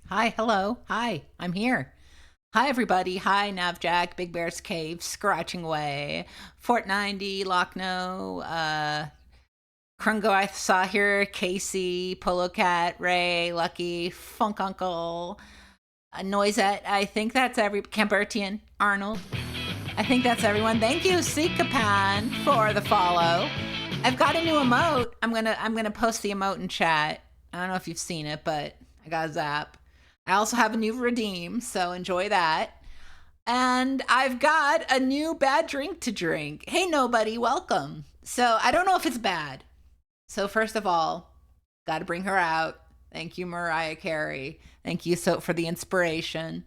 Hi, hello. Hi, I'm here. Hi, everybody. Hi, Navjack, Big Bear's Cave, Scratching Away, Fort 90, Lochno, Krungo I saw here, Casey, Polo Cat, Ray, Lucky, Funk Uncle, Noisette. I think that's Cambertian, Arnold. I think that's everyone. Thank you, Sikapan, for the follow. I've got a new emote. I'm gonna post the emote in chat. I don't know if you've seen it, but I got a zap. I also have a new redeem, so enjoy that. And I've got a new bad drink to drink. Hey, nobody, welcome. So I don't know if it's bad. So first of all, got to bring her out. Thank you, Mariah Carey. Thank you so for the inspiration.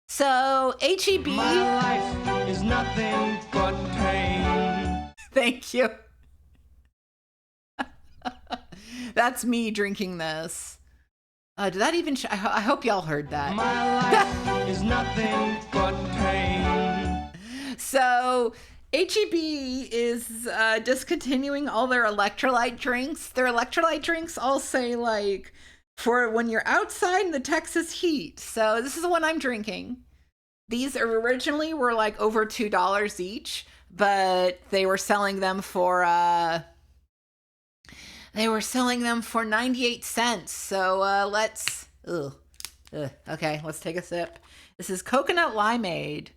So HEB. My life is nothing but pain. Thank you. That's me drinking this. Did that even? I hope y'all heard that. My life is nothing but pain. So HEB is discontinuing all their electrolyte drinks. Their electrolyte drinks all say like for when you're outside in the Texas heat. So this is the one I'm drinking. These originally were like over $2 each, but they were selling them for 98 cents. So let's okay, let's take a sip. This is coconut limeade.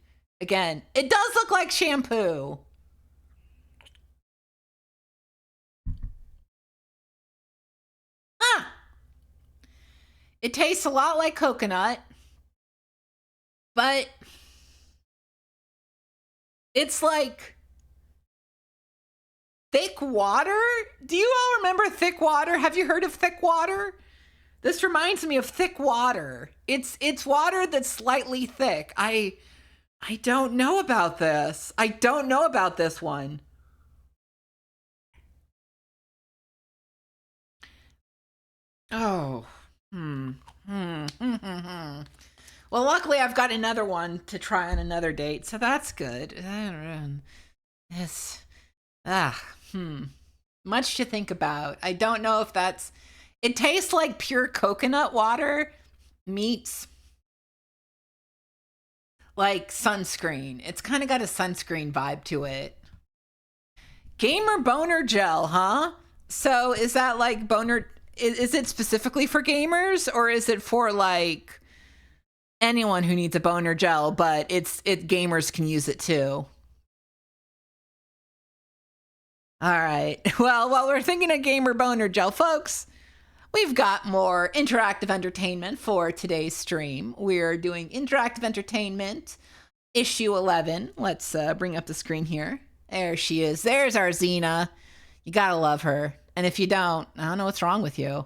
Again, it does look like shampoo. It tastes a lot like coconut, but it's like thick water. Do you all remember thick water? Have you heard of thick water? This reminds me of thick water. It's water that's slightly thick. I don't know about this. I don't know about this one. Oh. Well, luckily I've got another one to try on another date, so that's good. Yes. Much to think about. I don't know if that's... It tastes like pure coconut water meets like sunscreen. It's kind of got a sunscreen vibe to it. Gamer boner gel, huh? So is that like boner... Is it specifically for gamers, or is it for like anyone who needs a boner gel, but gamers can use it too? All right. Well, while we're thinking of gamer boner gel, folks, we've got more interactive entertainment for today's stream. We're doing interactive entertainment, issue 11. Let's bring up the screen here. There she is. There's our Xena. You gotta love her. And if you don't, I don't know what's wrong with you.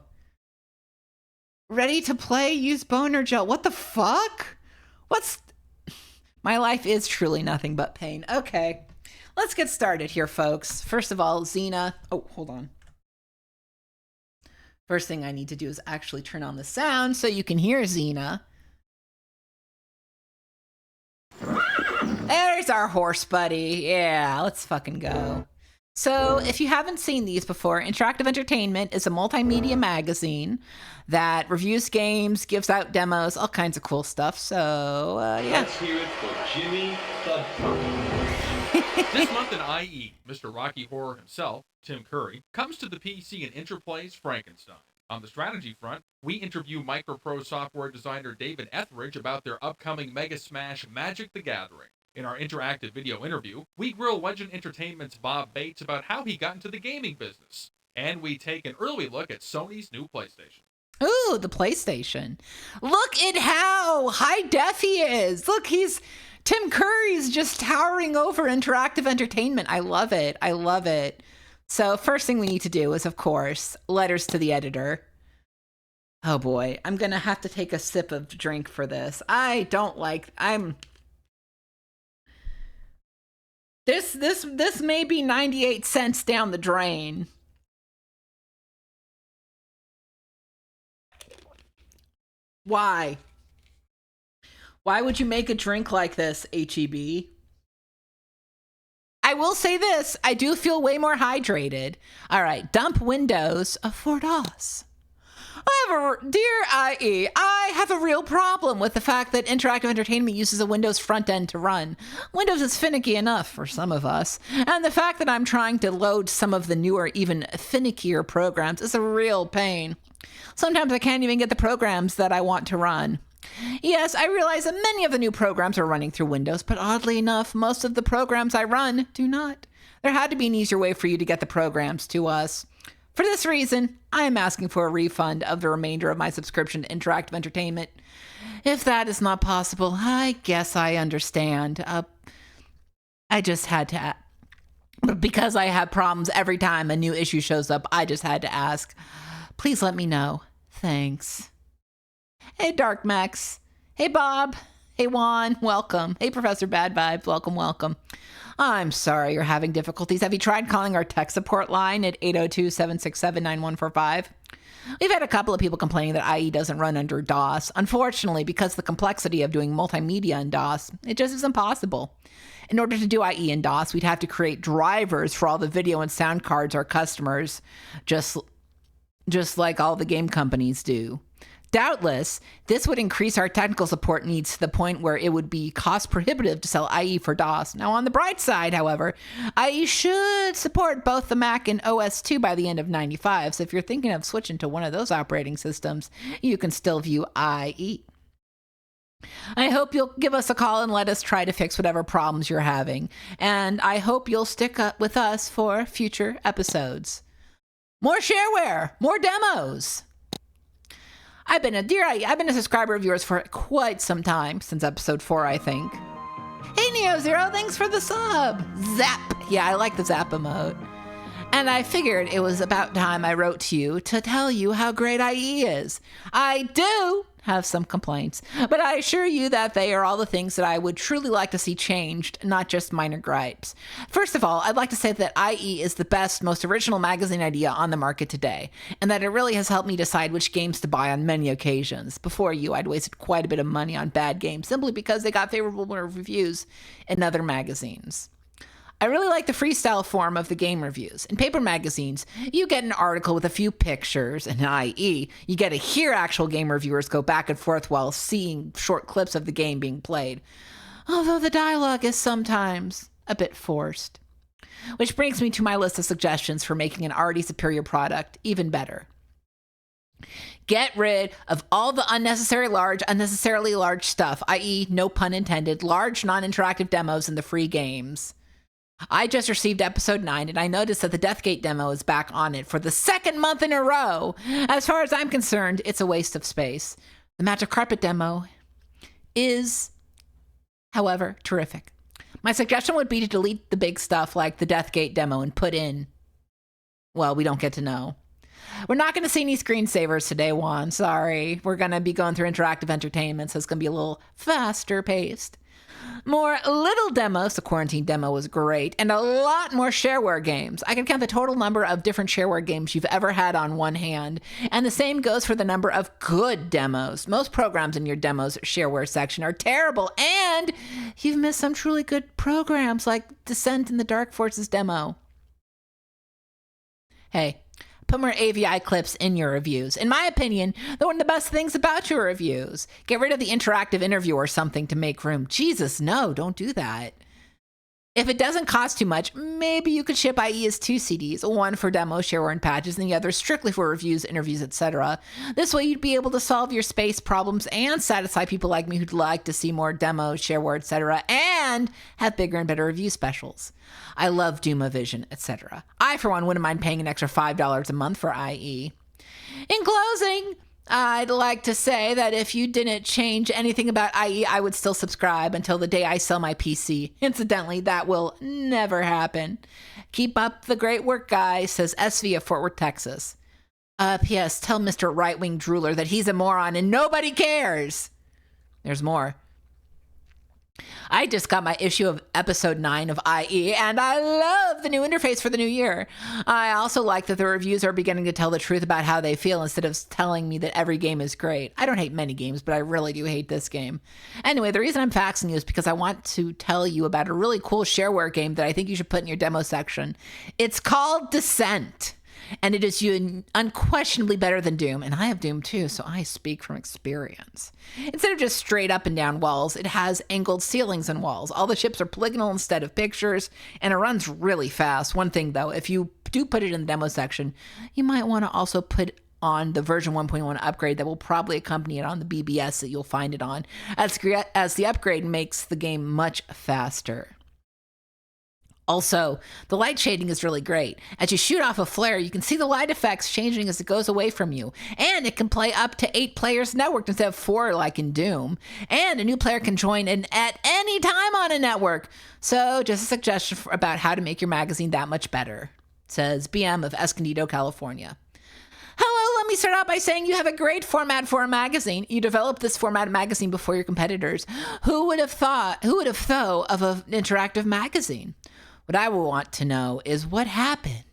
Ready to play? Use boner gel. What the fuck? My life is truly nothing but pain. Okay. Let's get started here, folks. First of all, Xena. Oh, hold on. First thing I need to do is actually turn on the sound so you can hear Xena. There's our horse buddy. Yeah, let's fucking go. So if you haven't seen these before, Interactive Entertainment is a multimedia magazine that reviews games, gives out demos, all kinds of cool stuff. So, yeah. Let's hear it for Jimmy the Truck. This month in IE, Mr. Rocky Horror himself, Tim Curry, comes to the PC and interplays Frankenstein. On the strategy front, we interview Microprose software designer David Etheridge about their upcoming mega smash Magic the Gathering. In our interactive video interview, we grill Legend Entertainment's Bob Bates about how he got into the gaming business. And we take an early look at Sony's new PlayStation. Ooh, the PlayStation. Look at how high def he is. Look, Tim Curry's just towering over interactive entertainment. I love it. I love it. So first thing we need to do is, of course, letters to the editor. Oh boy, I'm going to have to take a sip of drink for this. This may be 98 cents down the drain. Why? Why would you make a drink like this, HEB? I will say this, I do feel way more hydrated. All right, dump windows of Fort Oz. I Dear IE, I have a real problem with the fact that interactive entertainment uses a Windows front end to run. Windows is finicky enough for some of us, and the fact that I'm trying to load some of the newer, even finickier programs is a real pain. Sometimes I can't even get the programs that I want to run. Yes, I realize that many of the new programs are running through Windows, but oddly enough, most of the programs I run do not. There had to be an easier way for you to get the programs to us. For this reason, I am asking for a refund of the remainder of my subscription to interactive entertainment. If that is not possible, I guess I understand. I just had to, because I have problems every time a new issue shows up, I just had to ask. Please let me know. Thanks. Hey, Dark Max. Hey, Bob. Hey, Juan. Welcome. Hey, Professor Bad Vibes. Welcome, welcome. I'm sorry you're having difficulties. Have you tried calling our tech support line at 802-767-9145? We've had a couple of people complaining that IE doesn't run under DOS. Unfortunately, because of the complexity of doing multimedia in DOS, it just isn't possible. In order to do IE in DOS, we'd have to create drivers for all the video and sound cards our customers, just like all the game companies do. Doubtless, this would increase our technical support needs to the point where it would be cost prohibitive to sell IE for DOS. Now, on the bright side, however, IE should support both the Mac and OS2 by the end of 95, so if you're thinking of switching to one of those operating systems, you can still view IE. I hope you'll give us a call and let us try to fix whatever problems you're having, and I hope you'll stick up with us for future episodes. More shareware, more demos. I've been a subscriber of yours for quite some time, since episode 4, I think. Hey, Neo Zero, thanks for the sub. Zap. Yeah, I like the zap emote. And I figured it was about time I wrote to you to tell you how great IE is. I do have some complaints, but I assure you that they are all the things that I would truly like to see changed, not just minor gripes. First of all, I'd like to say that IE is the best, most original magazine idea on the market today, and that it really has helped me decide which games to buy on many occasions. Before you, I'd wasted quite a bit of money on bad games simply because they got favorable reviews in other magazines. I really like the freestyle form of the game reviews. In paper magazines, you get an article with a few pictures, and in IE, you get to hear actual game reviewers go back and forth while seeing short clips of the game being played. Although the dialogue is sometimes a bit forced. Which brings me to my list of suggestions for making an already superior product even better. Get rid of all the unnecessarily large stuff, i.e., no pun intended, large non-interactive demos in the free games. I just received episode 9, and I noticed that the Deathgate demo is back on it for the second month in a row. As far as I'm concerned, it's a waste of space. The Magic Carpet demo is, however, terrific. My suggestion would be to delete the big stuff like the Deathgate demo and put in, well, we don't get to know. We're not going to see any screensavers today, Juan. Sorry. We're going to be going through interactive entertainment, so it's going to be a little faster paced. More little demos, the quarantine demo was great, and a lot more shareware games. I can count the total number of different shareware games you've ever had on one hand, and the same goes for the number of good demos. Most programs in your demos shareware section are terrible, and you've missed some truly good programs like Descent and the Dark Forces demo. Hey, put more AVI clips in your reviews. In my opinion, they're one of the best things about your reviews. Get rid of the interactive interview or something to make room. Jesus, no, don't do that. If it doesn't cost too much, maybe you could ship IE as 2 CDs, one for demos, shareware, and patches, and the other strictly for reviews, interviews, etc. This way you'd be able to solve your space problems and satisfy people like me who'd like to see more demos, shareware, etc., and have bigger and better review specials. I love Doomavision, etc. I, for one, wouldn't mind paying an extra $5 a month for IE. In closing, I'd like to say that if you didn't change anything about IE, I would still subscribe until the day I sell my PC. Incidentally, that will never happen. Keep up the great work, guys, says SV of Fort Worth, Texas. P.S. Tell Mr. Right-Wing Drooler that he's a moron and nobody cares. There's more. I just got my issue of episode 9 of IE, and I love the new interface for the new year. I also like that the reviews are beginning to tell the truth about how they feel instead of telling me that every game is great. I don't hate many games, but I really do hate this game. Anyway, the reason I'm faxing you is because I want to tell you about a really cool shareware game that I think you should put in your demo section. It's called Descent. and it is unquestionably better than Doom, and I have Doom too, so I speak from experience. Instead of just straight up and down walls, it has angled ceilings and walls. All the ships are polygonal instead of pictures, and it runs really fast. One thing though, if you do put it in the demo section, you might want to also put on the version 1.1 upgrade that will probably accompany it on the BBS that you'll find it on, as the upgrade makes the game much faster. Also, the light shading is really great. As you shoot off a flare, you can see the light effects changing as it goes away from you. And it can play up to 8 players networked instead of 4 like in Doom. And a new player can join in at any time on a network. So, just a suggestion about how to make your magazine that much better. Says BM of Escondido, California. Hello, let me start out by saying you have a great format for a magazine. You developed this format magazine before your competitors. Who would have thought of an interactive magazine? What I will want to know is what happened.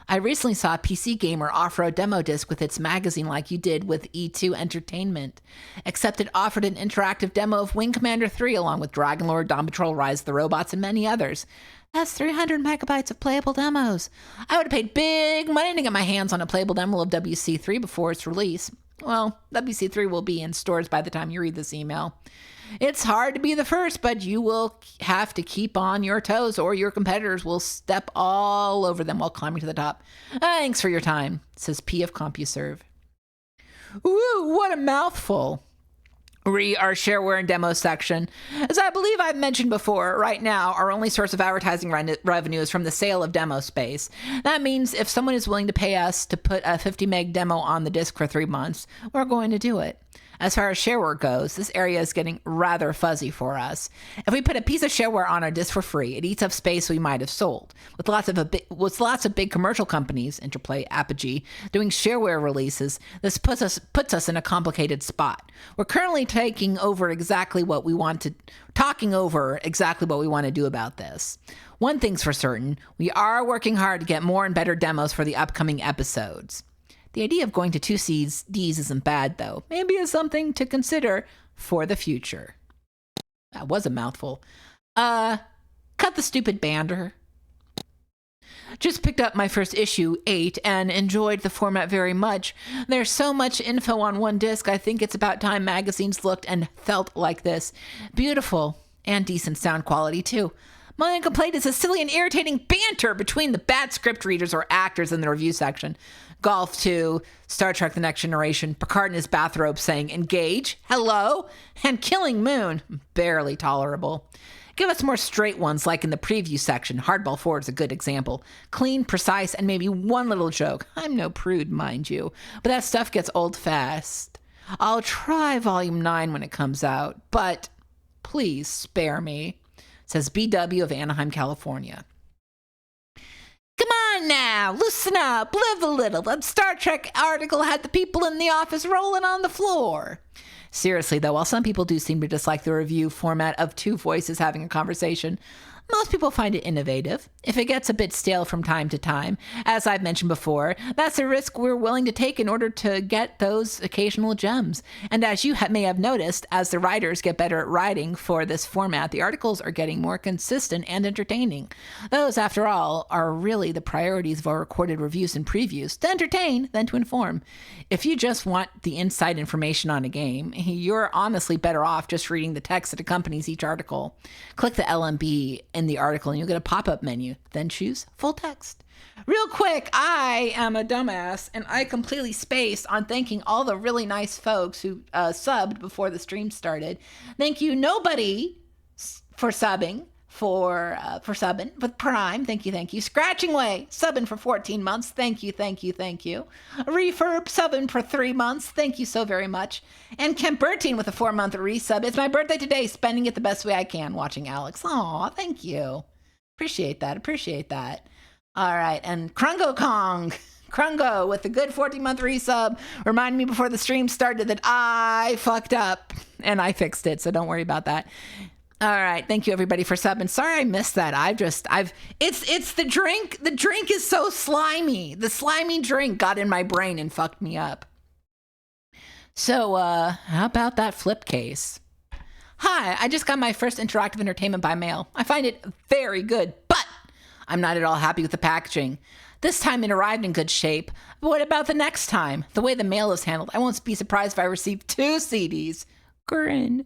I recently saw a PC Gamer offer a demo disc with its magazine like you did with E2 Entertainment, except it offered an interactive demo of Wing Commander 3 along with Dragonlord, Dawn Patrol, Rise of the Robots, and many others. That's 300 megabytes of playable demos. I would have paid big money to get my hands on a playable demo of WC3 before its release. Well, WC3 will be in stores by the time you read this email. It's hard to be the first, but you will have to keep on your toes or your competitors will step all over them while climbing to the top. Thanks for your time, says P of CompuServe. Ooh, what a mouthful. Our shareware and demo section. As I believe I've mentioned before, right now, our only source of advertising revenue is from the sale of demo space. That means if someone is willing to pay us to put a 50 meg demo on the disk for 3 months, we're going to do it. As far as shareware goes, this area is getting rather fuzzy for us. If we put a piece of shareware on our disk for free, it eats up space we might have sold. With lots of big commercial companies, Interplay, Apogee, doing shareware releases, this puts us in a complicated spot. We're currently talking over exactly what we want to do about this. One thing's for certain, we are working hard to get more and better demos for the upcoming episodes. The idea of going to 2 CDs isn't bad, though. Maybe it's something to consider for the future. That was a mouthful. Cut the stupid bander. Just picked up my first issue, 8, and enjoyed the format very much. There's so much info on one disc, I think it's about time magazines looked and felt like this. Beautiful, and decent sound quality, too. My only complaint is the silly and irritating banter between the bad script readers or actors in the review section. Golf 2, Star Trek The Next Generation, Picard in his bathrobe saying, engage, hello, and Killing Moon, barely tolerable. Give us more straight ones like in the preview section. Hardball 4 is a good example. Clean, precise, and maybe one little joke. I'm no prude, mind you, but that stuff gets old fast. I'll try Volume 9 when it comes out, but please spare me, says BW of Anaheim, California. Come on now, loosen up, live a little. That Star Trek article had the people in the office rolling on the floor. Seriously, though, while some people do seem to dislike the review format of 2 voices having a conversation, most people find it innovative. If it gets a bit stale from time to time, as I've mentioned before, that's a risk we're willing to take in order to get those occasional gems. And as you may have noticed, as the writers get better at writing for this format, the articles are getting more consistent and entertaining. Those, after all, are really the priorities of our recorded reviews and previews, to entertain than to inform. If you just want the inside information on a game, you're honestly better off just reading the text that accompanies each article. Click the LMB in the article and you'll get a pop-up menu. Then choose full text. Real quick, I am a dumbass and I completely spaced on thanking all the really nice folks who subbed before the stream started. Thank you, nobody, for subbing. For subbing with Prime, thank you. Scratching Way, subbing for 14 months, thank you. Refurb, subbing for 3 months, thank you so very much. And Kemp Bertine with a 4-month resub. It's my birthday today, spending it the best way I can, watching Alex. Aw, thank you. Appreciate that. All right, and Krungo Kong. Krungo with a good 14-month resub. Reminded me before the stream started that I fucked up, and I fixed it, so don't worry about that. All right, thank you everybody for subbing. Sorry I missed that. It's the drink. The drink is so slimy. The slimy drink got in my brain and fucked me up. So, how about that flip case? Hi, I just got my first interactive entertainment by mail. I find it very good, but I'm not at all happy with the packaging. This time it arrived in good shape. But what about the next time? The way the mail is handled, I won't be surprised if I receive 2 CDs. Grin.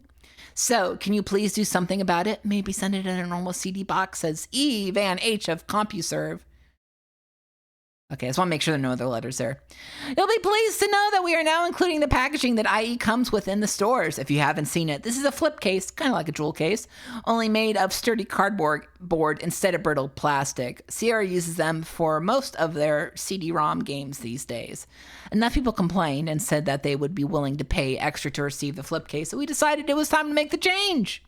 So, can you please do something about it? Maybe send it in a normal CD box, says E. Van H. of CompuServe. Okay, I just want to make sure there are no other letters there. You'll be pleased to know that we are now including the packaging that IE comes with in the stores. If you haven't seen it, this is a flip case, kind of like a jewel case, only made of sturdy cardboard instead of brittle plastic. Sierra uses them for most of their CD-ROM games these days. Enough people complained and said that they would be willing to pay extra to receive the flip case, so we decided it was time to make the change.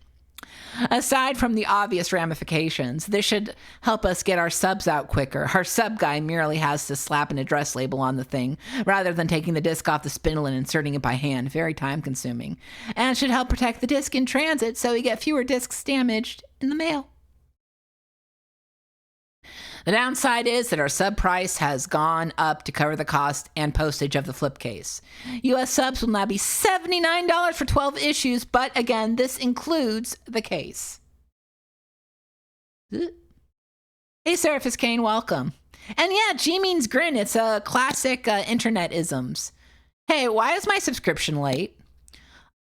Aside from the obvious ramifications, this should help us get our subs out quicker. Our sub guy merely has to slap an address label on the thing, rather than taking the disc off the spindle and inserting it by hand. Very time consuming. And should help protect the disc in transit so we get fewer discs damaged in the mail. The downside is that our sub price has gone up to cover the cost and postage of the flip case. US subs will now be $79 for 12 issues, but again, this includes the case. Hey, Seraphis Kane, welcome. And yeah, G means grin. It's a classic internet isms. Hey, why is my subscription late?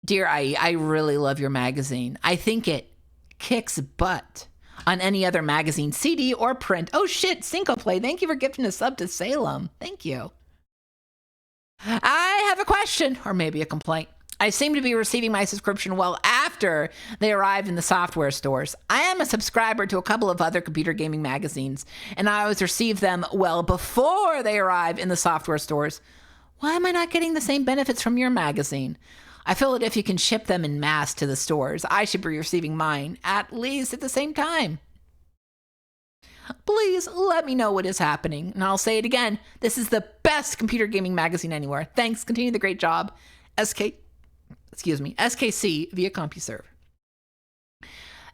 Dear I really love your magazine. I think it kicks butt on any other magazine, CD or print. Oh shit, Syncoplay, thank you for gifting a sub to Salem. Thank you. I have a question, or maybe a complaint. I seem to be receiving my subscription well after they arrive in the software stores. I am a subscriber to a couple of other computer gaming magazines, and I always receive them well before they arrive in the software stores. Why am I not getting the same benefits from your magazine? I feel that if you can ship them in mass to the stores, I should be receiving mine at least at the same time. Please let me know what is happening. And I'll say it again. This is the best computer gaming magazine anywhere. Thanks. Continue the great job. SKC via CompuServe.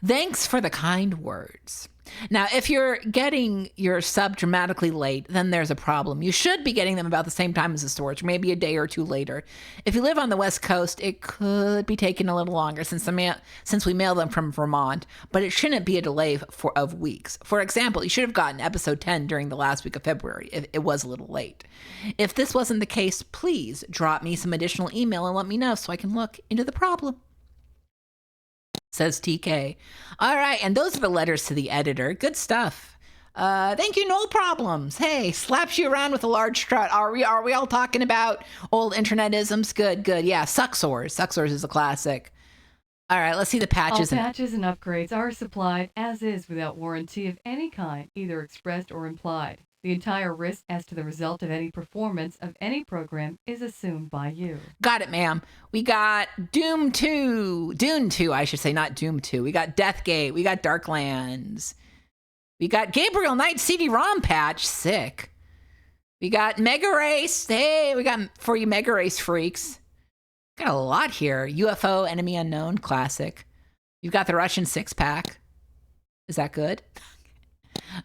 Thanks for the kind words. Now, if you're getting your sub dramatically late, then there's a problem. You should be getting them about the same time as the stores, or maybe a day or two later. If you live on the West Coast, it could be taking a little longer since we mail them from Vermont, but it shouldn't be a delay of weeks. For example, you should have gotten episode 10 during the last week of February if it was a little late. If this wasn't the case, please drop me some additional email and let me know so I can look into the problem. Says TK. All right, and those are the letters to the editor. Good stuff. Thank you, no problems. Hey, slaps you around with a large strut. Are we all talking about old internetisms? Good. Yeah, Suxors. Suxors is a classic. All right, let's see the patches. All patches and upgrades are supplied as is without warranty of any kind, either expressed or implied. The entire risk as to the result of any performance of any program is assumed by you. Got it, ma'am. We got Dune 2, I should say, not Doom 2. We got Deathgate. We got Darklands. We got Gabriel Knight CD-ROM patch. Sick. We got Mega Race. Hey, we got for you Mega Race freaks. Got a lot here. UFO, Enemy Unknown, classic. You've got the Russian six-pack. Is that good?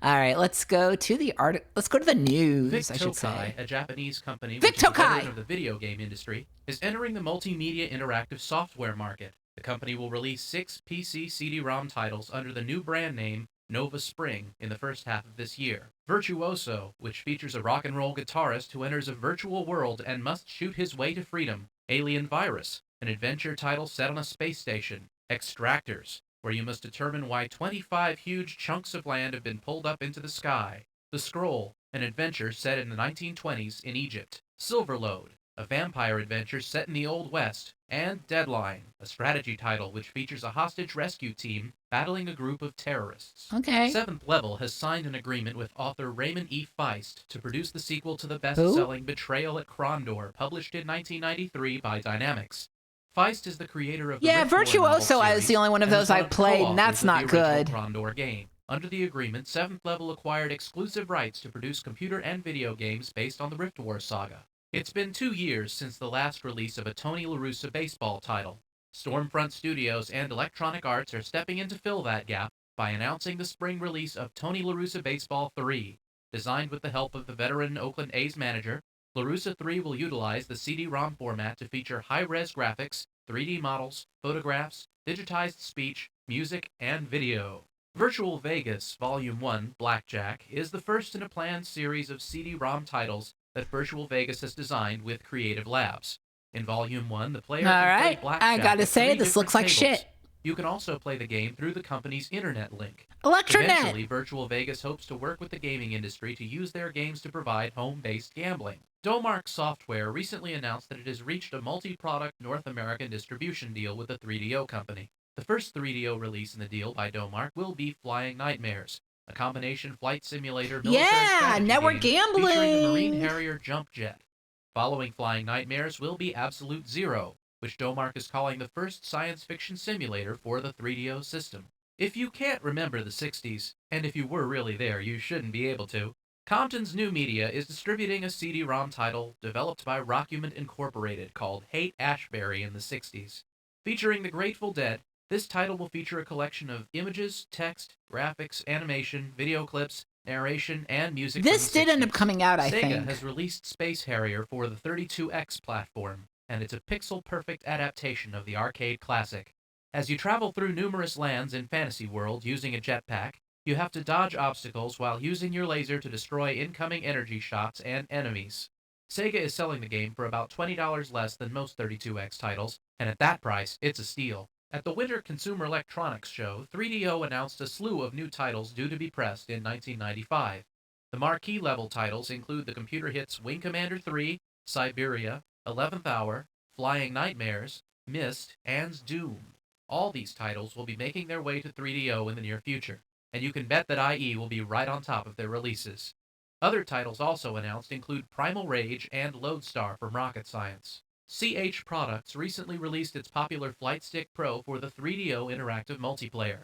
All right, let's go to the Let's go to the news, I should say. A Japanese company Vic which is a Tokai! veteran of the video game industry, is entering the multimedia interactive software market. The company will release 6 PC CD-ROM titles under the new brand name Nova Spring in the first half of this year. Virtuoso, which features a rock and roll guitarist who enters a virtual world and must shoot his way to freedom. Alien Virus, an adventure title set on a space station. Extractors, where you must determine why 25 huge chunks of land have been pulled up into the sky. The Scroll, an adventure set in the 1920s in Egypt. Silverlode, a vampire adventure set in the Old West. And Deadline, a strategy title which features a hostage rescue team battling a group of terrorists. Okay. Seventh Level has signed an agreement with author Raymond E. Feist to produce the sequel to the best-selling Betrayal at Krondor, published in 1993 by Dynamics. Feist is the creator of the Yeah, Rift War Virtuoso novel is series the only one of and those is one I've of the played, and that's co-authors of not the original good. Krondor game. Under the agreement, Seventh Level acquired exclusive rights to produce computer and video games based on the Rift War saga. It's been 2 years since the last release of a Tony La Russa baseball title. Stormfront Studios and Electronic Arts are stepping in to fill that gap by announcing the spring release of Tony La Russa Baseball 3. Designed with the help of the veteran Oakland A's manager, La Russa 3 will utilize the CD-ROM format to feature high-res graphics, 3D models, photographs, digitized speech, music, and video. Virtual Vegas Volume 1 Blackjack is the first in a planned series of CD-ROM titles that Virtual Vegas has designed with Creative Labs. In Volume 1, the player All can play right, I blackjack gotta at say, 3 this looks different like tables. shit. You can also play the game through the company's internet link. Electronet. Eventually, Virtual Vegas hopes to work with the gaming industry to use their games to provide home-based gambling. Domark Software recently announced that it has reached a multi-product North American distribution deal with the 3DO company. The first 3DO release in the deal by Domark will be Flying Nightmares, a combination flight simulator military Yeah, strategy now we're game featuring the Marine gambling. Harrier jump jet. Following Flying Nightmares will be Absolute Zero, which Domark is calling the first science fiction simulator for the 3DO system. If you can't remember the 60s, and if you were really there, you shouldn't be able to, Compton's New Media is distributing a CD-ROM title developed by Rockument Incorporated called Hate Ashbury in the 60s. Featuring the Grateful Dead, this title will feature a collection of images, text, graphics, animation, video clips, narration, and music This from the did end up 60s. coming out, I Sega think. has released Space Harrier for the 32X platform, and it's a pixel-perfect adaptation of the arcade classic. As you travel through numerous lands in Fantasy World using a jetpack, you have to dodge obstacles while using your laser to destroy incoming energy shots and enemies. Sega is selling the game for about $20 less than most 32X titles, and at that price, it's a steal. At the Winter Consumer Electronics Show, 3DO announced a slew of new titles due to be pressed in 1995. The marquee-level titles include the computer hits Wing Commander 3, Siberia, 11th Hour, Flying Nightmares, Myst, and Doom. All these titles will be making their way to 3DO in the near future, and you can bet that IE will be right on top of their releases. Other titles also announced include Primal Rage and Lodestar from Rocket Science. CH Products recently released its popular Flight Stick Pro for the 3DO interactive multiplayer.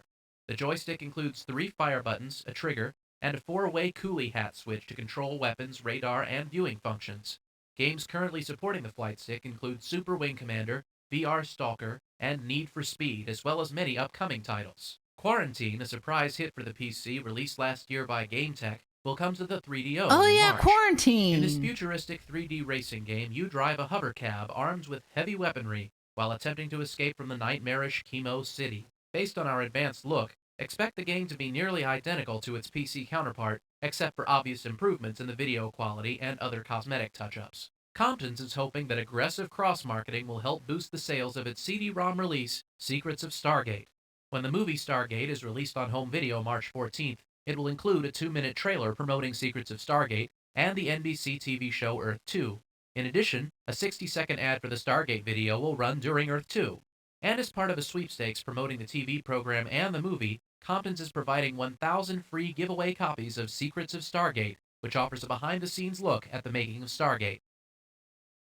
The joystick includes 3 fire buttons, a trigger, and a 4-way coolie hat switch to control weapons, radar, and viewing functions. Games currently supporting the Flight Stick include Super Wing Commander, VR Stalker, and Need for Speed, as well as many upcoming titles. Quarantine, a surprise hit for the PC released last year by GameTech, will come to the 3DO Oh in yeah, March. Quarantine. In this futuristic 3D racing game, you drive a hover cab armed with heavy weaponry while attempting to escape from the nightmarish Chemo City. Based on our advanced look, expect the game to be nearly identical to its PC counterpart, except for obvious improvements in the video quality and other cosmetic touch-ups. Compton's is hoping that aggressive cross-marketing will help boost the sales of its CD-ROM release, Secrets of Stargate. When the movie Stargate is released on home video March 14th, it will include a 2-minute trailer promoting Secrets of Stargate and the NBC TV show Earth 2. In addition, a 60-second ad for the Stargate video will run during Earth 2. And as part of a sweepstakes promoting the TV program and the movie, Compton's is providing 1,000 free giveaway copies of Secrets of Stargate, which offers a behind-the-scenes look at the making of Stargate.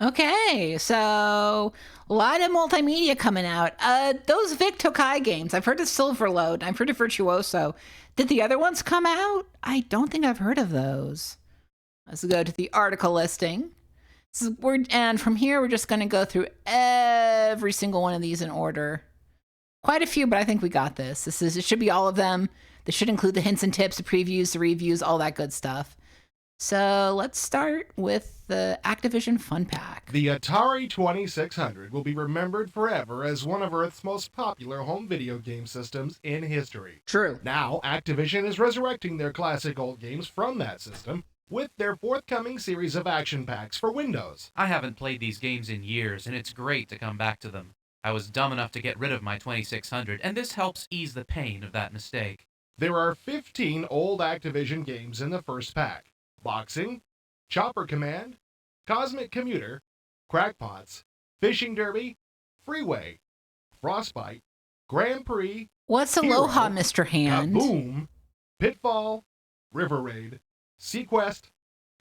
Okay, so a lot of multimedia coming out. Those Vic Tokai games, I've heard of Silverload, I've heard of Virtuoso. Did the other ones come out? I don't think I've heard of those. Let's go to the article listing. And from here, we're just going to go through every single one of these in order. Quite a few, but I think we got this. It should be all of them. This should include the hints and tips, the previews, the reviews, all that good stuff. So let's start with the Activision Fun Pack. The Atari 2600 will be remembered forever as one of Earth's most popular home video game systems in history. True. Now, Activision is resurrecting their classic old games from that system with their forthcoming series of action packs for Windows. I haven't played these games in years, and it's great to come back to them. I was dumb enough to get rid of my 2600, and this helps ease the pain of that mistake. There are 15 old Activision games in the first pack. Boxing, Chopper Command, Cosmic Commuter, Crackpots, Fishing Derby, Freeway, Frostbite, Grand Prix, What's Hero, Aloha, Mr. Hand? Kaboom, Pitfall, River Raid, Sequest,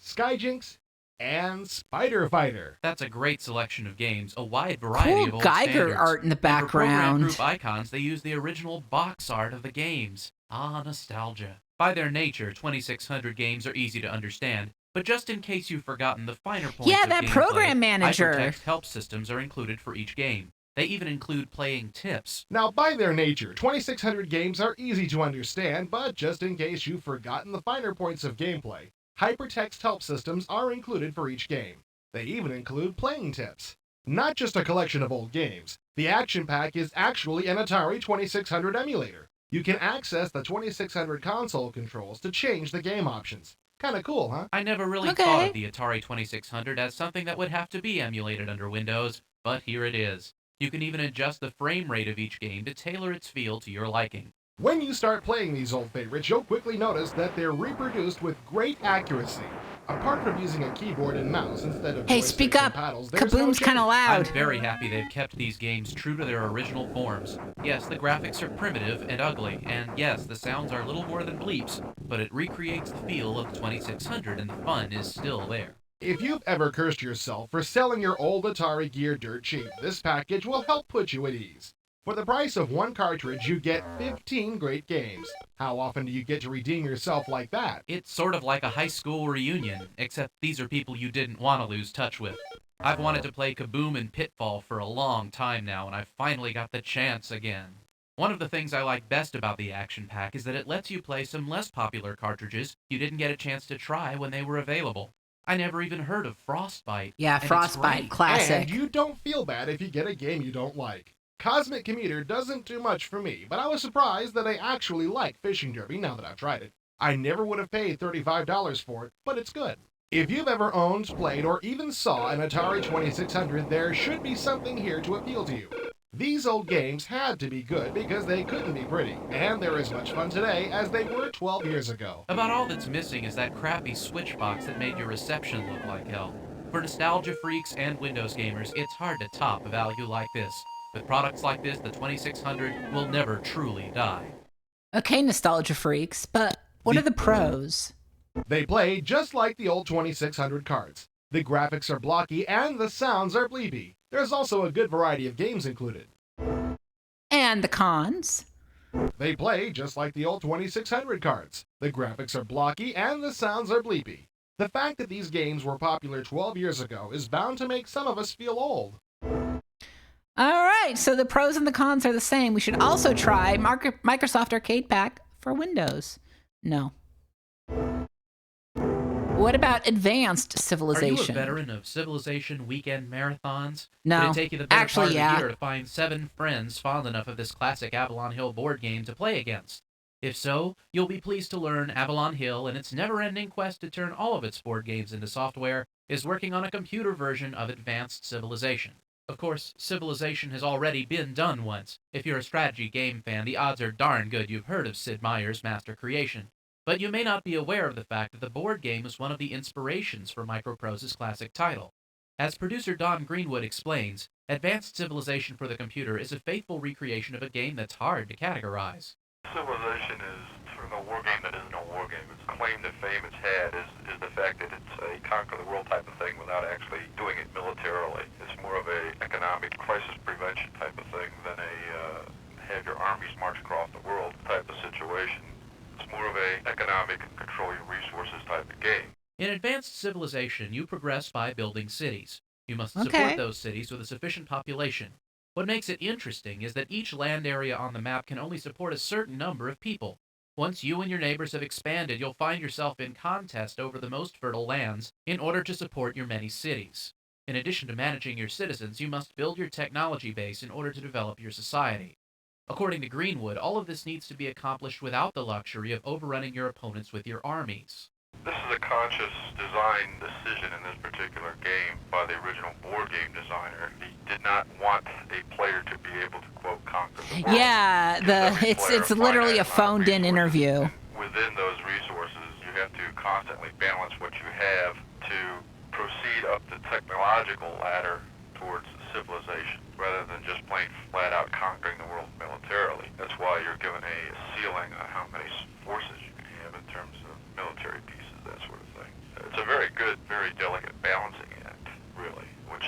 Skyjinx, and Spider Fighter. That's a great selection of games, a wide variety Cool of old Geiger standards. art in the And for program background. group icons, they use the original box art of the games. Ah, nostalgia. By their nature, 2600 games are easy to understand, but just in case you've forgotten the finer points Yeah, of that gameplay, program manager. hypertext help systems are included for each game. They even include playing tips. Now, by their nature, 2600 games are easy to understand, but just in case you've forgotten the finer points of gameplay, hypertext help systems are included for each game. They even include playing tips. Not just a collection of old games, the Action Pack is actually an Atari 2600 emulator. You can access the 2600 console controls to change the game options. Kinda cool, huh? I never really Okay. thought of the Atari 2600 as something that would have to be emulated under Windows, but here it is. You can even adjust the frame rate of each game to tailor its feel to your liking. When you start playing these old favorites, you'll quickly notice that they're reproduced with great accuracy. Apart from using a keyboard and mouse instead of Hey, joysticks speak and up. paddles, there's no Kaboom's kind of change. I'm loud. very happy they've kept these games true to their original forms. Yes, the graphics are primitive and ugly, and yes, the sounds are little more than bleeps, but it recreates the feel of the 2600 and the fun is still there. If you've ever cursed yourself for selling your old Atari gear dirt cheap, this package will help put you at ease. For the price of one cartridge, you get 15 great games. How often do you get to redeem yourself like that? It's sort of like a high school reunion, except these are people you didn't want to lose touch with. I've wanted to play Kaboom and Pitfall for a long time now, and I've finally got the chance again. One of the things I like best about the Action Pack is that it lets you play some less popular cartridges you didn't get a chance to try when they were available. I never even heard of Frostbite. Yeah, and it's Frostbite, great. classic. And you don't feel bad if you get a game you don't like. Cosmic Commuter doesn't do much for me, but I was surprised that I actually like Fishing Derby now that I've tried it. I never would have paid $35 for it, but it's good. If you've ever owned, played, or even saw an Atari 2600, there should be something here to appeal to you. These old games had to be good because they couldn't be pretty, and they're as much fun today as they were 12 years ago. About all that's missing is that crappy switch box that made your reception look like hell. For nostalgia freaks and Windows gamers, it's hard to top a value like this. With products like this, the 2600 will never truly die. Okay, nostalgia freaks, but what are the pros? They play just like the old 2600 cards. The graphics are blocky and the sounds are bleepy. There's also a good variety of games included. And the cons? They play just like the old 2600 cards. The graphics are blocky and the sounds are bleepy. The fact that these games were popular 12 years ago is bound to make some of us feel old. All right, so the pros and the cons are the same. We should also try Microsoft Arcade Pack for Windows. No. What about Advanced Are you a Civilization? veteran of Civilization weekend marathons? No. Did it take you the better Actually, part of yeah. a year to find 7 friends fond enough of this classic Avalon Hill board game to play against? If so, you'll be pleased to learn Avalon Hill and its never-ending quest to turn all of its board games into software is working on a computer version of Advanced Civilization. Of course, Civilization has already been done once. If you're a strategy game fan, the odds are darn good you've heard of Sid Meier's master creation. But you may not be aware of the fact that the board game is one of the inspirations for Microprose's classic title. As producer Don Greenwood explains, Advanced Civilization for the computer is a faithful recreation of a game that's hard to categorize. Civilization is sort of a war game that isn't a war game. Its claim to fame it's had is the fact that it's a conquer the world type of thing without actually doing it militarily. It's more of a economic crisis prevention type of thing than a have your armies march across the world type of situation. It's more of a economic control your resources type of game. In Advanced Civilization, you progress by building cities. You must Okay. support those cities with a sufficient population. What makes it interesting is that each land area on the map can only support a certain number of people. Once you and your neighbors have expanded, you'll find yourself in contest over the most fertile lands in order to support your many cities. In addition to managing your citizens, you must build your technology base in order to develop your society. According to Greenwood, all of this needs to be accomplished without the luxury of overrunning your opponents with your armies. This is a conscious design decision in this particular game by the original board game designer. He did not want a player to be able to, quote, conquer the world. Yeah, Every it's player literally a finite amount of phoned-in resources, interview. and within those resources, you have to constantly balance what you have to proceed up the technological ladder towards civilization, rather than just plain flat out conquering the world militarily. That's why you're given a ceiling on how many forces you can have in terms of military pieces, that sort of thing. It's a very good, very delicate balancing act, really, which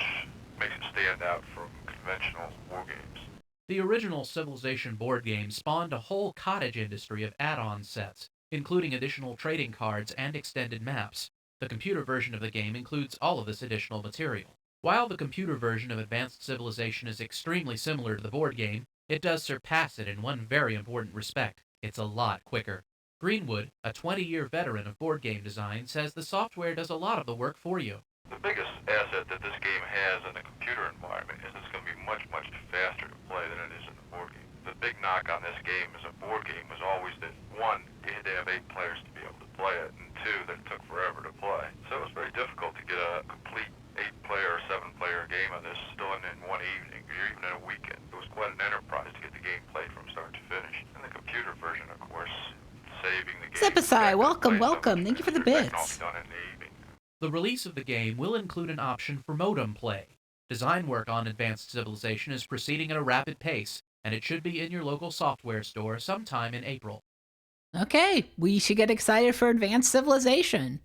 makes it stand out from conventional war games. The original Civilization board game spawned a whole cottage industry of add-on sets, including additional trading cards and extended maps. The computer version of the game includes all of this additional material. While the computer version of Advanced Civilization is extremely similar to the board game, it does surpass it in one very important respect. It's a lot quicker. Greenwood, a 20-year veteran of board game design, says the software does a lot of the work for you. The biggest asset that this game has in the computer environment is it's going to be much, much faster to play than it is in the board game. The big knock on this this game as a board game was always that, one, you had to have 8 players to be able to play it, and 2, that it took forever to play. So it was very difficult to get a complete 8-player or 7-player game of this done in one evening, or even in a weekend. It was quite an enterprise to get the game played from start to finish. And the computer version, of course, saving the game. Zepasai, welcome. Thank you for the bits. Done in the evening. The release of the game will include an option for modem play. Design work on Advanced Civilization is proceeding at a rapid pace, and it should be in your local software store sometime in April. Okay, we should get excited for Advanced Civilization.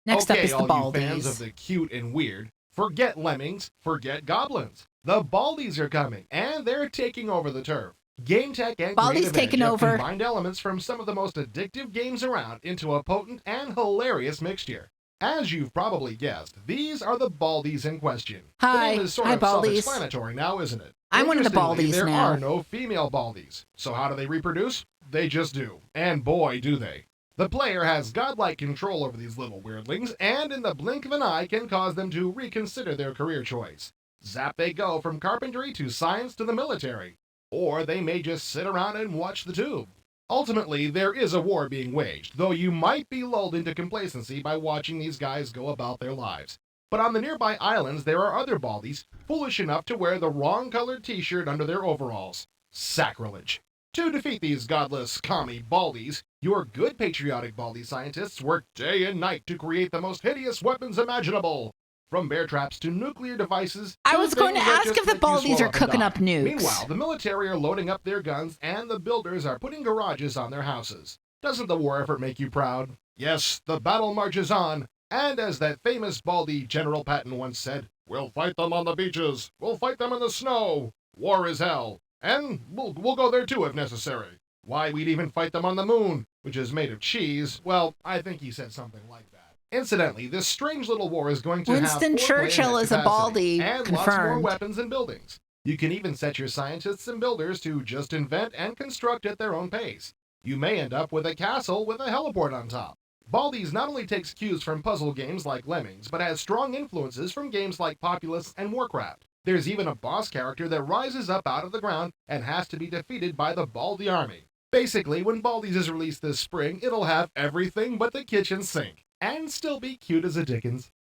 Next up is the all Baldies. You fans of the cute and weird, forget lemmings, forget goblins. The Baldies are coming, and they're taking over the turf. Game Tech and Baldies Creative taking Edge have over. combined elements from some of the most addictive games around into a potent and hilarious mixture. As you've probably guessed, these are the Baldies in question. Hi. The name is sort Hi, of Baldies. self-explanatory now, isn't it? I'm one of the Interestingly, Baldies there now. are no female Baldies. So how do they reproduce? They just do. And boy, do they. The player has godlike control over these little weirdlings, and in the blink of an eye can cause them to reconsider their career choice. Zap they go from carpentry to science to the military. Or they may just sit around and watch the tube. Ultimately, there is a war being waged, though you might be lulled into complacency by watching these guys go about their lives. But on the nearby islands, there are other Baldies foolish enough to wear the wrong colored t-shirt under their overalls. Sacrilege. To defeat these godless, commie Baldies, your good patriotic Baldy scientists work day and night to create the most hideous weapons imaginable. From bear traps to nuclear devices. I was going to things that ask just if the make you Baldies swell are up and cooking die. up nukes. Meanwhile, the military are loading up their guns and the builders are putting garages on their houses. Doesn't the war effort make you proud? Yes, the battle marches on. And as that famous Baldy General Patton once said, we'll fight them on the beaches. We'll fight them in the snow. War is hell. And we'll go there too if necessary. Why, we'd even fight them on the moon, which is made of cheese. Well, I think he said something like that. Incidentally, this strange little war is going to Winston have 4 Churchill planet is a capacity Baldy, and lots more confirmed. weapons and buildings. You can even set your scientists and builders to just invent and construct at their own pace. You may end up with a castle with a heliport on top. Baldies not only takes cues from puzzle games like Lemmings, but has strong influences from games like Populous and Warcraft. There's even a boss character that rises up out of the ground and has to be defeated by the Baldy army. Basically, when Baldies is released this spring, it'll have everything but the kitchen sink. And still be cute as a Dickens.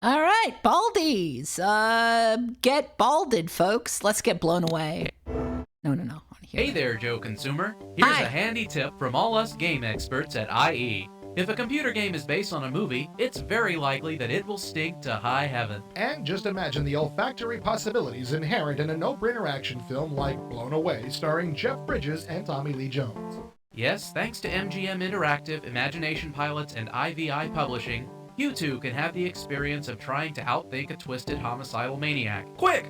All right, Baldies. Get balded, folks. Let's get blown away. No. I wanna hear Hey that. there, Joe Consumer. Here's Hi. a handy tip from all us game experts at IE. If a computer game is based on a movie, it's very likely that it will stink to high heaven. And just imagine the olfactory possibilities inherent in a no-brainer action film like Blown Away, starring Jeff Bridges and Tommy Lee Jones. Yes, thanks to MGM Interactive, Imagination Pilots, and IVI Publishing, you too can have the experience of trying to outthink a twisted homicidal maniac. Quick!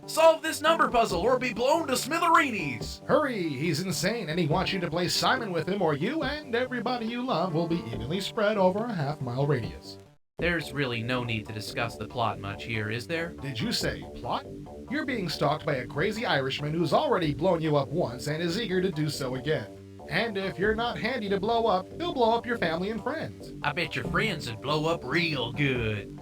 Solve this number puzzle or be blown to smithereens! Hurry, he's insane and he wants you to play Simon with him, or you and everybody you love will be evenly spread over a half-mile radius. There's really no need to discuss the plot much here, is there? Did you say plot? You're being stalked by a crazy Irishman who's already blown you up once and is eager to do so again. And if you're not handy to blow up, he'll blow up your family and friends. I bet your friends would blow up real good.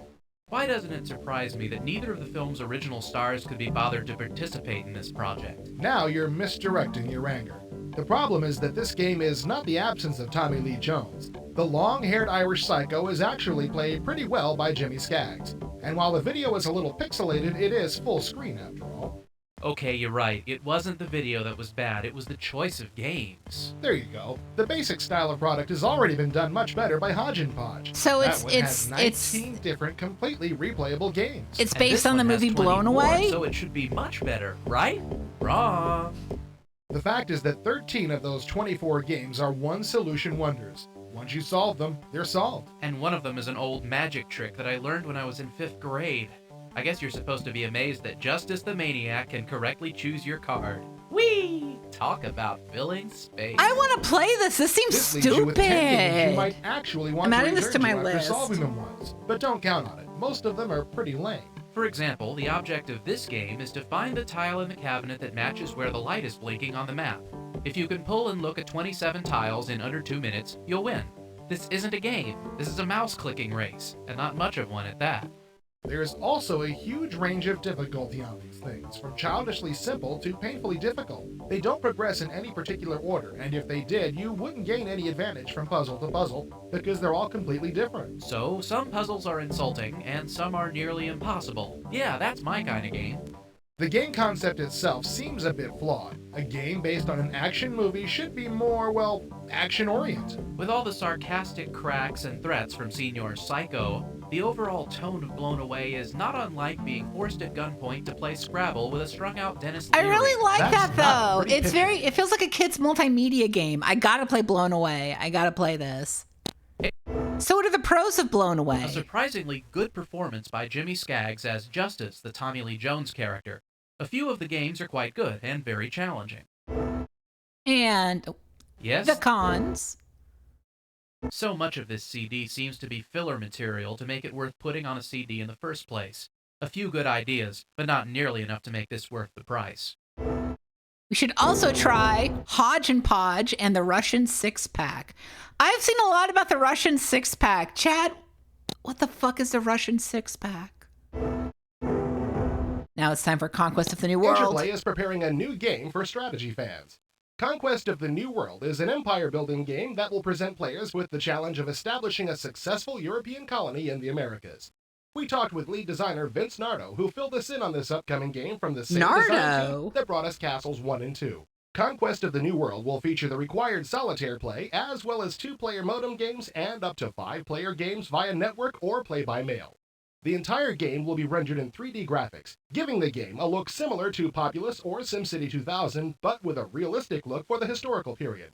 Why doesn't it surprise me that neither of the film's original stars could be bothered to participate in this project? Now you're misdirecting your anger. The problem is that this game is not the absence of Tommy Lee Jones. The long-haired Irish psycho is actually played pretty well by Jimmy Skaggs. And while the video is a little pixelated, it is full screen after all. Okay, you're right. It wasn't the video that was bad, it was the choice of games. There you go. The basic style of product has already been done much better by Hodgepodge. So That one has it's 19 different completely replayable games. it's And based this on the one has movie 24, Blown Away. So it should be much better, right? Wrong. The fact is that 13 of those 24 games are one-solution wonders. Once you solve them, they're solved. And one of them is an old magic trick that I learned when I was in 5th grade. I guess you're supposed to be amazed that Justice the Maniac can correctly choose your card. Whee! Talk about filling space. I want to play this. This seems This leaves you with 10 games you stupid. might actually want I'm to adding this return to my after list. solving them once. But don't count on it. Most of them are pretty lame. For example, the object of this game is to find the tile in the cabinet that matches where the light is blinking on the map. If you can pull and look at 27 tiles in under 2 minutes, you'll win. This isn't a game. This is a mouse clicking race, and not much of one at that. There's also a huge range of difficulty on these things, from childishly simple to painfully difficult. They don't progress in any particular order, and if they did, you wouldn't gain any advantage from puzzle to puzzle, because they're all completely different. So, some puzzles are insulting, and some are nearly impossible. Yeah, that's my kind of game. The game concept itself seems a bit flawed. A game based on an action movie should be more, well, action-oriented. With all the sarcastic cracks and threats from Senior Psycho, the overall tone of Blown Away is not unlike being forced at gunpoint to play Scrabble with a strung-out Dennis I Leary. really like That's that not though. pretty It's picture. it feels like a kid's multimedia game. I gotta play Blown Away. I gotta play this. So what are the pros of Blown A Away? surprisingly good performance by Jimmy Skaggs as Justice, the Tommy Lee Jones character. A few of the games are quite good and very challenging. And Yes, the cons. so much of this CD seems to be filler material to make it worth putting on a CD in the first place. A few good ideas, but not nearly enough to make this worth the price. We should also try Hodge and Podge and the Russian six-pack. I've seen a lot about the Russian six-pack. Chad, what the fuck is the Russian six-pack? Now it's time for Conquest of the New World. Interplay is preparing a new game for strategy fans. Conquest of the New World is an empire-building game that will present players with the challenge of establishing a successful European colony in the Americas. We talked with lead designer Vince Nardo, who filled us in on this upcoming game from the same design Nardo? team that brought us Castles 1 and 2. Conquest of the New World will feature the required solitaire play, as well as 2-player modem games and up to 5-player games via network or play-by-mail. The entire game will be rendered in 3D graphics, giving the game a look similar to Populous or SimCity 2000, but with a realistic look for the historical period.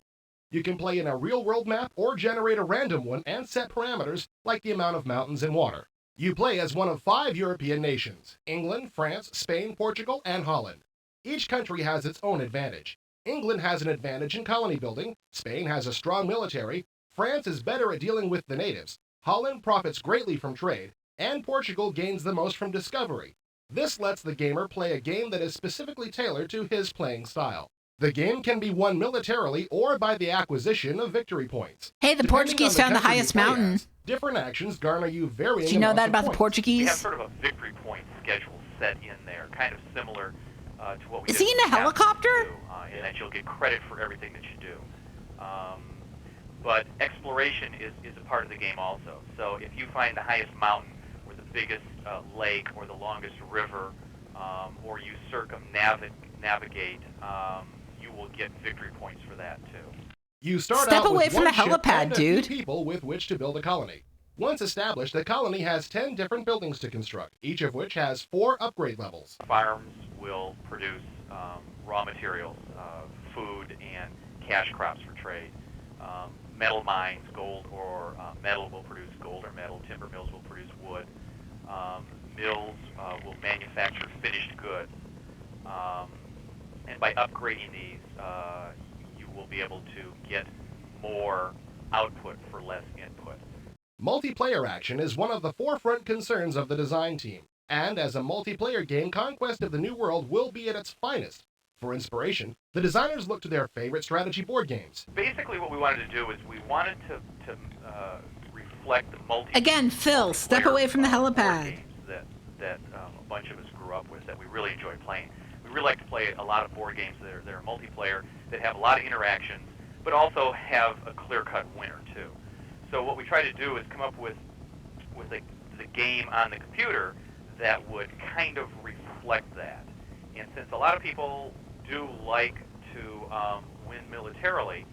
You can play in a real-world map or generate a random one and set parameters like the amount of mountains and water. You play as one of 5 European nations: England, France, Spain, Portugal, and Holland. Each country has its own advantage. England has an advantage in colony building, Spain has a strong military, France is better at dealing with the natives, Holland profits greatly from trade, and Portugal gains the most from discovery. This lets the gamer play a game that is specifically tailored to his playing style. The game can be won militarily or by the acquisition of victory points. Hey, the Depending Portuguese on found the country you highest play mountain. as, different actions garner you varying Do you know amounts that of about the points. We Portuguese? have sort of a victory point schedule set in there, kind of similar to what we Is did he in with a Castles helicopter? 2, in that you'll get credit for everything that you do. But exploration is a part of the game also. So if you find the highest mountain, or the biggest lake, or the longest river, or you circumnavigate, you will get victory points for that too. You start Step out away with from one the ship helipad, and a few dude. people with which to build a colony. Once established, the colony has 10 different buildings to construct, each of which has 4 upgrade levels. Farms will produce raw materials, food, and cash crops for trade. Metal mines, gold or metal will produce gold or metal. Timber mills will produce wood. Mills will manufacture finished goods. And by upgrading these, you will be able to get more output for less input. Multiplayer action is one of the forefront concerns of the design team, and as a multiplayer game, Conquest of the New World will be at its finest. For inspiration, the designers looked to their favorite strategy board games. Basically, what we wanted to do is we wanted to reflect the Again, Phil, step multiplayer, away from the board helipad. games that a bunch of us grew up with, that we really enjoy playing. We really like to play a lot of board games that are multiplayer, that have a lot of interactions, but also have a clear-cut winner too. So what we try to do is come up with the game on the computer that would kind of reflect that. And since a lot of people do like to win militarily,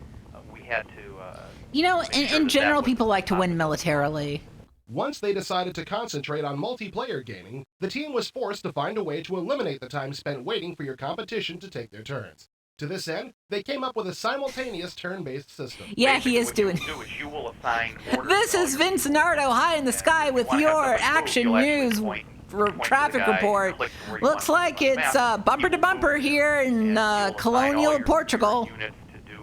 we had to. You know, make in, sure in that general, was people like to win possible. militarily. Once they decided to concentrate on multiplayer gaming, the team was forced to find a way to eliminate the time spent waiting for your competition to take their turns. To this end, they came up with a simultaneous turn-based system. Yeah, he is Basically, doing. what you do is you will assign orders This to all is your Vince Nardo high in the and sky if with you wanna have your somebody move, action you'll actually news point to the traffic guy and report. click to where you Looks want like to move on the it's map. bumper You to will bumper move, here in and you'll assign all colonial your Portugal. units to do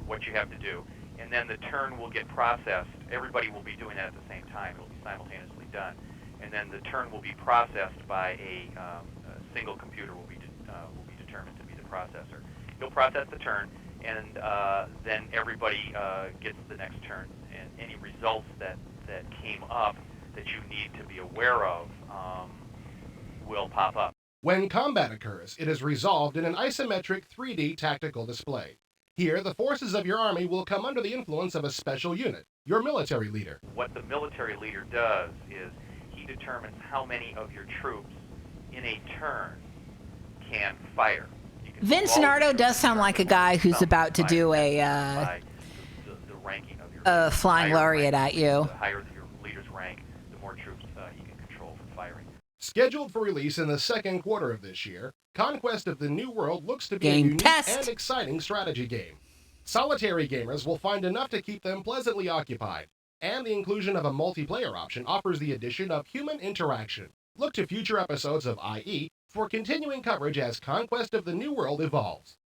what you have to do, and then the turn will get processed. Everybody will be doing that at the same time. It will be simultaneously done, and then the turn will be processed by a single computer will be determined to be the processor. He'll process the turn, and then everybody gets the next turn. And any results that came up that you need to be aware of will pop up. When combat occurs, it is resolved in an isometric 3D tactical display. Here, the forces of your army will come under the influence of a special unit, your military leader. What the military leader does is he determines how many of your troops in a turn can fire. Vince Nardo does sound like a guy who's about to do a the ranking of your flying laureate at you. The higher your leader's rank, the more troops he can control for firing. Scheduled for release in the second quarter of this year, Conquest of the New World looks to be a Game unique test. and exciting strategy game. Solitary gamers will find enough to keep them pleasantly occupied, and the inclusion of a multiplayer option offers the addition of human interaction. Look to future episodes of IE for continuing coverage as Conquest of the New World evolves.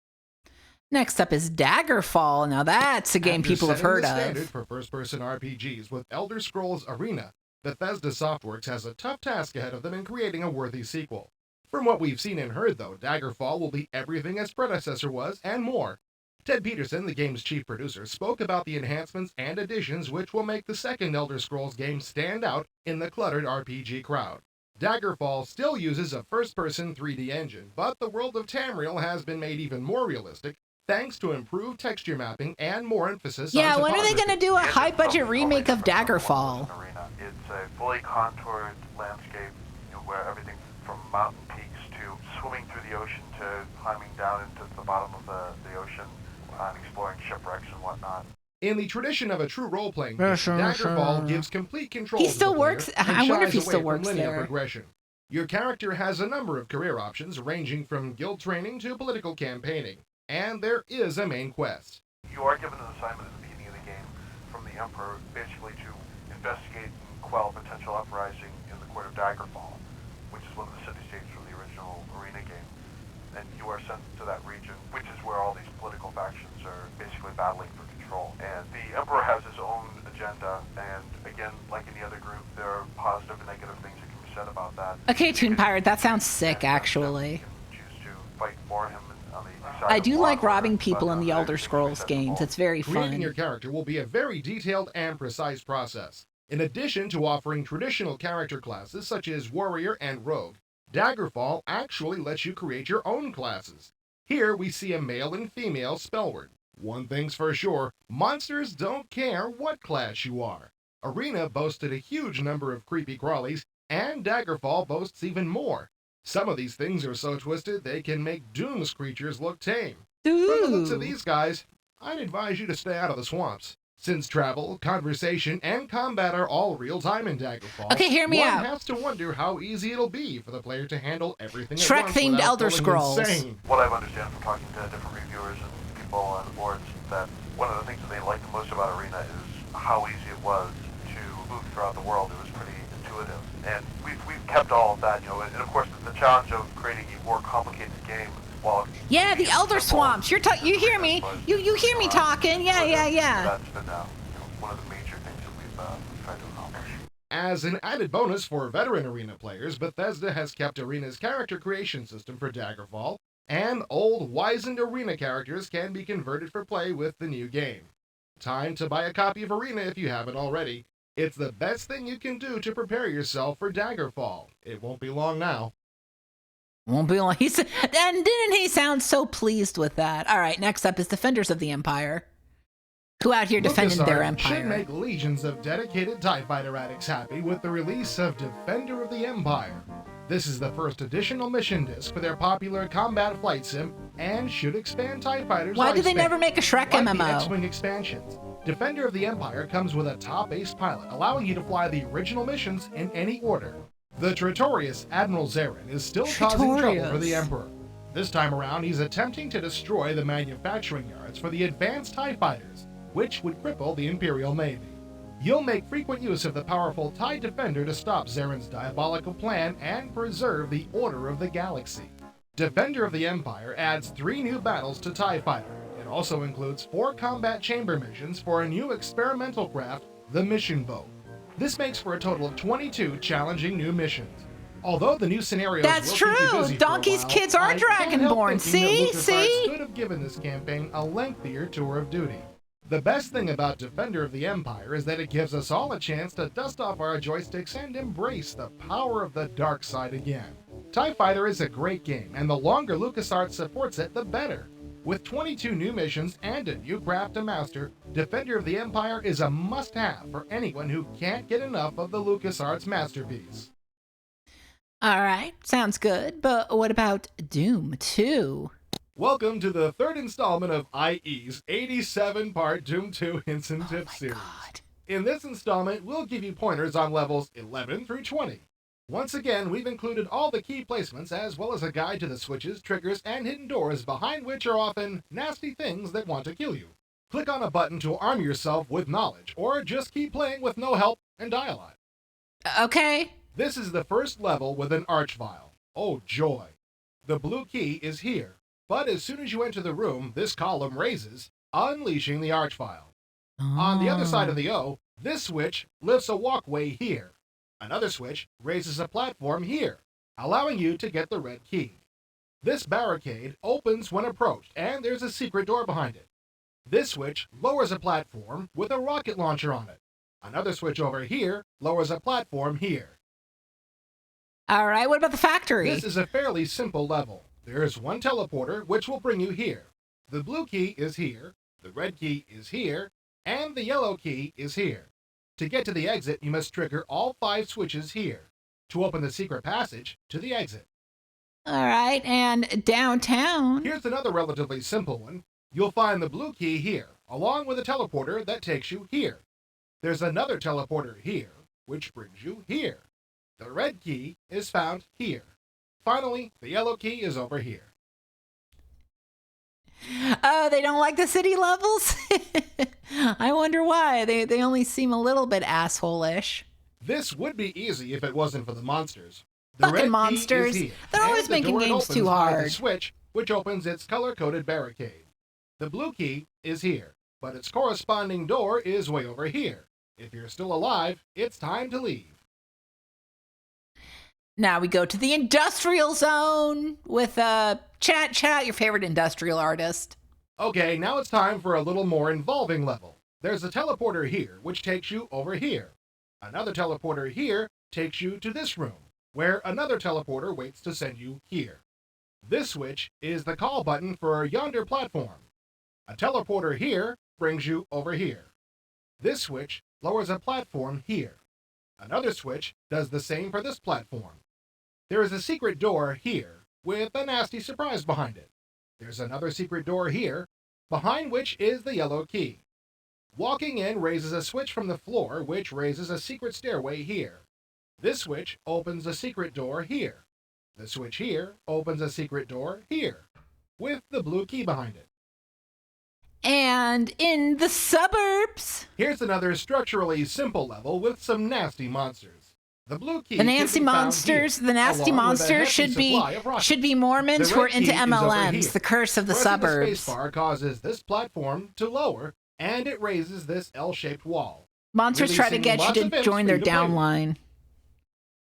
Next up is Daggerfall. Now that's a game After people have setting heard the standard of. for first-person RPGs with Elder Scrolls Arena, Bethesda Softworks has a tough task ahead of them in creating a worthy sequel. From what we've seen and heard, though, Daggerfall will be everything its predecessor was and more. Ted Peterson, the game's chief producer, spoke about the enhancements and additions which will make the second Elder Scrolls game stand out in the cluttered RPG crowd. Daggerfall still uses a first-person 3D engine, but the world of Tamriel has been made even more realistic thanks to improved texture mapping and more emphasis on Yeah, when are they topography. going to do a high-budget remake of Daggerfall? Arena. It's a fully contoured landscape, where everything from mountain peaks to swimming through the ocean to climbing down into the bottom of the ocean and exploring shipwrecks and whatnot. In the tradition of a true role-playing game, Daggerfall gives complete control He to the still player works. and I wonder if shies he still away from works linear there. progression. Your character has a number of career options ranging from guild training to political campaigning, and there is a main quest. You are given an assignment at the beginning of the game from the Emperor, basically to investigate and quell potential uprising in the court of Daggerfall, which is one of the city-states from the original Arena game. And you are sent to that region, which is where all these political factions are basically battling for control. And the Emperor has his own agenda, and again, like any other group, there are positive and negative things that can be said about that. Okay, Toon Pirate, that sounds sick, actually. You can choose to fight for him on the side I of do war, like robbing but, people in the Elder they can be Scrolls set to games. fall. It's very Creating your fun. character will be a very detailed and precise process. In addition to offering traditional character classes such as Warrior and Rogue, Daggerfall actually lets you create your own classes. Here we see a male and female spellword. One thing's for sure, monsters don't care what class you are. Arena boasted a huge number of creepy crawlies, and Daggerfall boasts even more. Some of these things are so twisted they can make Doom's creatures look tame. From the looks of Ooh. these guys, I'd advise you to stay out of the swamps. Since travel, conversation, and combat are all real-time in Daggerfall, Okay, hear me one out. has to wonder how easy it'll be for the player to handle everything at once Shrek-themed without Elder going Scrolls. insane. What I've understood from talking to different reviewers and people on the boards, that one of the things that they liked the most about Arena is how easy it was to move throughout the world. It was pretty intuitive. And we've kept all of that, and of course the challenge of creating a more complicated game while Yeah, the Elder Swamps. You hear me? You hear me talking? Yeah. That's been one of the major things that we've tried to accomplish. As an added bonus for veteran Arena players, Bethesda has kept Arena's character creation system for Daggerfall, and old, wizened Arena characters can be converted for play with the new game. Time to buy a copy of Arena if you haven't already. It's the best thing you can do to prepare yourself for Daggerfall. It won't be long now. Won't be long. And didn't he sound so pleased with that? All right, next up is Defenders of the Empire. Who out here defending their LucasArts should empire? make legions of dedicated TIE Fighter addicts happy with the release of Defender of the Empire. This is the first additional mission disc for their popular combat flight sim and should expand TIE Fighters' Why did they lifespan. never make a Shrek Like the MMO? X-Wing expansions, Defender of the Empire comes with a top-ace pilot, allowing you to fly the original missions in any order. The Tratorius Admiral Zarin is still causing trouble for the Emperor. This time around, he's attempting to destroy the manufacturing yards for the advanced TIE Fighters, which would cripple the Imperial Navy. You'll make frequent use of the powerful TIE Defender to stop Zarin's diabolical plan and preserve the order of the galaxy. Defender of the Empire adds 3 new battles to TIE Fighter. It also includes 4 combat chamber missions for a new experimental craft, the Mission Boat. This makes for a total of 22 challenging new missions. Although the new scenarios That's will keep you true. busy for a Donkey's while, kids are I can't help Dragonborn. thinking that See? LucasArts could have given this campaign a lengthier tour of duty. The best thing about Defender of the Empire is that it gives us all a chance to dust off our joysticks and embrace the power of the dark side again. TIE Fighter is a great game, and the longer LucasArts supports it, the better. With 22 new missions and a new craft to master, Defender of the Empire is a must-have for anyone who can't get enough of the LucasArts masterpiece. All right, sounds good. But what about Doom 2? Welcome to the third installment of IE's 87-part Doom 2 Incentive series. God. In this installment, we'll give you pointers on levels 11 through 20. Once again, we've included all the key placements as well as a guide to the switches, triggers, and hidden doors behind which are often nasty things that want to kill you. Click on a button to arm yourself with knowledge, or just keep playing with no help and die a lot. Okay. This is the first level with an archvile. Oh joy. The blue key is here, but as soon as you enter the room, this column raises, unleashing the archvile. On the other side of the O, this switch lifts a walkway here. Another switch raises a platform here, allowing you to get the red key. This barricade opens when approached, and there's a secret door behind it. This switch lowers a platform with a rocket launcher on it. Another switch over here lowers a platform here. All right, what about the factory? This is a fairly simple level. There is one teleporter which will bring you here. The blue key is here, the red key is here, and the yellow key is here. To get to the exit, you must trigger all 5 switches here to open the secret passage to the exit. All right, and downtown? Here's another relatively simple one. You'll find the blue key here, along with a teleporter that takes you here. There's another teleporter here, which brings you here. The red key is found here. Finally, the yellow key is over here. Oh, they don't like the city levels? I wonder why. They only seem a little bit asshole-ish. This would be easy if it wasn't for the monsters. The Fucking red monsters. Key is here, They're always and the making door games opens too by the hard. switch, which opens its color-coded barricade. The blue key is here, but its corresponding door is way over here. If you're still alive, it's time to leave. Now we go to the industrial zone with Chat, your favorite industrial artist. Okay, now it's time for a little more involving level. There's a teleporter here, which takes you over here. Another teleporter here takes you to this room, where another teleporter waits to send you here. This switch is the call button for yonder platform. A teleporter here brings you over here. This switch lowers a platform here. Another switch does the same for this platform. There is a secret door here, with a nasty surprise behind it. There's another secret door here, behind which is the yellow key. Walking in raises a switch from the floor, which raises a secret stairway here. This switch opens a secret door here. The switch here opens a secret door here, with the blue key behind it. And in the suburbs, Here's another structurally simple level with some nasty monsters. The blue key the nasty monsters should be Mormons who are into MLMs. The curse of the suburbs. The spacebar causes this platform to lower, and it raises this L-shaped wall. Monsters try to releasing get lots you of to imps join for their you to play with. downline.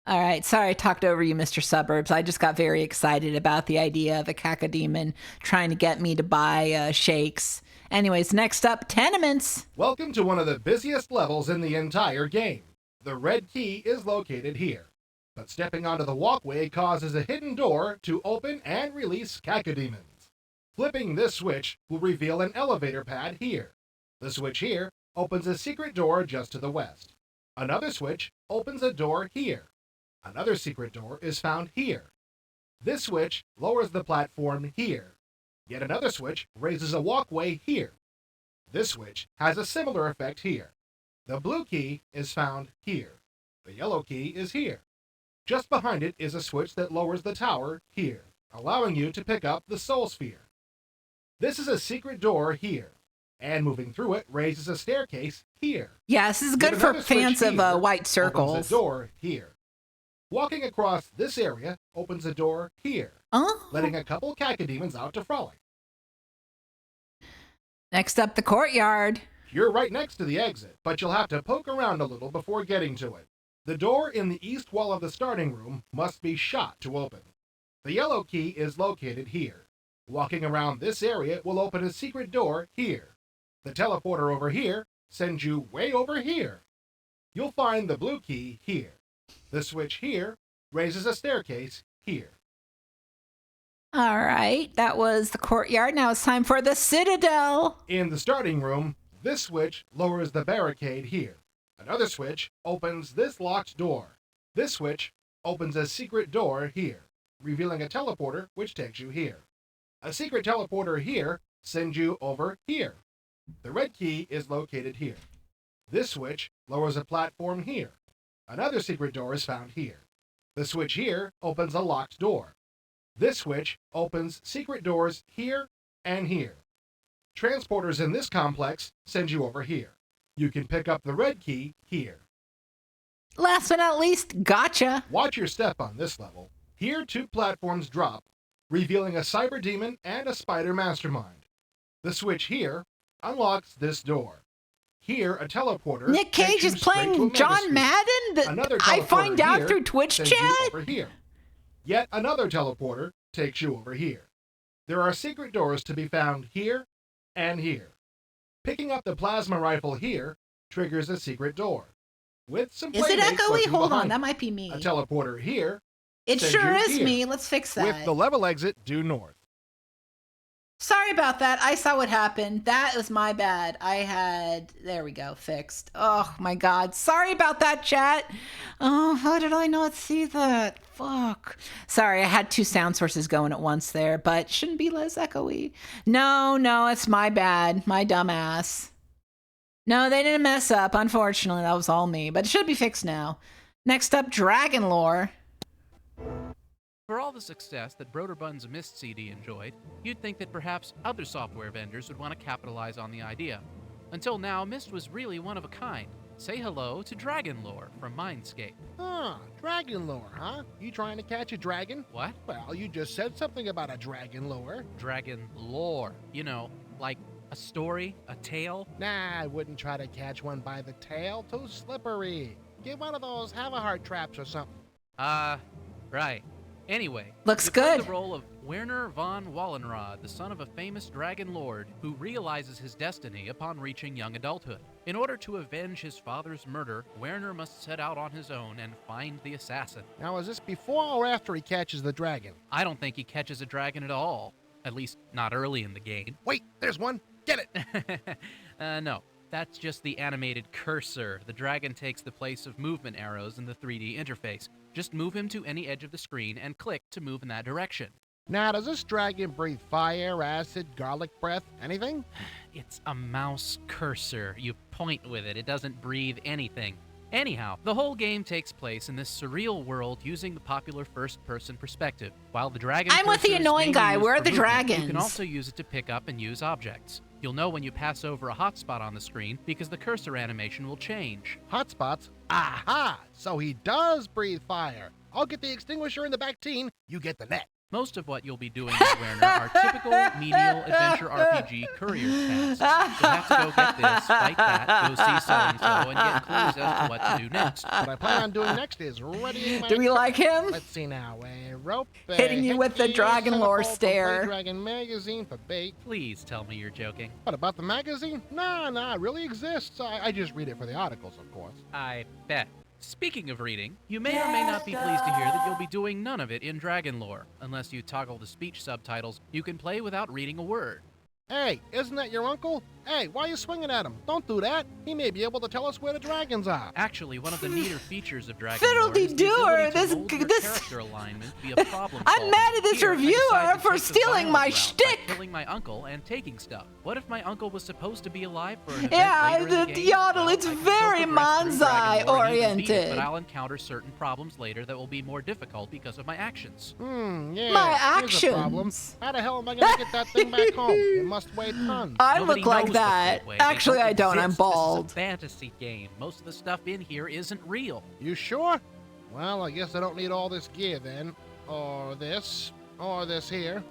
All right, sorry I talked over you, Mr. Suburbs. I just got very excited about the idea of a cacodemon trying to get me to buy shakes. Anyways, next up, tenements. Welcome to one of the busiest levels in the entire game. The red key is located here, but stepping onto the walkway causes a hidden door to open and release cacodemons. Flipping this switch will reveal an elevator pad here. The switch here opens a secret door just to the west. Another switch opens a door here. Another secret door is found here. This switch lowers the platform here. Yet another switch raises a walkway here. This switch has a similar effect here. The blue key is found here. The yellow key is here. Just behind it is a switch that lowers the tower here, allowing you to pick up the soul sphere. This is a secret door here, and moving through it raises a staircase here. Yeah, this is good Yet for another switch fans of here white opens circles. a door here. Walking across this area opens a door here, Oh. letting a couple cacodemons out to frolic. Next up, the courtyard. You're right next to the exit, but you'll have to poke around a little before getting to it. The door in the east wall of the starting room must be shot to open. The yellow key is located here. Walking around this area will open a secret door here. The teleporter over here sends you way over here. You'll find the blue key here. The switch here raises a staircase here. All right, that was the courtyard. Now it's time for the Citadel. In the starting room, this switch lowers the barricade here. Another switch opens this locked door. This switch opens a secret door here, revealing a teleporter which takes you here. A secret teleporter here sends you over here. The red key is located here. This switch lowers a platform here. Another secret door is found here. The switch here opens a locked door. This switch opens secret doors here and here. Transporters in this complex send you over here. You can pick up the red key here. Last but not least, gotcha. Watch your step on this level. Here, 2 platforms drop, revealing a cyber demon and a spider mastermind. The switch here unlocks this door. Here, a teleporter. Nick Cage is playing John Madden? Another I find out here through Twitch sends you chat? over here. Yet another teleporter takes you over here. There are secret doors to be found here and here. Picking up the plasma rifle here triggers a secret door. With some Is it playmates echoey? lurking Hold on, behind that you. might be me. A teleporter here. It sends sure you is here. me. Let's fix that. With the level exit due north. Sorry about that. I saw what happened. That was my bad. There we go, fixed. Oh my God. Sorry about that, chat. Oh, how did I not see that? Fuck. Sorry, I had 2 sound sources going at once there, but shouldn't be less echoey. No, it's my bad. My dumb ass. No, they didn't mess up. Unfortunately, that was all me, but it should be fixed now. Next up, Dragon Lore. For all the success that Broderbund's Mist CD enjoyed, you'd think that perhaps other software vendors would want to capitalize on the idea. Until now, Mist was really one of a kind. Say hello to Dragon Lore from Mindscape. Dragon lore, huh? You trying to catch a dragon? What? Well, you just said something about a dragon lore. Dragon lore. You know, like a story, a tale. Nah, I wouldn't try to catch one by the tail. Too slippery. Get one of those have-a-heart traps or something. Right. Anyway, Looks you play good. the role of Werner von Wallenrod, the son of a famous dragon lord who realizes his destiny upon reaching young adulthood. In order to avenge his father's murder, Werner must set out on his own and find the assassin. Now, is this before or after he catches the dragon? I don't think he catches a dragon at all. At least, not early in the game. Wait, there's one. Get it. No. That's just the animated cursor. The dragon takes the place of movement arrows in the 3D interface. Just move him to any edge of the screen and click to move in that direction. Now, does this dragon breathe fire, acid, garlic breath, anything? It's a mouse cursor. You point with it. It doesn't breathe anything. Anyhow, the whole game takes place in this surreal world using the popular first-person perspective. While the dragon I'm with the cursor is annoying mainly guy. used Where are for the movement, dragons? You can also use it to pick up and use objects. You'll know when you pass over a hotspot on the screen because the cursor animation will change. Hotspots? Aha! So he does breathe fire. I'll get the extinguisher in the back teen. You get the net. Most of what you'll be doing with Werner are typical medial adventure RPG courier tasks. You'll have to go get this, fight that, go see so-and-so, and get clues as to what to do next. What I plan on doing next is readying my... Do we like him? Let's see now. A rope. Hitting you with the headgear, Dragon Lore centerfold, stare. complete Dragon magazine for bait. Please tell me you're joking. What about the magazine? Nah, it really exists. I just read it for the articles, of course. I bet. Speaking of reading, you may or may not be pleased to hear that you'll be doing none of it in Dragon Lore. Unless you toggle the speech subtitles, you can play without reading a word. Hey, isn't that your uncle? Hey, why are you swinging at him? Don't do that. He may be able to tell us where the dragons are. Actually, one of the neater features of Dragon Lore is the Fiddle-dee-doo-er, ability to mold your this- character alignment via problem I'm solving. mad at this Here, I reviewer decided to for take the stealing violent my route shtick. by killing my uncle and taking stuff. What if my uncle was supposed to be alive for an event Yeah, later in the game? yodel, Well, it's I can still very progress through Dragon Lore and even beat it, Manzai-oriented. But I'll encounter certain problems later that will be more difficult because of my actions. Yeah. My here's a problem. actions. How the hell am I going to get that thing back home? It must weigh tons. I Nobody look like knows the that. full way. They Actually, I don't. I'm exist. bald. This is a fantasy game. Most of the stuff in here isn't real. You sure? Well, I guess I don't need all this gear then. Or this here.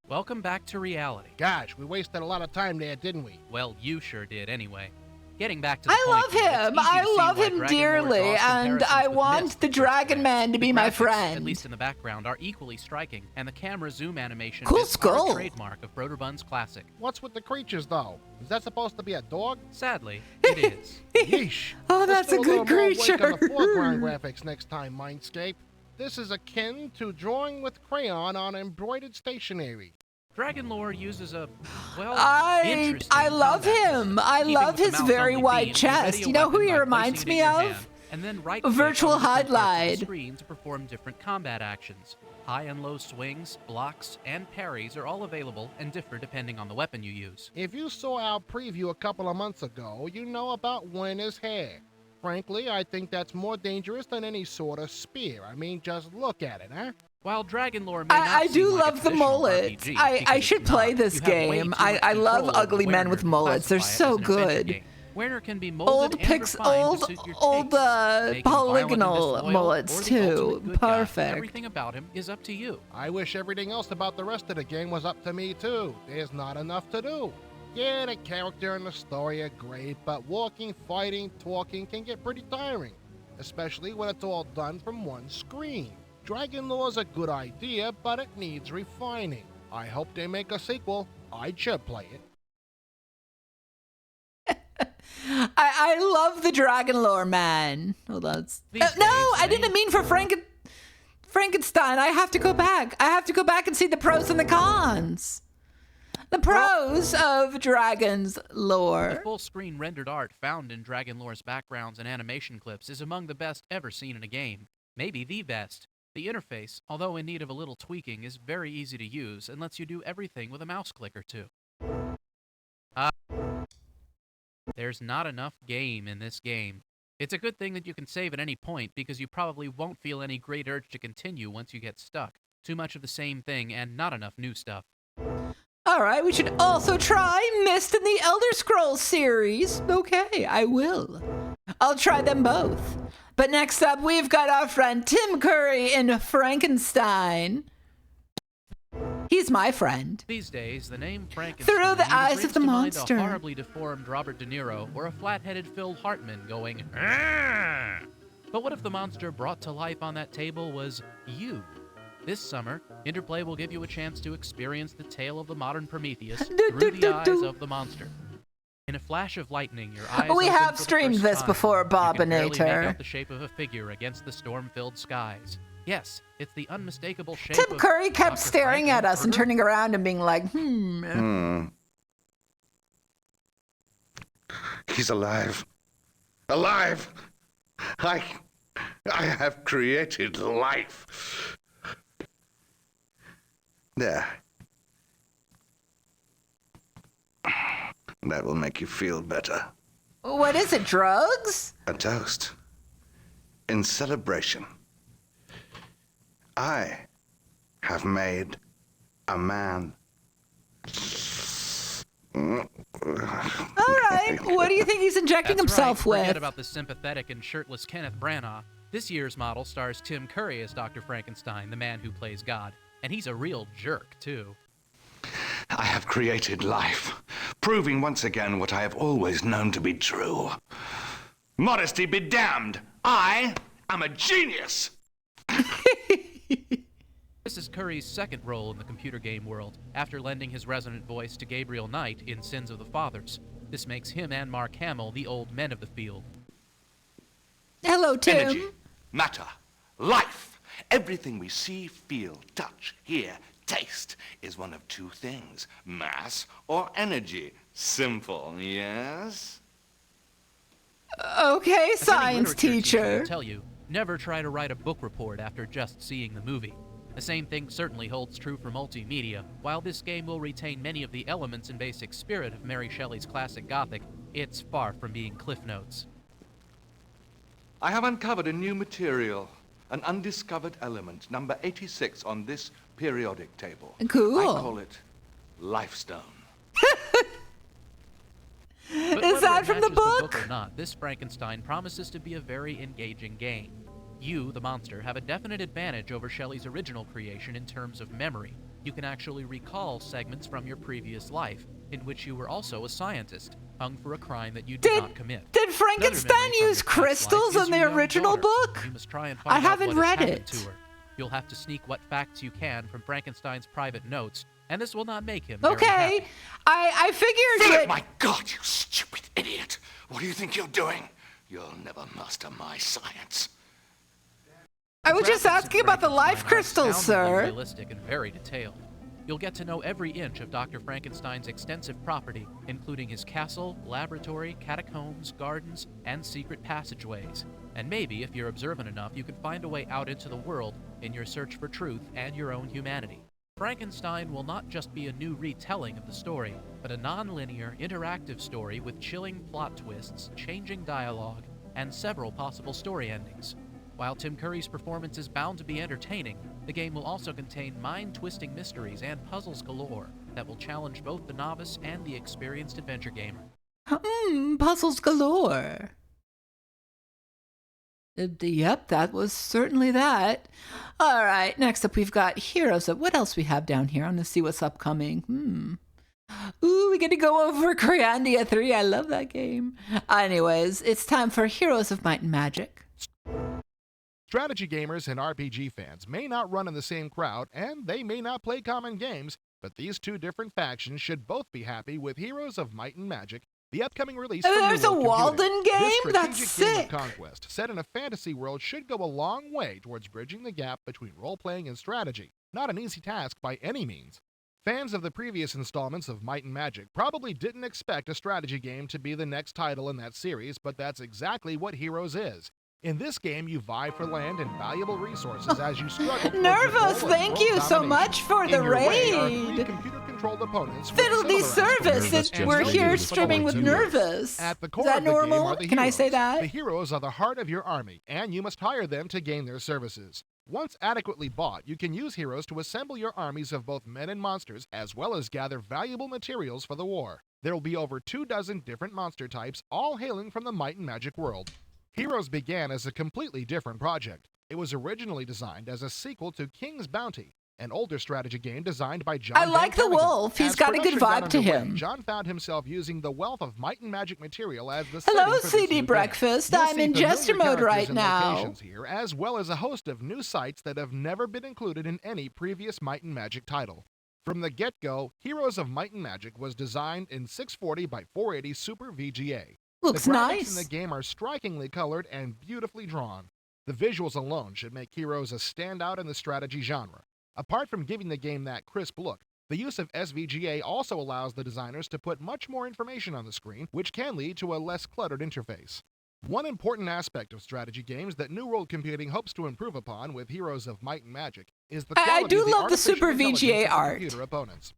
Welcome back to reality. Gosh, we wasted a lot of time there, didn't we? Well, you sure did anyway. Getting back to the I point love here, it's him. easy to I see love why him Dragon Lore dearly, draws and comparisons I with want Myst the at first Dragon glance. Man to be The my graphics, friend. at least in the background, are equally striking, and the camera zoom animation Cool is skull. a trademark of Broderbund's classic. What's with the creatures, though? Is that supposed to be a dog? Sadly, it is. Yeesh. Oh, Let's that's do a little good more weight on the creature. foreground graphics next time, Mindscape. This is akin to drawing with crayon on embroidered stationery. Dragon Lore uses a, well, I interesting love combat him. system. I Keeping love with the his very mouse-only wide beam, chest. ready a You know who weapon he by reminds placing it me in your of? hand, and then right Virtual on different parts of the Highlight. screen to perform different combat actions. High and low swings, blocks, and parries are all available and differ depending on the weapon you use. If you saw our preview a couple of months ago, you know about Winner's hair. Frankly, I think that's more dangerous than any sort of spear. I mean, just look at it, huh? While Dragon Lore may not I seem do like a love the traditional mullets. RPG, I because should it's play not. this You have way game. too I much love control over ugly men Werner with to mullets. They're classify it so as an adventure good. game. Werner can be molded Old and refined to suit your old tastes. Make him violent and polygonal disloyal, mullets or the too. ultimate good guy. Perfect. Everything about him is up to you. I wish everything else about the rest of the game was up to me, too. There's not enough to do. Yeah, the character and the story are great, but walking, fighting, talking can get pretty tiring, especially when it's all done from one screen. Dragon Lore's a good idea, but it needs refining. I hope they make a sequel. I should play it. I love the Dragon Lore man. Hold on. These No, days, I didn't mean for Frankenstein. I have to go back. I have to go back and see the pros and the cons. The pros of Dragon's The Lore. full-screen rendered art found in Dragon Lore's backgrounds and animation clips is among the best ever seen in a game. Maybe the best. The interface, although in need of a little tweaking, is very easy to use and lets you do everything with a mouse click or two. There's not enough game in this game. It's a good thing that you can save at any point because you probably won't feel any great urge to continue once you get stuck. Too much of the same thing and not enough new stuff. Alright, we should also try Myst and the Elder Scrolls series. Okay, I will. I'll try them both. But next up, we've got our friend Tim Curry in Frankenstein. He's my friend. These days, the name Frankenstein Through the either eyes brings of the to mind monster. a horribly deformed Robert De Niro or a flat-headed Phil Hartman going, "Argh!" But what if the monster brought to life on that table was you? This summer, Interplay will give you a chance to experience the tale of the modern Prometheus through the eyes of the monster. In a flash of lightning, your eyes We open have for the streamed first this time. before, You can barely make Bobinator. out the shape of a figure against the storm-filled skies. Yes, it's the unmistakable shape Tim of Curry kept Dr. staring at us and Frankenfurter. turning around and being like, He's alive. Alive! I have created life. There. That will make you feel better. What is it, drugs? A toast. In celebration. I have made a man. All right, what do you think he's injecting That's himself right. Forget with? about the sympathetic and shirtless Kenneth Branagh. This year's model stars Tim Curry as Dr. Frankenstein, the man who plays God. And he's a real jerk, too. I have created life, proving once again what I have always known to be true. Modesty be damned! I am a genius! This is Curry's second role in the computer game world, after lending his resonant voice to Gabriel Knight in Sins of the Fathers. This makes him and Mark Hamill the old men of the field. Hello, Tim. Energy, matter, life, everything we see, feel, touch, hear, taste is one of two things, mass or energy. Simple, yes? Okay, As any science literature teacher. will tell you, never try to write a book report after just seeing the movie. The same thing certainly holds true for multimedia. While this game will retain many of the elements and basic spirit of Mary Shelley's classic Gothic, it's far from being Cliff Notes. I have uncovered a new material, an undiscovered element, number 86 on this periodic table. Cool. I call it Lifestone. But Is whether that it from the matches book? or not, this Frankenstein promises to be a very engaging game. You, the monster, have a definite advantage over Shelley's original creation in terms of memory. You can actually recall segments from your previous life, in which you were also a scientist. hung for a crime that you did not commit. Did Frankenstein use crystals in the original book? You must try and I find out haven't what read has happened it. to her. You'll have to sneak what facts you can from Frankenstein's private notes, and this will not make him very Okay, happy. I figured Philip, it. my God, you stupid idiot! What do you think you're doing? You'll never master my science. I was just Graphics in asking about the life Frankenstein are crystals, astoundingly sir. realistic and very detailed. You'll get to know every inch of Dr. Frankenstein's extensive property, including his castle, laboratory, catacombs, gardens, and secret passageways. And maybe, if you're observant enough, you can find a way out into the world in your search for truth and your own humanity. Frankenstein will not just be a new retelling of the story, but a non-linear, interactive story with chilling plot twists, changing dialogue, and several possible story endings. While Tim Curry's performance is bound to be entertaining, the game will also contain mind-twisting mysteries and puzzles galore that will challenge both the novice and the experienced adventure gamer. Puzzles galore. Yep, that was certainly that. All right, next up we've got Heroes of... What else we have down here? I'm going to see what's upcoming. Ooh, we get to go over Coriandia 3. I love that game. Anyways, it's time for Heroes of Might and Magic. Strategy gamers and RPG fans may not run in the same crowd, and they may not play common games, but these two different factions should both be happy with Heroes of Might and Magic, the upcoming release from There's New a World Walden Computing. game? This That's strategic game sick. of conquest set in a fantasy world should go a long way towards bridging the gap between role-playing and strategy. Not an easy task by any means. Fans of the previous installments of Might and Magic probably didn't expect a strategy game to be the next title in that series, but that's exactly what Heroes is. In this game, you vie for land and valuable resources as you struggle towards Nervous, the goal of thank world you so domination. much for In the your way are raid. three computer-controlled opponents with Fiddle-dee similar service. aspirations We're and here values for the streaming with ones you love. Nervous. At the Is core that of the game normal? are the Can I say heroes. that? The heroes are the heart of your army, and you must hire them to gain their services. Once adequately bought, you can use heroes to assemble your armies of both men and monsters, as well as gather valuable materials for the war. There will be over 24 different monster types, all hailing from the Might and Magic world. Heroes began as a completely different project. It was originally designed as a sequel to King's Bounty, an older strategy game designed by John I like Van the Carrigan. wolf. He's As got a good production got vibe to underway, him. John found himself using the wealth of Might and Magic material as the Hello, setting for this CD new game. Breakfast. You'll I'm see in familiar gesture mode characters right and now. locations here, as well as a host of new sites that have never been included in any previous Might and Magic title. From the get-go, Heroes of Might and Magic was designed in 640 by 480 Super VGA. Looks the graphics nice. in the game are strikingly colored and beautifully drawn. The visuals alone should make Heroes a standout in the strategy genre. Apart from giving the game that crisp look, the use of SVGA also allows the designers to put much more information on the screen, which can lead to a less cluttered interface. One important aspect of strategy games that New World Computing hopes to improve upon with Heroes of Might and Magic is the I quality do of the love the artificial Super intelligence VGA of the art. computer opponents.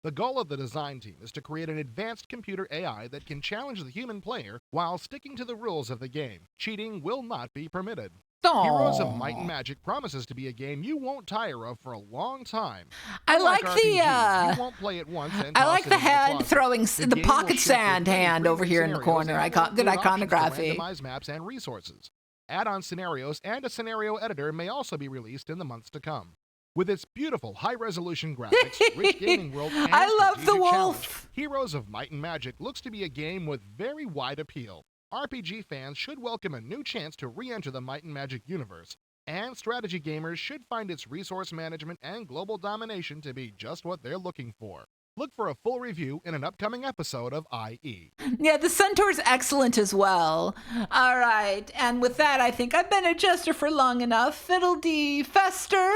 The goal of the design team is to create an advanced computer AI that can challenge the human player while sticking to the rules of the game. Cheating will not be permitted. Heroes of Might and Magic promises to be a game you won't tire of for a long time. I Unlike like the, RPGs, you won't play it once and I toss like it the into hand closet. throwing The the game pocket will ship sand with many hand over premium here in the scenarios corner. and Good include options to iconography. randomize maps and resources. Add-on scenarios and a scenario editor may also be released in the months to come. With its beautiful high-resolution graphics, rich gaming world, and I love the strategic wolf. challenge, Heroes of Might and Magic looks to be a game with very wide appeal. RPG fans should welcome a new chance to re-enter the Might and Magic universe, and strategy gamers should find its resource management and global domination to be just what they're looking for. Look for a full review in an upcoming episode of IE. Yeah, the Centaur's excellent as well. All right, and with that, I think I've been a jester for long enough. Fiddle-dee fester.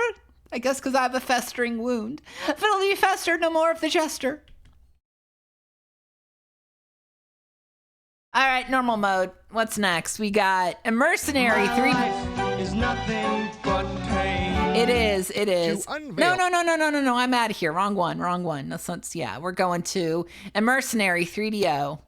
I guess because I have a festering wound. Fiddle-dee fester, no more of the jester. All right, normal mode. What's next? We got a mercenary 3D. Life is nothing but pain. It is. To unveil- No. I'm out of here. Wrong one. Yeah, we're going to a mercenary 3DO.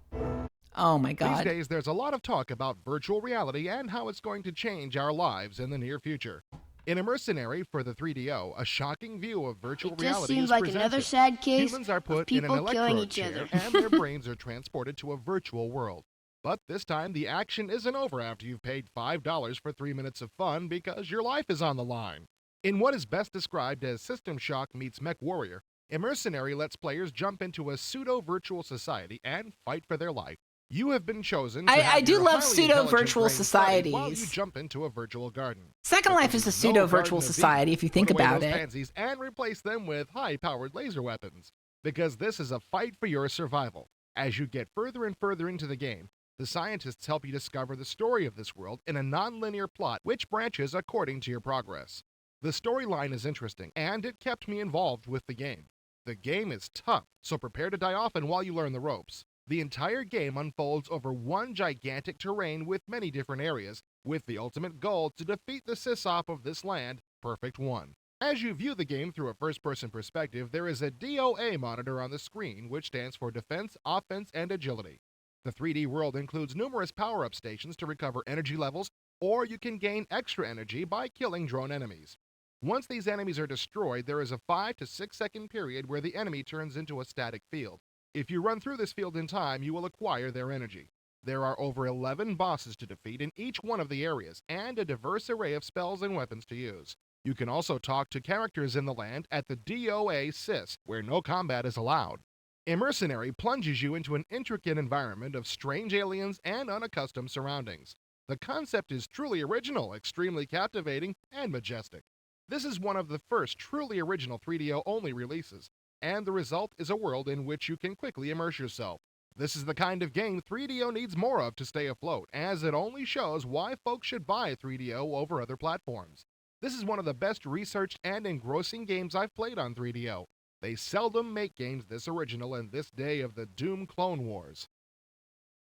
Oh my These God. days, there's a lot of talk about virtual reality and how it's going to change our lives in the near future. In a mercenary for the 3DO, a shocking view of virtual It just reality seems is like presented. another sad case Humans are of put in an people killing electrode each chair other. and their brains are transported to a virtual world. But this time, the action isn't over after you've paid $5 for 3 minutes of fun because your life is on the line. In what is best described as System Shock meets Mech Warrior, Immersionary lets players jump into a pseudo-virtual society and fight for their life. You have been chosen to have I do your love highly pseudo-virtual intelligent brain studied while you societies. jump into a virtual garden. Second But Life this is a no Garden pseudo-virtual of Eden. society if you think Put away about those it. pansies and replace them with high-powered laser weapons, because this is a fight for your survival. As you get further and further into the game, the scientists help you discover the story of this world in a non-linear plot which branches according to your progress. The storyline is interesting, and it kept me involved with the game. The game is tough, so prepare to die often while you learn the ropes. The entire game unfolds over one gigantic terrain with many different areas, with the ultimate goal to defeat the sysop of this land, Perfect One. As you view the game through a first-person perspective, there is a DOA monitor on the screen, which stands for Defense, Offense, and Agility. The 3D world includes numerous power-up stations to recover energy levels, or you can gain extra energy by killing drone enemies. Once these enemies are destroyed, there is a 5 to 6 second period where the enemy turns into a static field. If you run through this field in time, you will acquire their energy. There are over 11 bosses to defeat in each one of the areas, and a diverse array of spells and weapons to use. You can also talk to characters in the land at the DOA SIS, where no combat is allowed. Immersionary plunges you into an intricate environment of strange aliens and unaccustomed surroundings. The concept is truly original, extremely captivating, and majestic. This is one of the first truly original 3DO-only releases, and the result is a world in which you can quickly immerse yourself. This is the kind of game 3DO needs more of to stay afloat, as it only shows why folks should buy 3DO over other platforms. This is one of the best researched and engrossing games I've played on 3DO. They seldom make games this original in this day of the Doom Clone Wars.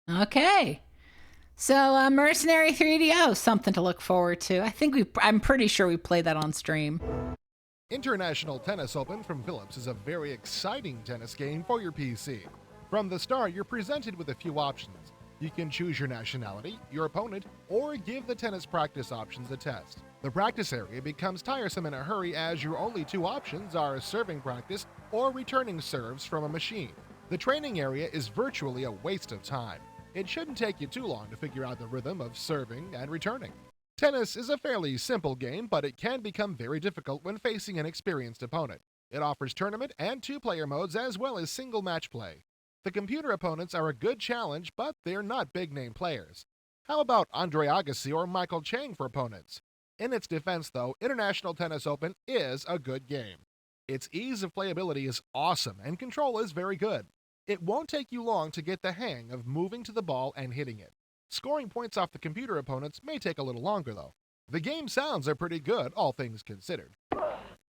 Okay. So, Mercenary 3DO, something to look forward to. I'm pretty sure we played that on stream. International Tennis Open from Philips is a very exciting tennis game for your PC. From the start, you're presented with a few options. You can choose your nationality, your opponent, or give the tennis practice options a test. The practice area becomes tiresome in a hurry as your only two options are serving practice or returning serves from a machine. The training area is virtually a waste of time. It shouldn't take you too long to figure out the rhythm of serving and returning. Tennis is a fairly simple game, but it can become very difficult when facing an experienced opponent. It offers tournament and two-player modes as well as single match play. The computer opponents are a good challenge, but they're not big-name players. How about Andre Agassi or Michael Chang for opponents? In its defense, though, International Tennis Open is a good game. Its ease of playability is awesome, and control is very good. It won't take you long to get the hang of moving to the ball and hitting it. Scoring points off the computer opponents may take a little longer, though. The game sounds are pretty good, all things considered.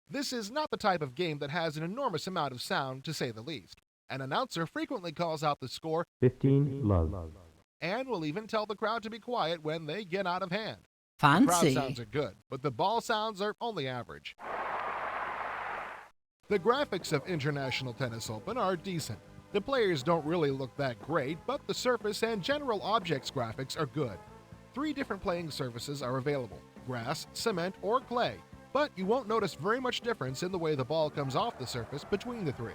This is not the type of game that has an enormous amount of sound, to say the least. An announcer frequently calls out the score 15 love, and will even tell the crowd to be quiet when they get out of hand. Fancy. The crowd sounds are good, but the ball sounds are only average. The graphics of International Tennis Open are decent. The players don't really look that great, but the surface and general objects graphics are good. 3 different playing surfaces are available: grass, cement, or clay, but you won't notice very much difference in the way the ball comes off the surface between the 3.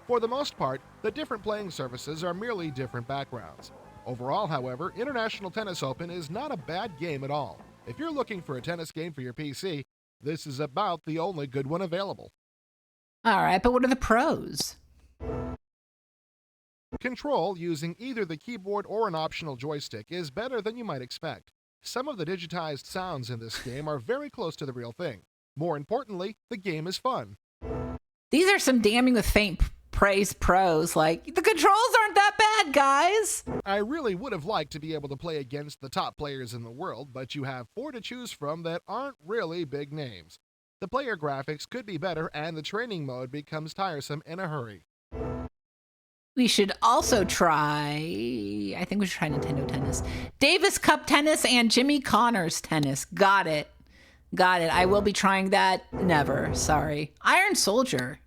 For the most part, the different playing surfaces are merely different backgrounds. Overall, however, International Tennis Open is not a bad game at all. If you're looking for a tennis game for your PC, this is about the only good one available. All right, but what are the pros? Control using either the keyboard or an optional joystick is better than you might expect. Some of the digitized sounds in this game are very close to the real thing. More importantly, the game is fun. These are some damning with faint praise pros, like, the controls aren't that bad, guys! I really would have liked to be able to play against the top players in the world, but you have 4 to choose from that aren't really big names. The player graphics could be better, and the training mode becomes tiresome in a hurry. We should also try, I think we should try Nintendo Tennis. Davis Cup Tennis and Jimmy Connors Tennis. Got it. I will be trying that. Never. Sorry. Iron Soldier.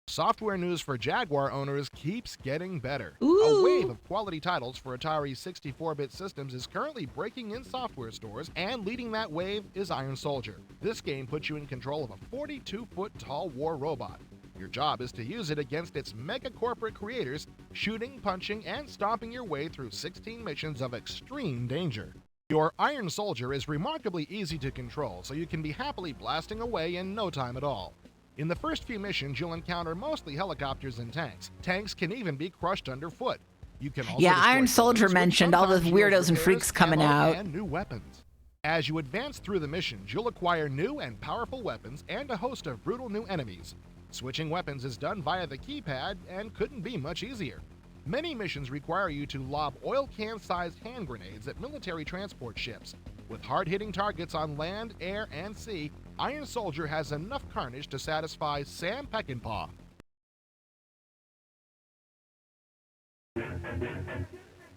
Software news for Jaguar owners keeps getting better. Ooh. A wave of quality titles for Atari 64-bit systems is currently breaking in software stores, and leading that wave is Iron Soldier. This game puts you in control of a 42-foot tall war robot. Your job is to use it against its mega-corporate creators, shooting, punching, and stomping your way through 16 missions of extreme danger. Your Iron Soldier is remarkably easy to control, so you can be happily blasting away in no time at all. In the first few missions, you'll encounter mostly helicopters and tanks. Tanks can even be crushed underfoot. You can also Yeah, destroy Iron Soldier buildings, which mentioned all the sometimes yields weirdos and repairs, freaks coming ammo, out. and new weapons. As you advance through the missions, you'll acquire new and powerful weapons and a host of brutal new enemies. Switching weapons is done via the keypad and couldn't be much easier. Many missions require you to lob oil can-sized hand grenades at military transport ships. With hard-hitting targets on land, air, and sea, Iron Soldier has enough carnage to satisfy Sam Peckinpah.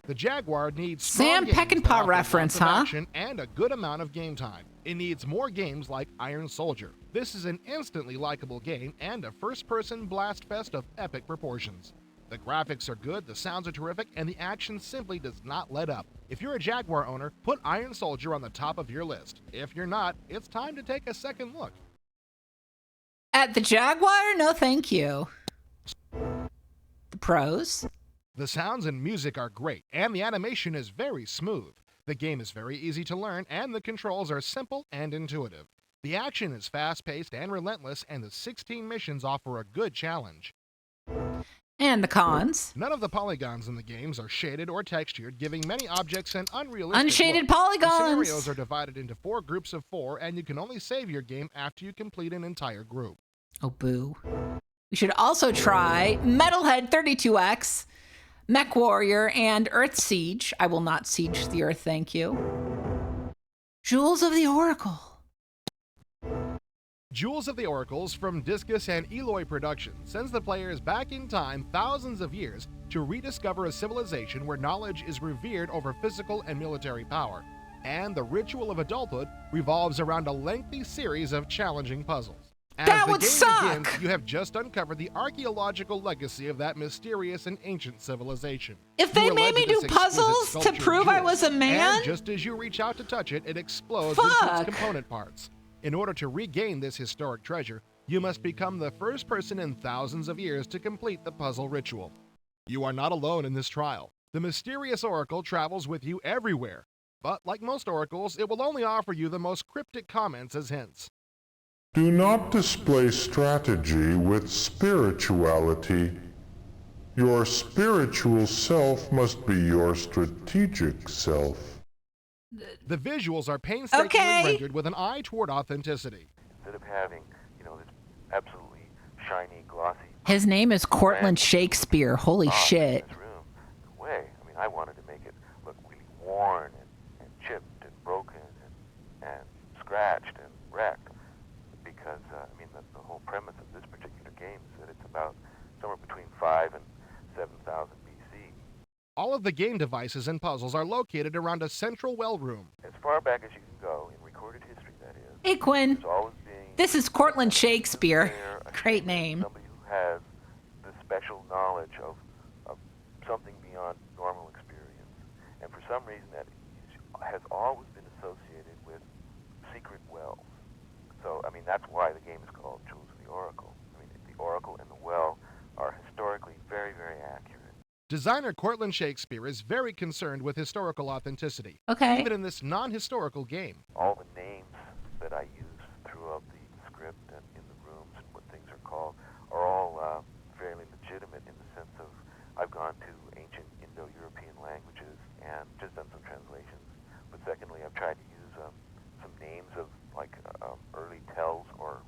The Jaguar needs Sam strong games that Peckinpah offer reference, lots of huh? action and a good amount of game time. It needs more games like Iron Soldier. This is an instantly likable game and a first-person blast fest of epic proportions. The graphics are good, the sounds are terrific, and the action simply does not let up. If you're a Jaguar owner, put Iron Soldier on the top of your list. If you're not, it's time to take a second look. At the Jaguar? No, thank you. The pros? The sounds and music are great, and the animation is very smooth. The game is very easy to learn, and the controls are simple and intuitive. The action is fast-paced and relentless, and the 16 missions offer a good challenge. And the cons? None of the polygons in the games are shaded or textured, giving many objects an unrealistic Unshaded look. polygons! The scenarios are divided into 4 groups of 4, and you can only save your game after you complete an entire group. Oh, boo. We should also try Metalhead 32X, Mech Warrior, and Earth Siege. I will not siege the Earth, thank you. Jewels of the Oracle. Jewels of the Oracles from Discus and Eloy Productions sends the players back in time thousands of years to rediscover a civilization where knowledge is revered over physical and military power, and the ritual of adulthood revolves around a lengthy series of challenging puzzles. As That the would game suck! begins, you have just uncovered the archaeological legacy of that mysterious and ancient civilization. If You they are made led me to this do exquisite puzzles to sculptured prove I jewel, was a man? and just as you reach out to touch it, it explodes into its Fuck. component parts. In order to regain this historic treasure, you must become the first person in thousands of years to complete the puzzle ritual. You are not alone in this trial. The mysterious oracle travels with you everywhere, but like most oracles, it will only offer you the most cryptic comments as hints. Do not display strategy with spirituality. Your spiritual self must be your strategic self. The visuals are painstakingly Okay. rendered with an eye toward authenticity. Instead of having, this absolutely shiny, glossy His name is Cortland Shakespeare. Holy shit. in this room, the way, I wanted to make it look really worn and chipped and broken and scratched and wrecked. Because, the whole premise of this particular game is that it's about somewhere between 5 and 7,000 BC. All of the game devices and puzzles are located around a central well room. As far back as you can go in recorded history, that is. Hey, Quinn. There's always being This is Cortland Shakespeare. there, a Great human, name. Somebody who has the special knowledge of something beyond normal experience. And for some reason that has always been associated with secret wells. So, that's why the game is called Jewels of the Oracle. The Oracle and the well are historically very, very accurate. Designer Cortland Shakespeare is very concerned with historical authenticity, Okay. even in this non-historical game. All the names that I use throughout the script and in the rooms and what things are called are all fairly legitimate in the sense of I've gone to ancient Indo-European languages and just done some translations. But secondly, I've tried to use some names of early tells or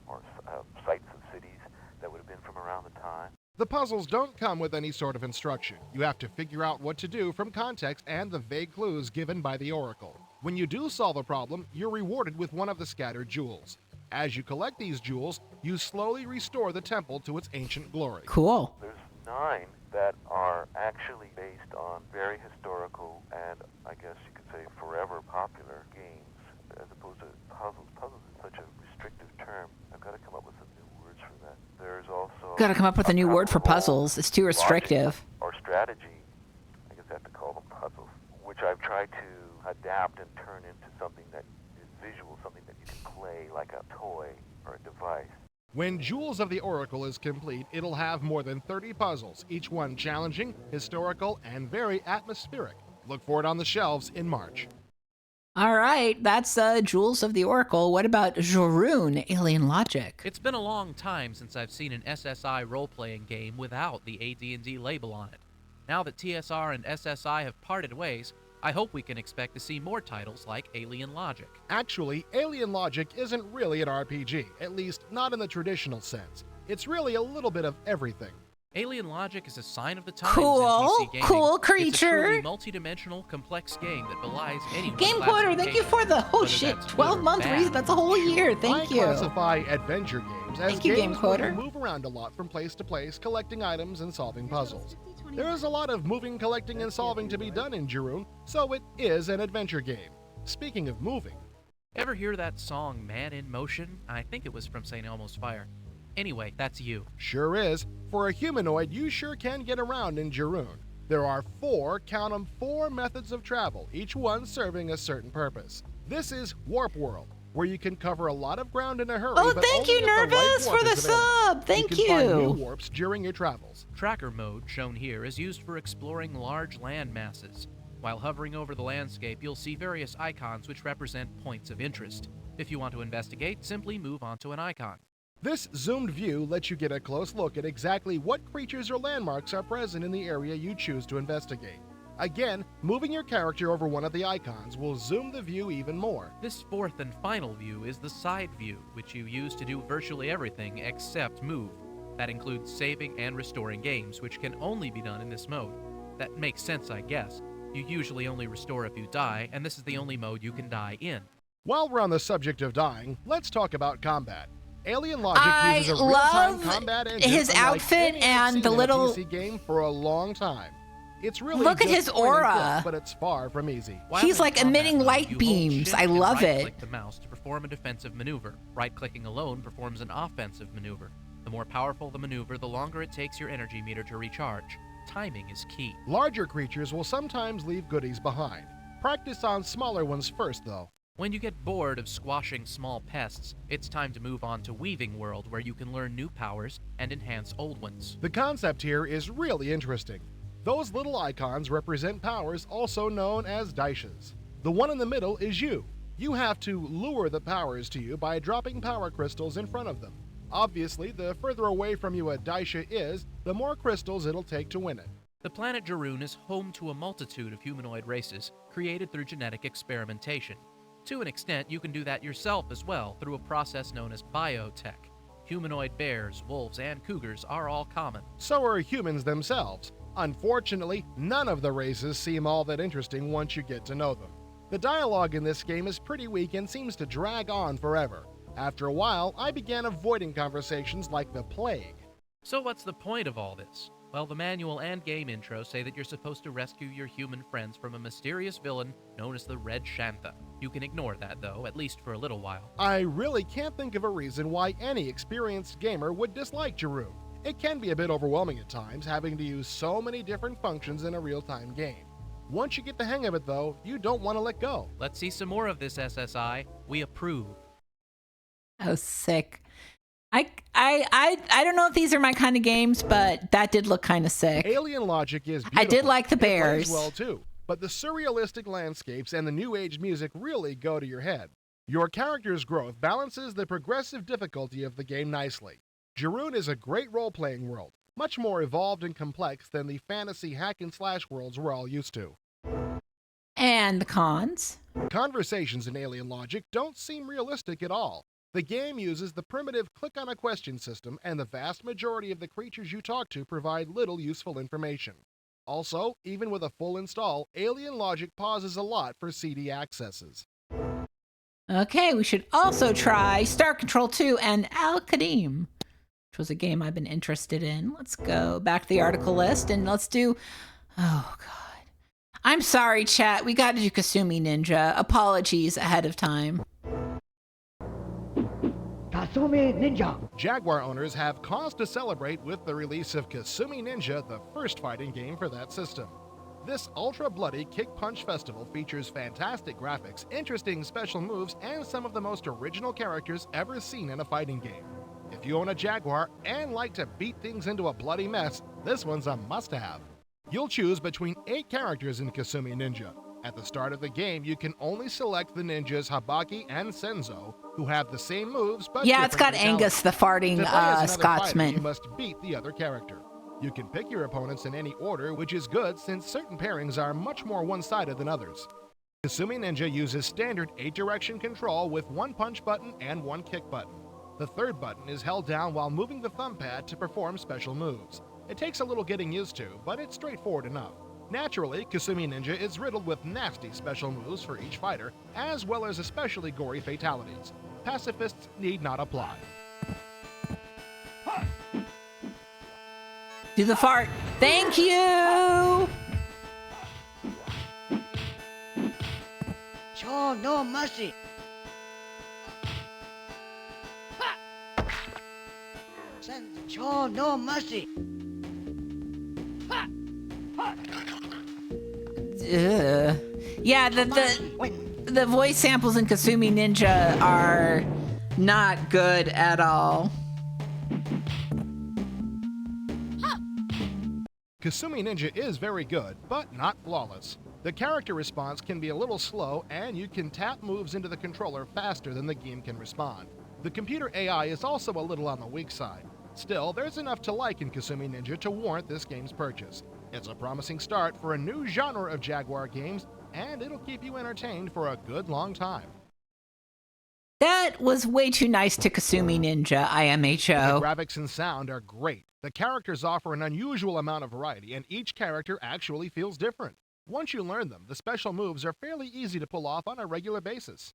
sites of cities that would have been from around the time. The puzzles don't come with any sort of instruction. You have to figure out what to do from context and the vague clues given by the Oracle. When you do solve a problem, you're rewarded with one of the scattered jewels. As you collect these jewels, you slowly restore the temple to its ancient glory. Cool. There's 9 that are actually based on very historical and, I guess you could say, forever popular games, as opposed to puzzles. Puzzles is such a restrictive term. I've got to come up with some new words for that. There's also... Gotta come up with a new word for puzzles. It's too restrictive. Logic or strategy, I guess I have to call them puzzles, which I've tried to adapt and turn into something that is visual, something that you can play like a toy or a device. When Jewels of the Oracle is complete, it'll have more than 30 puzzles, each one challenging, historical, and very atmospheric. Look for it on the shelves in March. All right, that's Jewels of the Oracle. What about Joroon, Alien Logic? It's been a long time since I've seen an SSI role-playing game without the AD&D label on it. Now that TSR and SSI have parted ways, I hope we can expect to see more titles like Alien Logic. Actually, Alien Logic isn't really an RPG, at least not in the traditional sense. It's really a little bit of everything. Alien Logic is a sign of the times Cool, in PC gaming. cool It's a creature. truly multi-dimensional, complex game that belies any Game Quarter, thank you for the, oh shit, 12-month reason. That's a whole year. Thank you. I classify adventure games as Thank you, Game games where Quarter. you move around a lot from place to place, collecting items and solving puzzles. There is a lot of moving, collecting, and solving to be done in Joroon, so it is an adventure game. Speaking of moving, Ever hear that song Man in Motion? I think it was from St. Elmo's Fire. Anyway, that's you. sure is. For a humanoid, you sure can get around in Joroon. There are count 'em, four methods of travel, each one serving a certain purpose. This is Warp World, where you can cover a lot of ground in a hurry. Oh, but thank only you, if the right Nervous, warp for the is available. sub. Thank You can find new you. warps during your travels. Tracker mode, shown here, is used for exploring large land masses. While hovering over the landscape, you'll see various icons which represent points of interest. If you want to investigate, simply move onto an icon. This zoomed view lets you get a close look at exactly what creatures or landmarks are present in the area you choose to investigate. Again, moving your character over one of the icons will zoom the view even more. This fourth and final view is the side view, which you use to do virtually everything except move. That includes saving and restoring games, which can only be done in this mode. That makes sense, I guess. You usually only restore if you die, and this is the only mode you can die in. While we're on the subject of dying, let's talk about combat. Alien Logic I uses a real-time love combat engine his unlike outfit any I've and seen the in a little- PC game for a long time. It's really Look at just his point and aura. click, but it's far from easy. While He's in like combat emitting mode, light you hold beams. shift I and love it. right-click the mouse to perform a defensive maneuver. Right-clicking alone performs an offensive maneuver. The more powerful the maneuver, the longer it takes your energy meter to recharge. Timing is key. Larger creatures will sometimes leave goodies behind. Practice on smaller ones first, though. When you get bored of squashing small pests, it's time to move on to Weaving World, where you can learn new powers and enhance old ones. The concept here is really interesting. Those little icons represent powers also known as daishas. The one in the middle is you. You have to lure the powers to you by dropping power crystals in front of them. Obviously, the further away from you a daisha is, the more crystals it'll take to win it. The planet Joroon is home to a multitude of humanoid races created through genetic experimentation. To an extent, you can do that yourself as well through a process known as biotech. Humanoid bears, wolves, and cougars are all common. So are humans themselves. Unfortunately, none of the races seem all that interesting once you get to know them. The dialogue in this game is pretty weak and seems to drag on forever. After a while, I began avoiding conversations like the plague. So what's the point of all this? Well, the manual and game intro say that you're supposed to rescue your human friends from a mysterious villain known as the Red Shantha. You can ignore that, though, at least for a little while. I really can't think of a reason why any experienced gamer would dislike Joroon. It can be a bit overwhelming at times, having to use so many different functions in a real-time game. Once you get the hang of it, though, you don't want to let go. Let's see some more of this SSI. We approve. Oh, sick. I don't know if these are my kind of games, but that did look kind of sick. Alien Logic is beautiful. I did like the It plays bears. well too, but the surrealistic landscapes and the new age music really go to your head. Your character's growth balances the progressive difficulty of the game nicely. Joroon is a great role-playing world, much more evolved and complex than the fantasy hack-and-slash worlds we're all used to. And the cons? Conversations in Alien Logic don't seem realistic at all. The game uses the primitive click-on-a-question system, and the vast majority of the creatures you talk to provide little useful information. Also, even with a full install, Alien Logic pauses a lot for CD accesses. Okay, we should also try Star Control 2 and Al Qadim, which was a game I've been interested in. Let's go back to the article list and let's do... Oh, God. I'm sorry, chat. We got to do Kasumi Ninja. Apologies ahead of time. Kasumi Ninja. Jaguar owners have cause to celebrate with the release of Kasumi Ninja, the first fighting game for that system. This ultra-bloody kick-punch festival features fantastic graphics, interesting special moves, and some of the most original characters ever seen in a fighting game. If you own a Jaguar and like to beat things into a bloody mess, this one's a must-have. You'll choose between 8 characters in Kasumi Ninja. At the start of the game, you can only select the ninjas Habaki and Senzo, who have the same moves but Yeah, it's got different Angus, the farting to play as another fighter, Scotsman. you must beat the other character. You can pick your opponents in any order, which is good since certain pairings are much more one-sided than others. Kasumi Ninja uses standard 8-direction control with one punch button and one kick button. The third button is held down while moving the thumb pad to perform special moves. It takes a little getting used to, but it's straightforward enough. Naturally, Kasumi Ninja is riddled with nasty special moves for each fighter, as well as especially gory fatalities. Pacifists need not apply. Do the fart. Thank you! Show no mercy. Show no mercy. Yeah, the voice samples in Kasumi Ninja are not good at all. Kasumi Ninja is very good, but not flawless. The character response can be a little slow, and you can tap moves into the controller faster than the game can respond. The computer AI is also a little on the weak side. Still, there's enough to like in Kasumi Ninja to warrant this game's purchase. It's a promising start for a new genre of Jaguar games, and it'll keep you entertained for a good long time. That was way too nice to Kasumi Ninja, IMHO. The graphics and sound are great. The characters offer an unusual amount of variety, and each character actually feels different. Once you learn them, the special moves are fairly easy to pull off on a regular basis.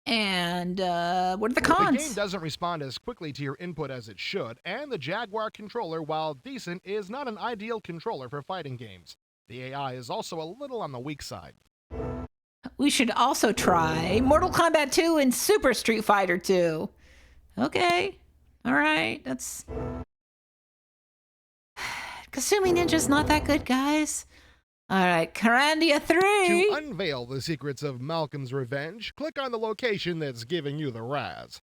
And what are the cons? The game doesn't respond as quickly to your input as it should, and the Jaguar controller, while decent, is not an ideal controller for fighting games. The AI is also a little on the weak side. We should also try Mortal Kombat 2 and Super Street Fighter 2. Okay. All right. That's... Kasumi Ninja's not that good, guys. All right, Karandia 3. To unveil the secrets of Malcolm's revenge, click on the location that's giving you the razz.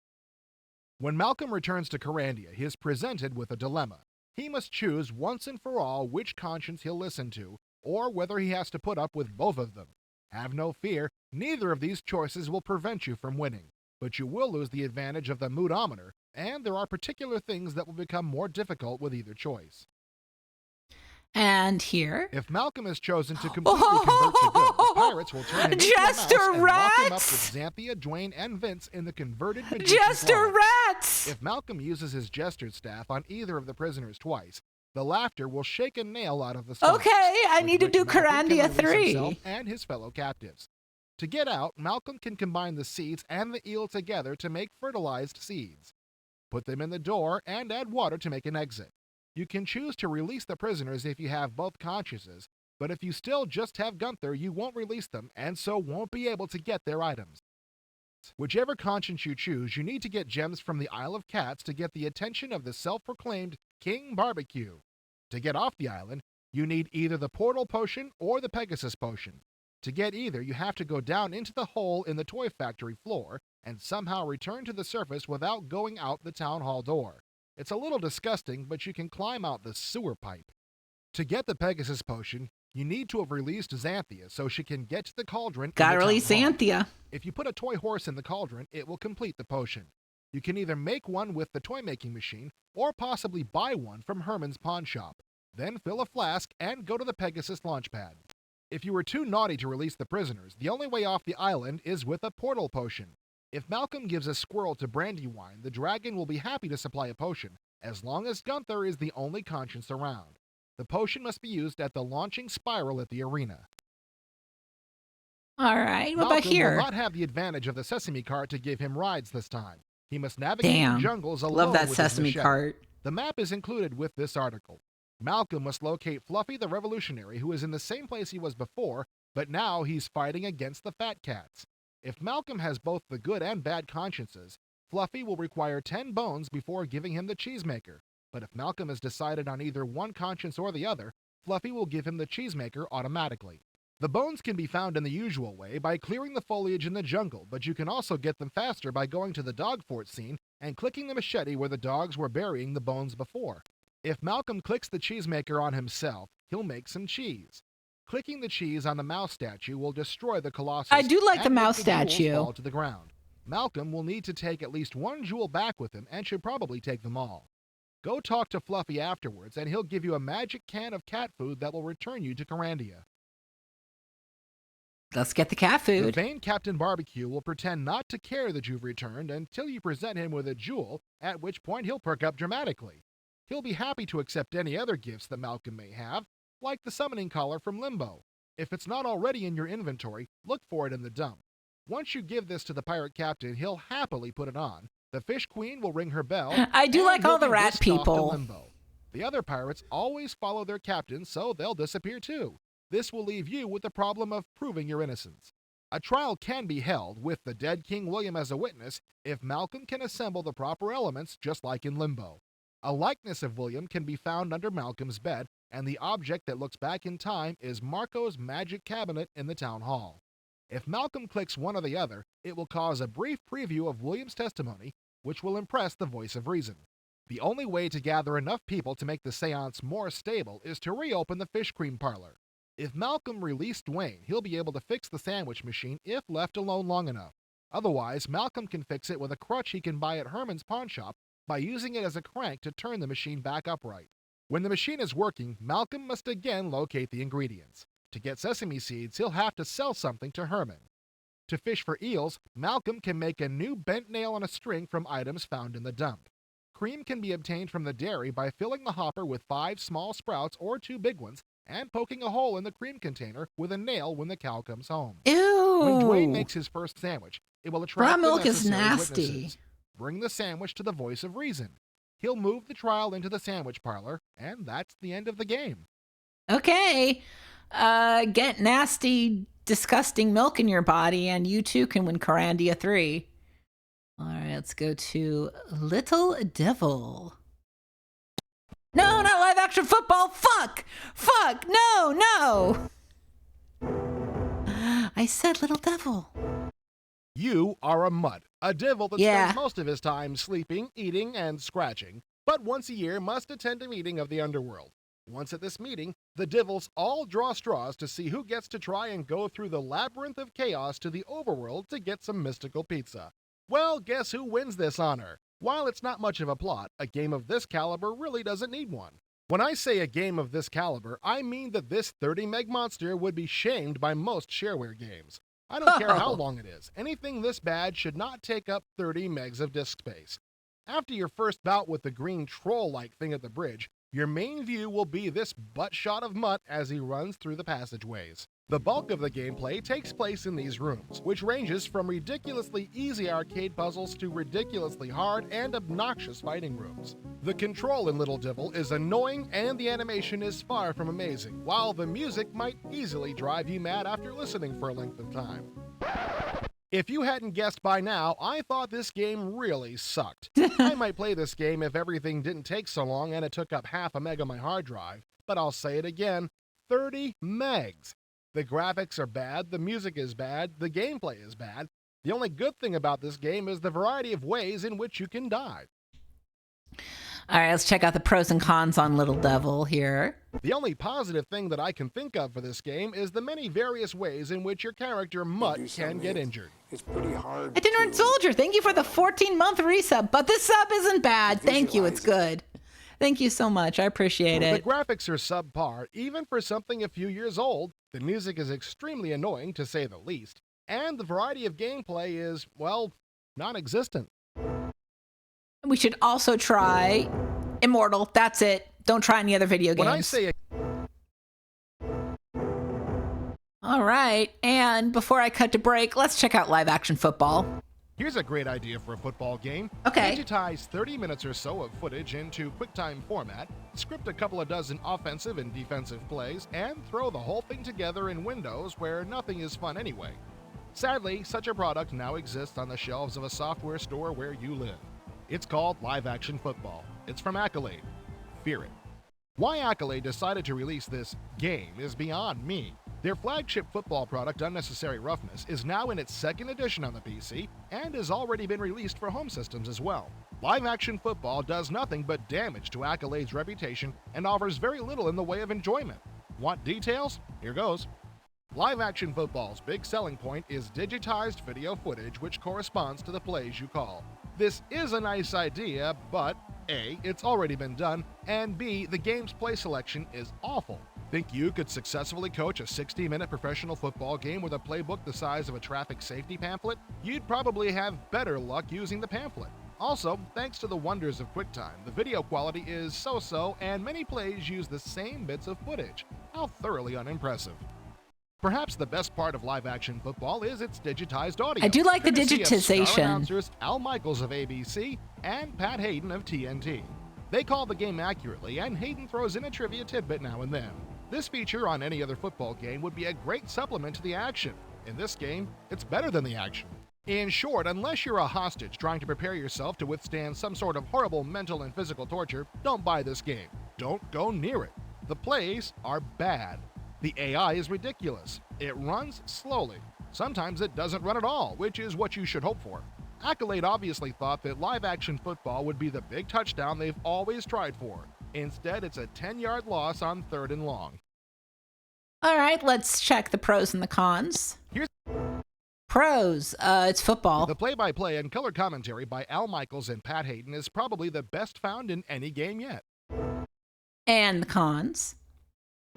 When Malcolm returns to Karandia, he is presented with a dilemma. He must choose once and for all which conscience he'll listen to, or whether he has to put up with both of them. Have no fear, neither of these choices will prevent you from winning, but you will lose the advantage of the moodometer, and there are particular things that will become more difficult with either choice. And here, if Malcolm is chosen to completely convert to good, the pirates will turn him into a mouse and lock him up with Xanthia, Dwayne, and Vince in the converted magician Jester form. Rats! If Malcolm uses his jester staff on either of the prisoners twice, the laughter will shake a nail out of the stomach. Okay, I need to do Karandia 3. And his fellow captives. To get out, Malcolm can combine the seeds and the eel together to make fertilized seeds. Put them in the door and add water to make an exit. You can choose to release the prisoners if you have both consciences, but if you still just have Gunther, you won't release them and so won't be able to get their items. Whichever conscience you choose, you need to get gems from the Isle of Cats to get the attention of the self-proclaimed King Barbecue. To get off the island, you need either the Portal Potion or the Pegasus Potion. To get either, you have to go down into the hole in the toy factory floor and somehow return to the surface without going out the town hall door. It's a little disgusting, but you can climb out the sewer pipe. To get the Pegasus Potion, you need to have released Xanthia so she can get to the cauldron. Gotta release Xanthia. If you put a toy horse in the cauldron, it will complete the potion. You can either make one with the toy making machine or possibly buy one from Herman's pawn shop. Then fill a flask and go to the Pegasus launch pad. If you were too naughty to release the prisoners, the only way off the island is with a portal potion. If Malcolm gives a squirrel to Brandywine, the dragon will be happy to supply a potion, as long as Gunther is the only conscience around. The potion must be used at the launching spiral at the arena. All right, what Malcolm about here? will not have the advantage of the Sesame Cart to give him rides this time. He must navigate the jungles alone. Love that with Sesame his machete. Cart. The map is included with this article. Malcolm must locate Fluffy the Revolutionary, who is in the same place he was before, but now he's fighting against the Fat Cats. If Malcolm has both the good and bad consciences, Fluffy will require 10 bones before giving him the cheesemaker. But if Malcolm has decided on either one conscience or the other, Fluffy will give him the cheesemaker automatically. The bones can be found in the usual way by clearing the foliage in the jungle, but you can also get them faster by going to the dog fort scene and clicking the machete where the dogs were burying the bones before. If Malcolm clicks the cheesemaker on himself, he'll make some cheese. Clicking the cheese on the mouse statue will destroy the Colossus. I do like the and make mouse jewels statue. fall to the ground. Malcolm will need to take at least one jewel back with him and should probably take them all. Go talk to Fluffy afterwards and he'll give you a magic can of cat food that will return you to Carandia. Let's get the cat The food. vain Captain Barbecue will pretend not to care that you've returned until you present him with a jewel, at which point he'll perk up dramatically. He'll be happy to accept any other gifts that Malcolm may have, like the summoning collar from Limbo. If it's not already in your inventory, look for it in the dump. Once you give this to the pirate captain, he'll happily put it on. The Fish Queen will ring her bell. I do and like all he'll the be rat whisked off to people. Limbo. The other pirates always follow their captain, so they'll disappear too. This will leave you with the problem of proving your innocence. A trial can be held with the dead King William as a witness if Malcolm can assemble the proper elements, just like in Limbo. A likeness of William can be found under Malcolm's bed, and the object that looks back in time is Marco's magic cabinet in the town hall. If Malcolm clicks one or the other, it will cause a brief preview of William's testimony, which will impress the voice of reason. The only way to gather enough people to make the seance more stable is to reopen the fish cream parlor. If Malcolm released Dwayne, he'll be able to fix the sandwich machine if left alone long enough. Otherwise, Malcolm can fix it with a crutch he can buy at Herman's pawn shop by using it as a crank to turn the machine back upright. When the machine is working, Malcolm must again locate the ingredients. To get sesame seeds, he'll have to sell something to Herman. To fish for eels, Malcolm can make a new bent nail on a string from items found in the dump. Cream can be obtained from the dairy by filling the hopper with 5 small sprouts or 2 big ones and poking a hole in the cream container with a nail when the cow comes home. Ew. When Dwayne makes his first sandwich, it will attract Raw the milk is necessary nasty. witnesses. Bring the sandwich to the voice of reason. He'll move the trial into the sandwich parlor, and that's the end of the game. Okay. Get nasty, disgusting milk in your body, and you too can win Carandia 3. All right, let's go to Little Devil. No, not live action football. Fuck. No. I said Little Devil. You are a mutt, a devil that Yeah. spends most of his time sleeping, eating, and scratching, but once a year must attend a meeting of the underworld. Once at this meeting, the devils all draw straws to see who gets to try and go through the labyrinth of chaos to the overworld to get some mystical pizza. Well, guess who wins this honor? While it's not much of a plot, a game of this caliber really doesn't need one. When I say a game of this caliber, I mean that this 30-meg monster would be shamed by most shareware games. I don't care how long it is. Anything this bad should not take up 30 megs of disk space. After your first bout with the green troll-like thing at the bridge, your main view will be this butt shot of Mutt as he runs through the passageways. The bulk of the gameplay takes place in these rooms, which ranges from ridiculously easy arcade puzzles to ridiculously hard and obnoxious fighting rooms. The control in Little Devil is annoying and the animation is far from amazing, while the music might easily drive you mad after listening for a length of time. If you hadn't guessed by now, I thought this game really sucked. I might play this game if everything didn't take so long and it took up half a meg on my hard drive, but I'll say it again, 30 megs. The graphics are bad, the music is bad, the gameplay is bad. The only good thing about this game is the variety of ways in which you can die. All right, let's check out the pros and cons on Little Devil here. The only positive thing that I can think of for this game is the many various ways in which your character Mutt can get injured. It's pretty hard. Itinerant Soldier, thank you for the 14-month resub, but this sub isn't bad. Thank you, it's good. Thank you so much, I appreciate it. The graphics are subpar, even for something a few years old. The music is extremely annoying, to say the least. And the variety of gameplay is, well, non-existent. We should also try Immortal. That's it. Don't try any other video games. When I say All right, and before I cut to break, let's check out live action football. Here's a great idea for a football game. Okay. Digitize 30 minutes or so of footage into QuickTime format, script a couple of dozen offensive and defensive plays, and throw the whole thing together in Windows where nothing is fun anyway. Sadly, such a product now exists on the shelves of a software store where you live. It's called Live Action Football. It's from Accolade. Fear it. Why Accolade decided to release this game is beyond me. Their flagship football product, Unnecessary Roughness, is now in its second edition on the PC and has already been released for home systems as well. Live Action Football does nothing but damage to Accolade's reputation and offers very little in the way of enjoyment. Want details? Here goes. Live-action football's big selling point is digitized video footage which corresponds to the plays you call. This is a nice idea, but A, it's already been done, and B, the game's play selection is awful. Think you could successfully coach a 60-minute professional football game with a playbook the size of a traffic safety pamphlet? You'd probably have better luck using the pamphlet. Also, thanks to the wonders of QuickTime, the video quality is so-so, and many plays use the same bits of footage. How thoroughly unimpressive. Perhaps the best part of live-action football is its digitized audio. I do like the courtesy of star digitization. announcers Al Michaels of ABC and Pat Hayden of TNT. They call the game accurately, and Hayden throws in a trivia tidbit now and then. This feature on any other football game would be a great supplement to the action. In this game, it's better than the action. In short, unless you're a hostage trying to prepare yourself to withstand some sort of horrible mental and physical torture, don't buy this game. Don't go near it. The plays are bad. The AI is ridiculous. It runs slowly. Sometimes it doesn't run at all, which is what you should hope for. Accolade obviously thought that live-action football would be the big touchdown they've always tried for. Instead, it's a 10-yard loss on 3rd and long. All right, let's check the pros and the cons. Here's Pros, it's football. the play-by-play and color commentary by Al Michaels and Pat Hayden is probably the best found in any game yet. And the cons.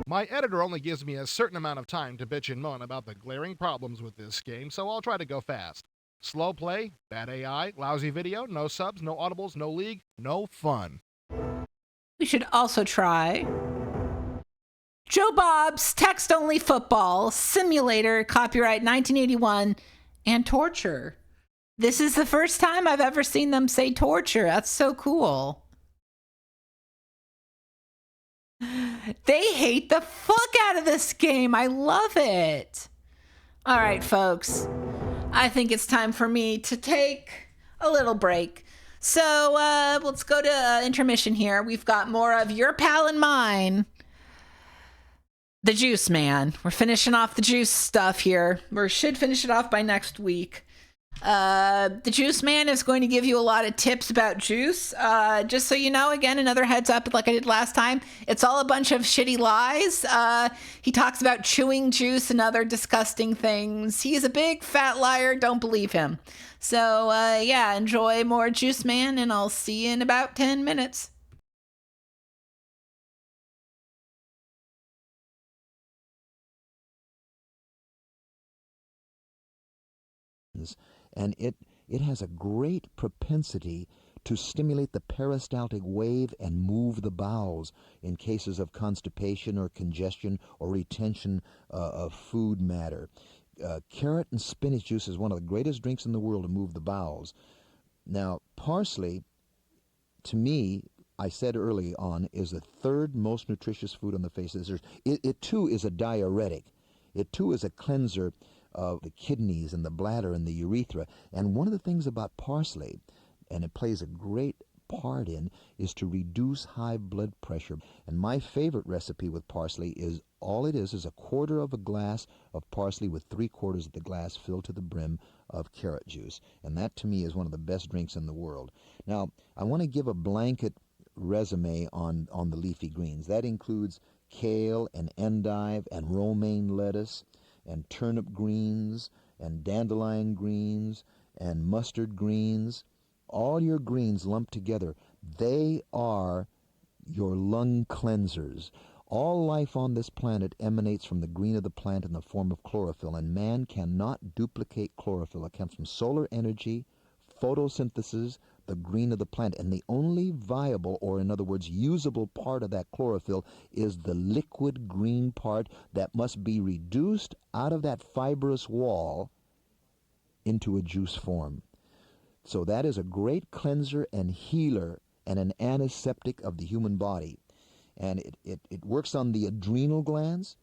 My editor only gives me a certain amount of time to bitch and moan about the glaring problems with this game, so I'll try to go fast. Slow play, bad AI, lousy video, no subs, no audibles, no league, no fun. We should also try Joe Bob's Text-Only Football Simulator, copyright 1981, and Torture. This is the first time I've ever seen them say torture. That's so cool. They hate the fuck out of this game. I love it. All right, folks. I think it's time for me to take a little break. So let's go to intermission here. We've got more of your pal and mine, the Juice Man. We're finishing off the juice stuff here. We should finish it off by next week. The Juice Man is going to give you a lot of tips about juice. Just so you know, again, another heads up, like I did last time, it's all a bunch of shitty lies. He talks about chewing juice and other disgusting things. He's a big fat liar. Don't believe him. So, yeah, enjoy more Juice Man, and I'll see you in about 10 minutes. And it has a great propensity to stimulate the peristaltic wave and move the bowels in cases of constipation or congestion or retention of food matter. Carrot and spinach juice is one of the greatest drinks in the world to move the bowels. Now, parsley, to me, I said early on, is the 3rd most nutritious food on the face of this earth. It too is a diuretic. It too is a cleanser of the kidneys and the bladder and the urethra. And one of the things about parsley, and it plays a great part in, is to reduce high blood pressure. And my favorite recipe with parsley is, all it is a 1/4 of a glass of parsley with 3/4 of the glass filled to the brim of carrot juice. And that to me is one of the best drinks in the world. Now, I want to give a blanket resume on the leafy greens. That includes kale and endive and romaine lettuce and turnip greens and dandelion greens and mustard greens. All your greens lumped together, they are your lung cleansers. All life on this planet emanates from the green of the plant in the form of chlorophyll, and man cannot duplicate chlorophyll. It comes from solar energy, photosynthesis, the green of the plant, and the only viable, or in other words, usable part of that chlorophyll is the liquid green part that must be reduced out of that fibrous wall into a juice form. So that is a great cleanser and healer and an antiseptic of the human body. And it works on the adrenal glands,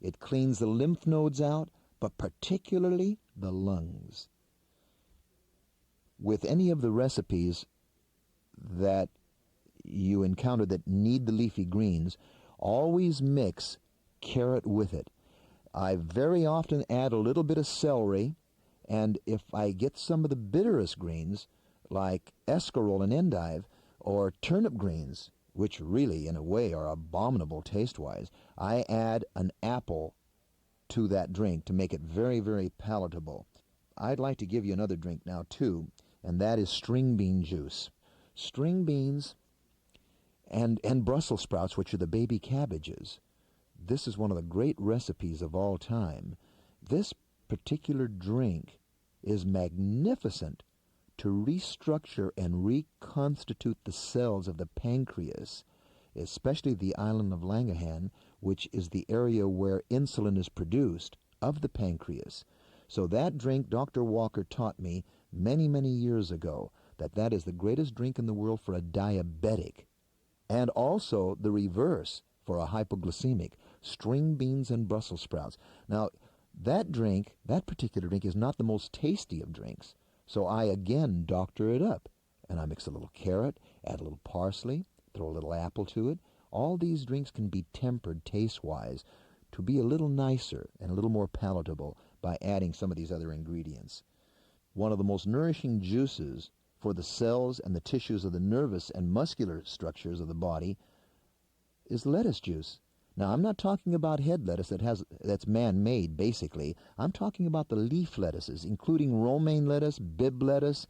it cleans the lymph nodes out, but particularly the lungs. With any of the recipes that you encounter that need the leafy greens, always mix carrot with it. I very often add a little bit of celery, and if I get some of the bitterest greens, like escarole and endive, or turnip greens, which really, in a way, are abominable taste-wise. I add an apple to that drink to make it very, very palatable. I'd like to give you another drink now, too, and that is string bean juice. String beans and Brussels sprouts, which are the baby cabbages. This is one of the great recipes of all time. This particular drink is magnificent to restructure and reconstitute the cells of the pancreas, especially the island of Langerhans, which is the area where insulin is produced of the pancreas. So that drink, Dr. Walker taught me many, many years ago, that is the greatest drink in the world for a diabetic, and also the reverse for a hypoglycemic, string beans and Brussels sprouts. Now, that particular drink, is not the most tasty of drinks, so I again doctor it up, and I mix a little carrot, add a little parsley, throw a little apple to it. All these drinks can be tempered taste-wise to be a little nicer and a little more palatable by adding some of these other ingredients. One of the most nourishing juices for the cells and the tissues of the nervous and muscular structures of the body is lettuce juice. Now, I'm not talking about head lettuce that's man-made, basically. I'm talking about the leaf lettuces, including romaine lettuce, Bibb lettuce,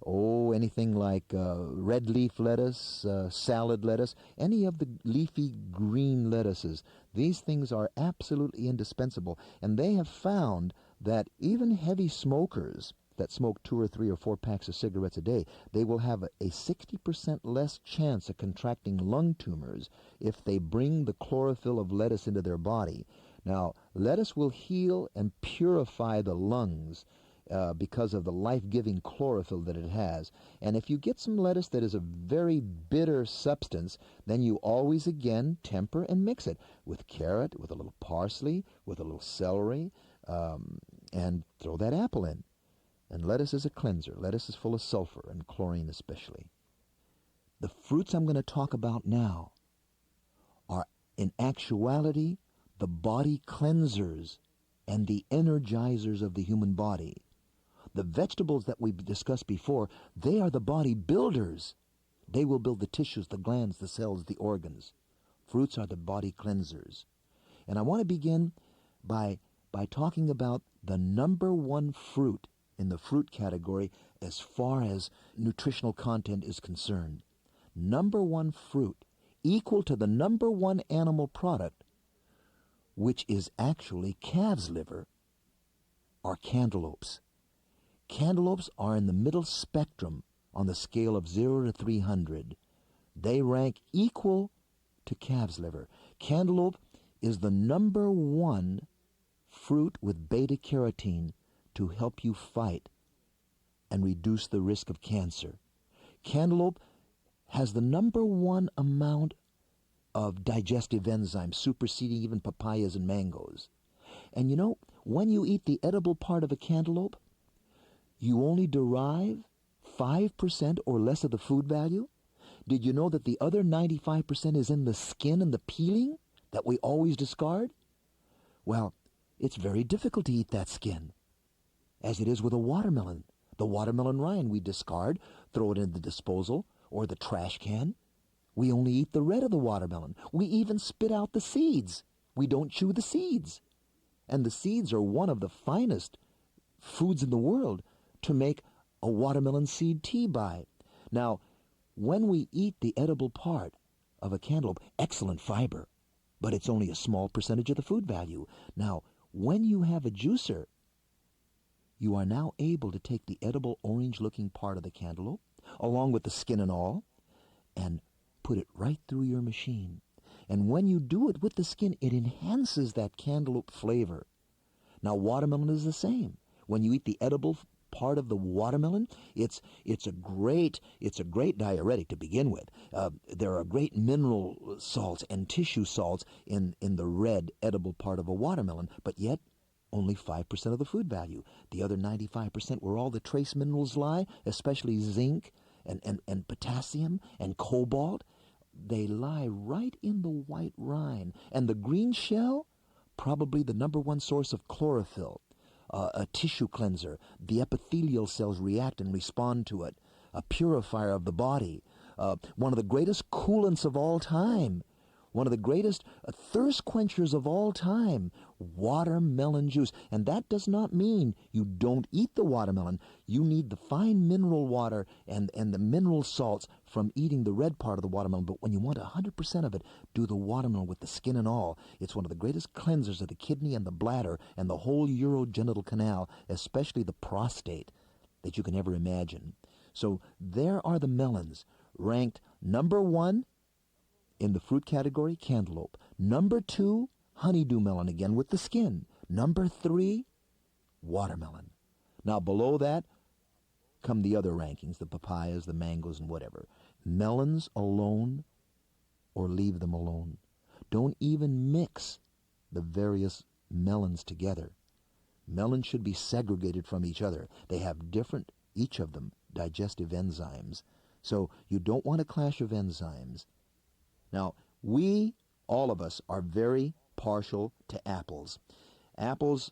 anything like red leaf lettuce, salad lettuce, any of the leafy green lettuces. These things are absolutely indispensable, and they have found that even heavy smokers that smoke 2 or 3 or 4 packs of cigarettes a day, they will have a 60% less chance of contracting lung tumors if they bring the chlorophyll of lettuce into their body. Now, lettuce will heal and purify the lungs because of the life-giving chlorophyll that it has. And if you get some lettuce that is a very bitter substance, then you always again temper and mix it with carrot, with a little parsley, with a little celery, and throw that apple in. And lettuce is a cleanser. Lettuce is full of sulfur, and chlorine especially. The fruits I'm going to talk about now are, in actuality, the body cleansers and the energizers of the human body. The vegetables that we've discussed before, they are the body builders. They will build the tissues, the glands, the cells, the organs. Fruits are the body cleansers. And I want to begin by talking about the number one fruit in the fruit category as far as nutritional content is concerned. Number one fruit, equal to the number one animal product, which is actually calf's liver, are cantaloupes. Cantaloupes are in the middle spectrum on the scale of 0 to 300. They rank equal to calf's liver. Cantaloupe is the number one fruit with beta-carotene to help you fight and reduce the risk of cancer. Cantaloupe has the number one amount of digestive enzymes, superseding even papayas and mangoes. And you know, when you eat the edible part of a cantaloupe, you only derive 5% or less of the food value. Did you know that the other 95% is in the skin and the peeling that we always discard? Well, it's very difficult to eat that skin, as it is with a watermelon. The watermelon rind we discard, throw it in the disposal or the trash can. We only eat the red of the watermelon. We even spit out the seeds. We don't chew the seeds. And the seeds are one of the finest foods in the world to make a watermelon seed tea by. Now, when we eat the edible part of a cantaloupe, excellent fiber, but it's only a small percentage of the food value. Now, when you have a juicer, you are now able to take the edible orange-looking part of the cantaloupe, along with the skin and all, and put it right through your machine. And when you do it with the skin, it enhances that cantaloupe flavor. Now, watermelon is the same. When you eat the edible part of the watermelon, it's a great diuretic to begin with. There are great mineral salts and tissue salts in the red edible part of a watermelon, but yet only 5% of the food value. The other 95% where all the trace minerals lie, especially zinc and potassium and cobalt, they lie right in the white rind. And the green shell, probably the number one source of chlorophyll, a tissue cleanser. The epithelial cells react and respond to it, a purifier of the body. one of the greatest coolants of all time, one of the greatest thirst quenchers of all time, watermelon juice. And that does not mean you don't eat the watermelon. You need the fine mineral water and the mineral salts from eating the red part of the watermelon. But when you want 100% of it, do the watermelon with the skin and all. It's one of the greatest cleansers of the kidney and the bladder and the whole urogenital canal, especially the prostate, that you can ever imagine. So there are the melons, ranked number 1 in the fruit category, cantaloupe. Number 2, honeydew melon, again with the skin. Number 3, watermelon. Now below that come the other rankings, the papayas, the mangoes, and whatever. Melons alone, or leave them alone. Don't even mix the various melons together. Melons should be segregated from each other. They have different, each of them, digestive enzymes. So you don't want a clash of enzymes. Now, we, all of us, are very partial to apples. Apples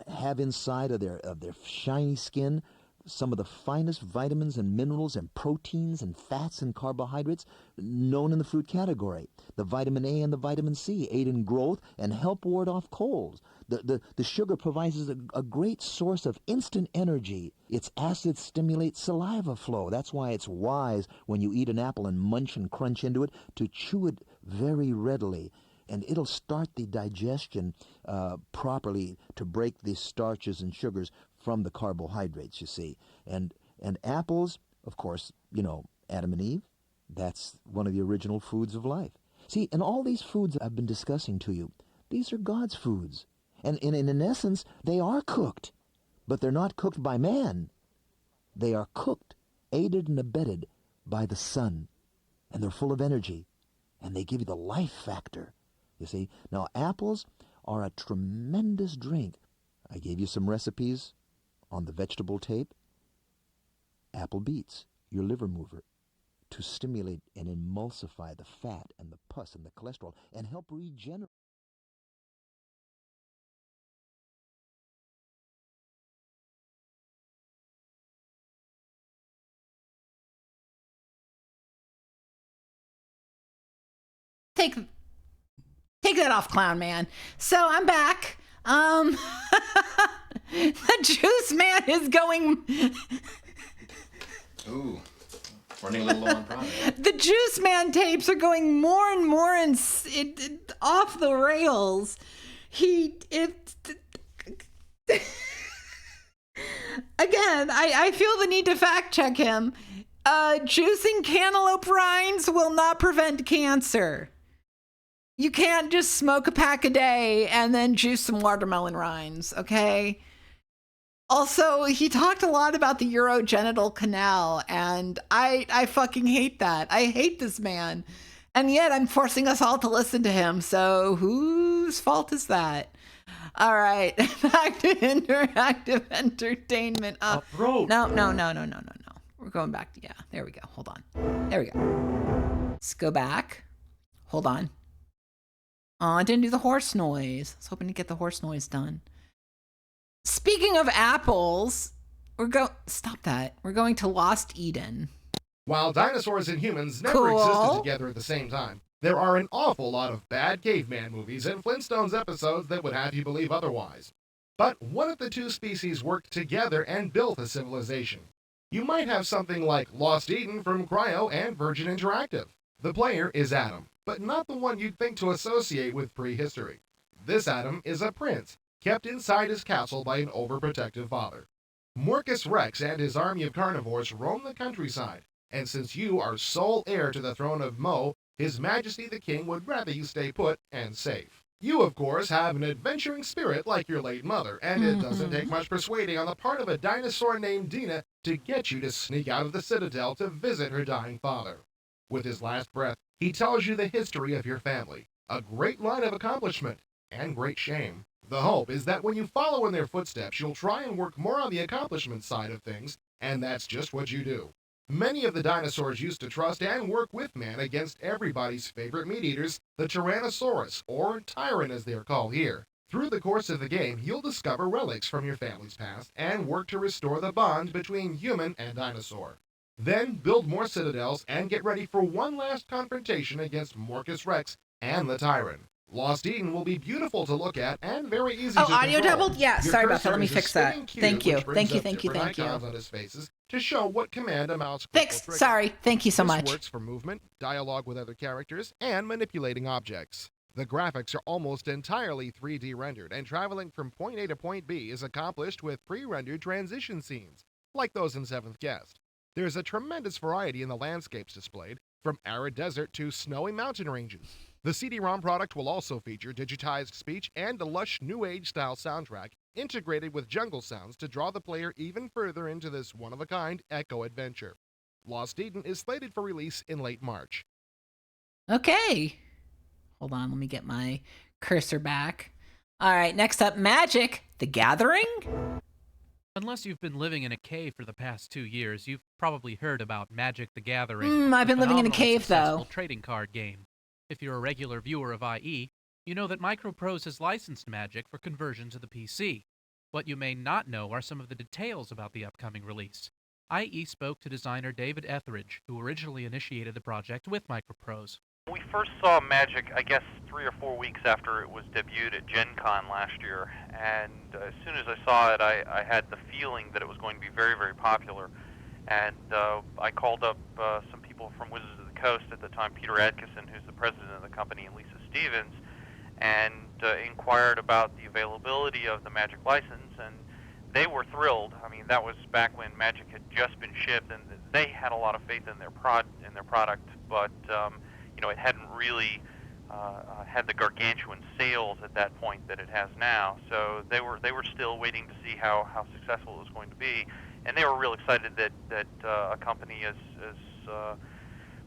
have inside of their shiny skin some of the finest vitamins and minerals and proteins and fats and carbohydrates known in the fruit category. The vitamin A and the vitamin C aid in growth and help ward off colds. The sugar provides a great source of instant energy. Its acids stimulate saliva flow. That's why it's wise when you eat an apple and munch and crunch into it to chew it very readily. And it'll start the digestion properly to break the starches and sugars from the carbohydrates, you see. And apples, of course, you know, Adam and Eve, that's one of the original foods of life. See, and all these foods I've been discussing to you, these are God's foods. And in essence, they are cooked, but they're not cooked by man. They are cooked, aided and abetted by the sun. And they're full of energy, and they give you the life factor, you see. Now, apples are a tremendous drink. I gave you some recipes on the vegetable tape. Apple beets, your liver mover, to stimulate and emulsify the fat and the pus and the cholesterol and help regenerate. Take that off, clown man. So I'm back. The juice man is going. Ooh, running a little low on product. The juice man tapes are going more and more off the rails. Again, I feel the need to fact check him. Juicing cantaloupe rinds will not prevent cancer. You can't just smoke a pack a day and then juice some watermelon rinds, okay? Also, he talked a lot about the urogenital canal, and I fucking hate that. I hate this man. And yet I'm forcing us all to listen to him, so whose fault is that? All right, back to interactive entertainment. Bro. No. We're going back to, yeah, there we go. Hold on. There we go. Let's go back. Hold on. Oh, I didn't do the horse noise. I was hoping to get the horse noise done. Speaking of apples, stop that. We're going to Lost Eden. While dinosaurs and humans never existed together at the same time, there are an awful lot of bad caveman movies and Flintstones episodes that would have you believe otherwise. But what if the two species worked together and built a civilization? You might have something like Lost Eden from Cryo and Virgin Interactive. The player is Adam, but not the one you'd think to associate with prehistory. This Adam is a prince, kept inside his castle by an overprotective father. Morcus Rex and his army of carnivores roam the countryside, and since you are sole heir to the throne of Mo, His Majesty the King would rather you stay put and safe. You, of course, have an adventuring spirit like your late mother, and it doesn't take much persuading on the part of a dinosaur named Dina to get you to sneak out of the citadel to visit her dying father. With his last breath, he tells you the history of your family, a great line of accomplishment, and great shame. The hope is that when you follow in their footsteps, you'll try and work more on the accomplishment side of things, and that's just what you do. Many of the dinosaurs used to trust and work with man against everybody's favorite meat-eaters, the Tyrannosaurus, or Tyrant as they're called here. Through the course of the game, you'll discover relics from your family's past and work to restore the bond between human and dinosaur. Then build more citadels and get ready for one last confrontation against Morcus Rex and the Tyrant. Lost Eden will be beautiful to look at and very easy to control. Audio doubled? Yeah, Your sorry about that. cursor Let me is a fix that. spinning cube Thank you. which brings Thank you, up thank you, different thank you. icons on his faces to show what command amounts quick will Fixed. trigger. Sorry. Thank you so much. This works for movement, dialogue with other characters, and manipulating objects. The graphics are almost entirely 3D rendered, and traveling from point A to point B is accomplished with pre-rendered transition scenes, like those in 7th Guest. There's a tremendous variety in the landscapes displayed, from arid desert to snowy mountain ranges. The CD-ROM product will also feature digitized speech and a lush New Age-style soundtrack integrated with jungle sounds to draw the player even further into this one-of-a-kind echo adventure. Lost Eden is slated for release in late March. Okay. Hold on, let me get my cursor back. All right, next up, Magic: The Gathering? Unless you've been living in a cave for the past 2 years, you've probably heard about Magic: The Gathering. I've been living in a cave, though. Trading card game. If you're a regular viewer of IE, you know that Microprose has licensed Magic for conversion to the PC. What you may not know are some of the details about the upcoming release. IE spoke to designer David Etheridge, who originally initiated the project with Microprose. We first saw Magic, I guess, 3 or 4 weeks after it was debuted at Gen Con last year, and as soon as I saw it, I had the feeling that it was going to be very, very popular. And I called up some people from Wizards of the Coast at the time, Peter Atkinson, who's the president of the company, and Lisa Stevens, and inquired about the availability of the Magic license, and they were thrilled. I mean, that was back when Magic had just been shipped, and they had a lot of faith in their product, but it hadn't really had the gargantuan sales at that point that it has now. So they were still waiting to see how successful it was going to be, and they were real excited that a company as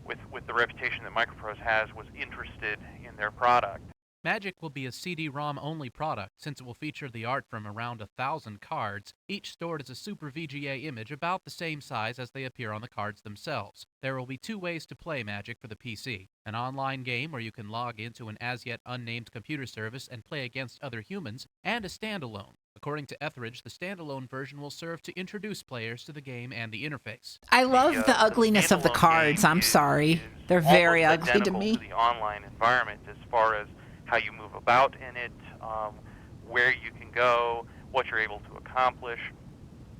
with the reputation that Microprose has was interested in their product. Magic will be a CD-ROM only product, since it will feature the art from around 1,000 cards, each stored as a Super VGA image about the same size as they appear on the cards themselves. There will be 2 ways to play Magic for the PC. An online game where you can log into an as-yet unnamed computer service and play against other humans, and a standalone. According to Etheridge, the standalone version will serve to introduce players to the game and the interface. I love the ugliness of the cards. I'm sorry. They're very ugly to me. To the online environment as far as how you move about in it, where you can go, what you're able to accomplish.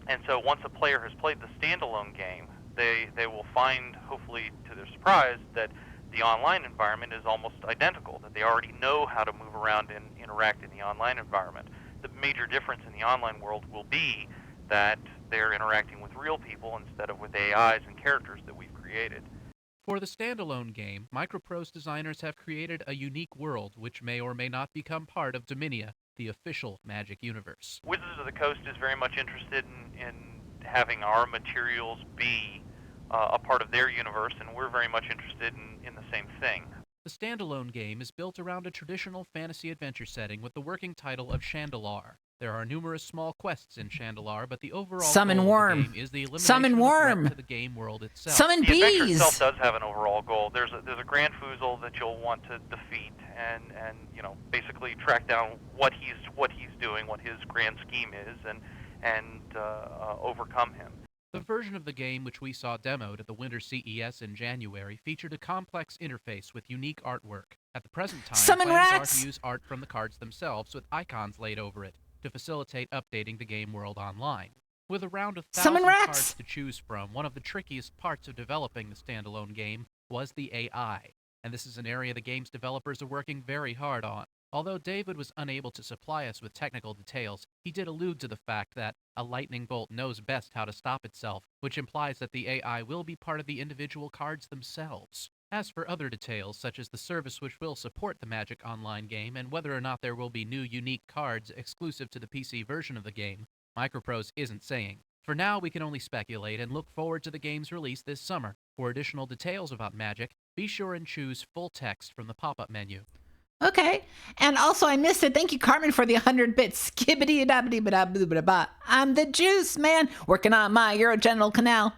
And so once a player has played the standalone game, they will find, hopefully to their surprise, that the online environment is almost identical, that they already know how to move around and interact in the online environment. The major difference in the online world will be that they're interacting with real people instead of with AIs and characters that we've created. For the standalone game, Microprose designers have created a unique world which may or may not become part of Dominia, the official Magic universe. Wizards of the Coast is very much interested in having our materials be a part of their universe, and we're very much interested in the same thing. The standalone game is built around a traditional fantasy adventure setting with the working title of Chandalar. There are numerous small quests in Chandalar, but the overall Summon goal worm. of the game is the elimination Summon of the worm. threat to the game world itself. Summon The adventure bees. itself does have an overall goal. There's a Grand Foozle that you'll want to defeat and basically track down what he's doing, what his grand scheme is, and overcome him. The version of the game which we saw demoed at the Winter CES in January featured a complex interface with unique artwork. At the present time, Summon plans rats! are to use art from the cards themselves with icons laid over it to facilitate updating the game world online. With around 1,000 Summon rats! cards to choose from, one of the trickiest parts of developing the standalone game was the AI, and this is an area the game's developers are working very hard on. Although David was unable to supply us with technical details, he did allude to the fact that a lightning bolt knows best how to stop itself, which implies that the AI will be part of the individual cards themselves. As for other details, such as the service which will support the Magic Online game and whether or not there will be new unique cards exclusive to the PC version of the game, Microprose isn't saying. For now, we can only speculate and look forward to the game's release this summer. For additional details about Magic, be sure and choose full text from the pop-up menu. Okay. And also, I missed it. Thank you, Carmen, for the 100 bits. Skibbity-dabbity-ba-da-boo-ba-da-ba. I'm the juice, man. Working on my urogenital canal.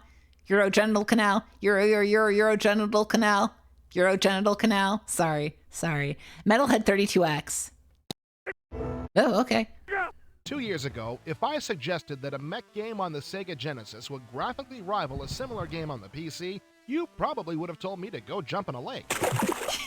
Urogenital canal. Urogenital canal. Urogenital canal. Sorry. Metalhead 32X. Oh, okay. 2 years ago, if I suggested that a mech game on the Sega Genesis would graphically rival a similar game on the PC, you probably would have told me to go jump in a lake.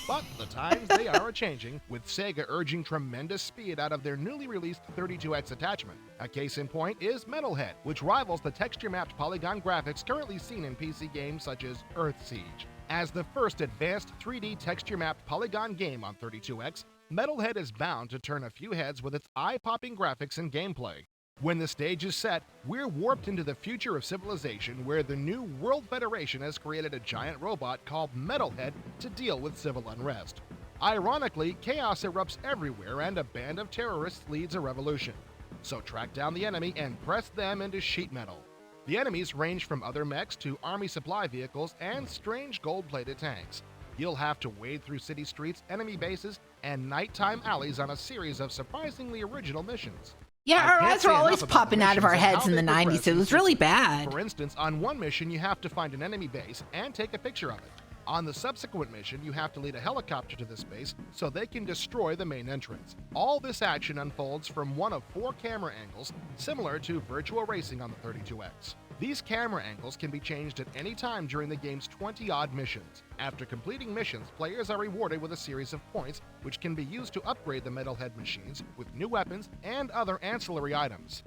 But the times they are a-changing, with Sega urging tremendous speed out of their newly released 32X attachment. A case in point is Metalhead, which rivals the texture-mapped polygon graphics currently seen in PC games such as Earthsiege. As the first advanced 3D texture-mapped polygon game on 32X, Metalhead is bound to turn a few heads with its eye-popping graphics and gameplay. When the stage is set, we're warped into the future of civilization where the new World Federation has created a giant robot called Metalhead to deal with civil unrest. Ironically, chaos erupts everywhere and a band of terrorists leads a revolution. So track down the enemy and press them into sheet metal. The enemies range from other mechs to army supply vehicles and strange gold-plated tanks. You'll have to wade through city streets, enemy bases, and nighttime alleys on a series of surprisingly original missions. Yeah, our eyes were always popping out of our heads in the 90s. It was really bad. For instance, on one mission, you have to find an enemy base and take a picture of it. On the subsequent mission, you have to lead a helicopter to this base so they can destroy the main entrance. All this action unfolds from one of 4 camera angles, similar to virtual racing on the 32X. These camera angles can be changed at any time during the game's 20-odd missions. After completing missions, players are rewarded with a series of points, which can be used to upgrade the Metalhead machines with new weapons and other ancillary items.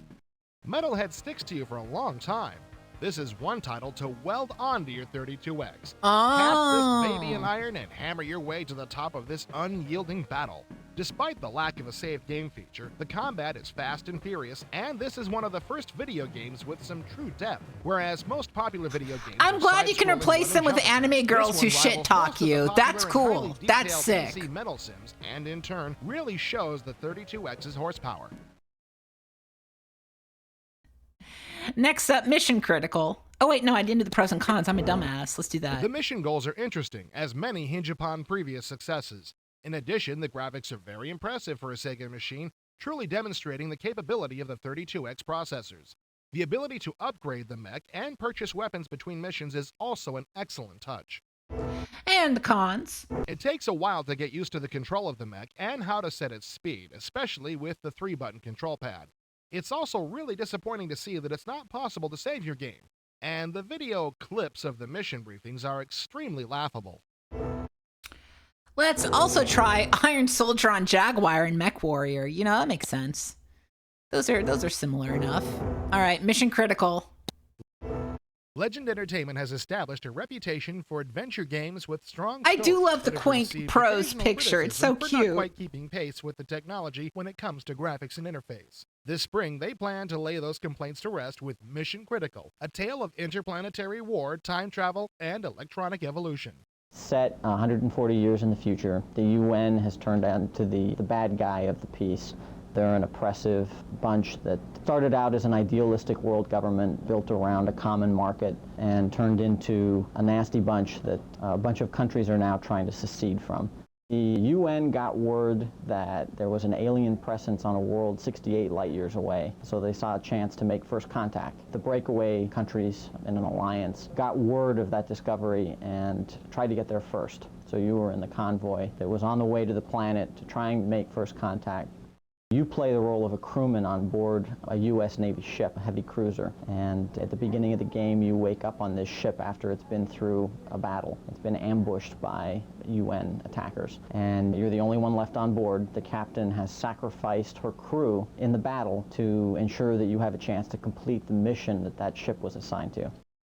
Metalhead sticks to you for a long time. This is one title to weld onto your 32X. Tap this baby in iron and hammer your way to the top of this unyielding battle. Despite the lack of a save game feature, the combat is fast and furious, and this is one of the first video games with some true depth. Whereas most popular video games, I'm glad you can replace them with anime girls who shit talk you. That's cool. That's sick. PC Metal Sims, and in turn, really shows the 32X's horsepower. Next up, Mission Critical. Oh wait, no, I didn't do the pros and cons. I'm a dumbass. Let's do that. The mission goals are interesting, as many hinge upon previous successes. In addition, the graphics are very impressive for a Sega machine, truly demonstrating the capability of the 32X processors. The ability to upgrade the mech and purchase weapons between missions is also an excellent touch. And the cons. It takes a while to get used to the control of the mech and how to set its speed, especially with the 3-button control pad. It's also really disappointing to see that it's not possible to save your game, and the video clips of the mission briefings are extremely laughable. Let's also try Iron Soldier on Jaguar and Mech Warrior. You know, that makes sense. Those are similar enough. All right, Mission Critical. Legend Entertainment has established a reputation for adventure games with strong I do stories love the that have quaint received prose occasional picture. It's so criticism for cute. not quite keeping pace with the technology when it comes to graphics and interface. This spring, they plan to lay those complaints to rest with Mission Critical, a tale of interplanetary war, time travel, and electronic evolution. Set 140 years in the future, the UN has turned out to the bad guy of the piece. They're an oppressive bunch that started out as an idealistic world government built around a common market and turned into a nasty bunch that a bunch of countries are now trying to secede from. The UN got word that there was an alien presence on a world 68 light years away, so they saw a chance to make first contact. The breakaway countries in an alliance got word of that discovery and tried to get there first. So you were in the convoy that was on the way to the planet to try and make first contact. You play the role of a crewman on board a U.S. Navy ship, a heavy cruiser, and at the beginning of the game you wake up on this ship after it's been through a battle. It's been ambushed by UN attackers, and you're the only one left on board. The captain has sacrificed her crew in the battle to ensure that you have a chance to complete the mission that that ship was assigned to.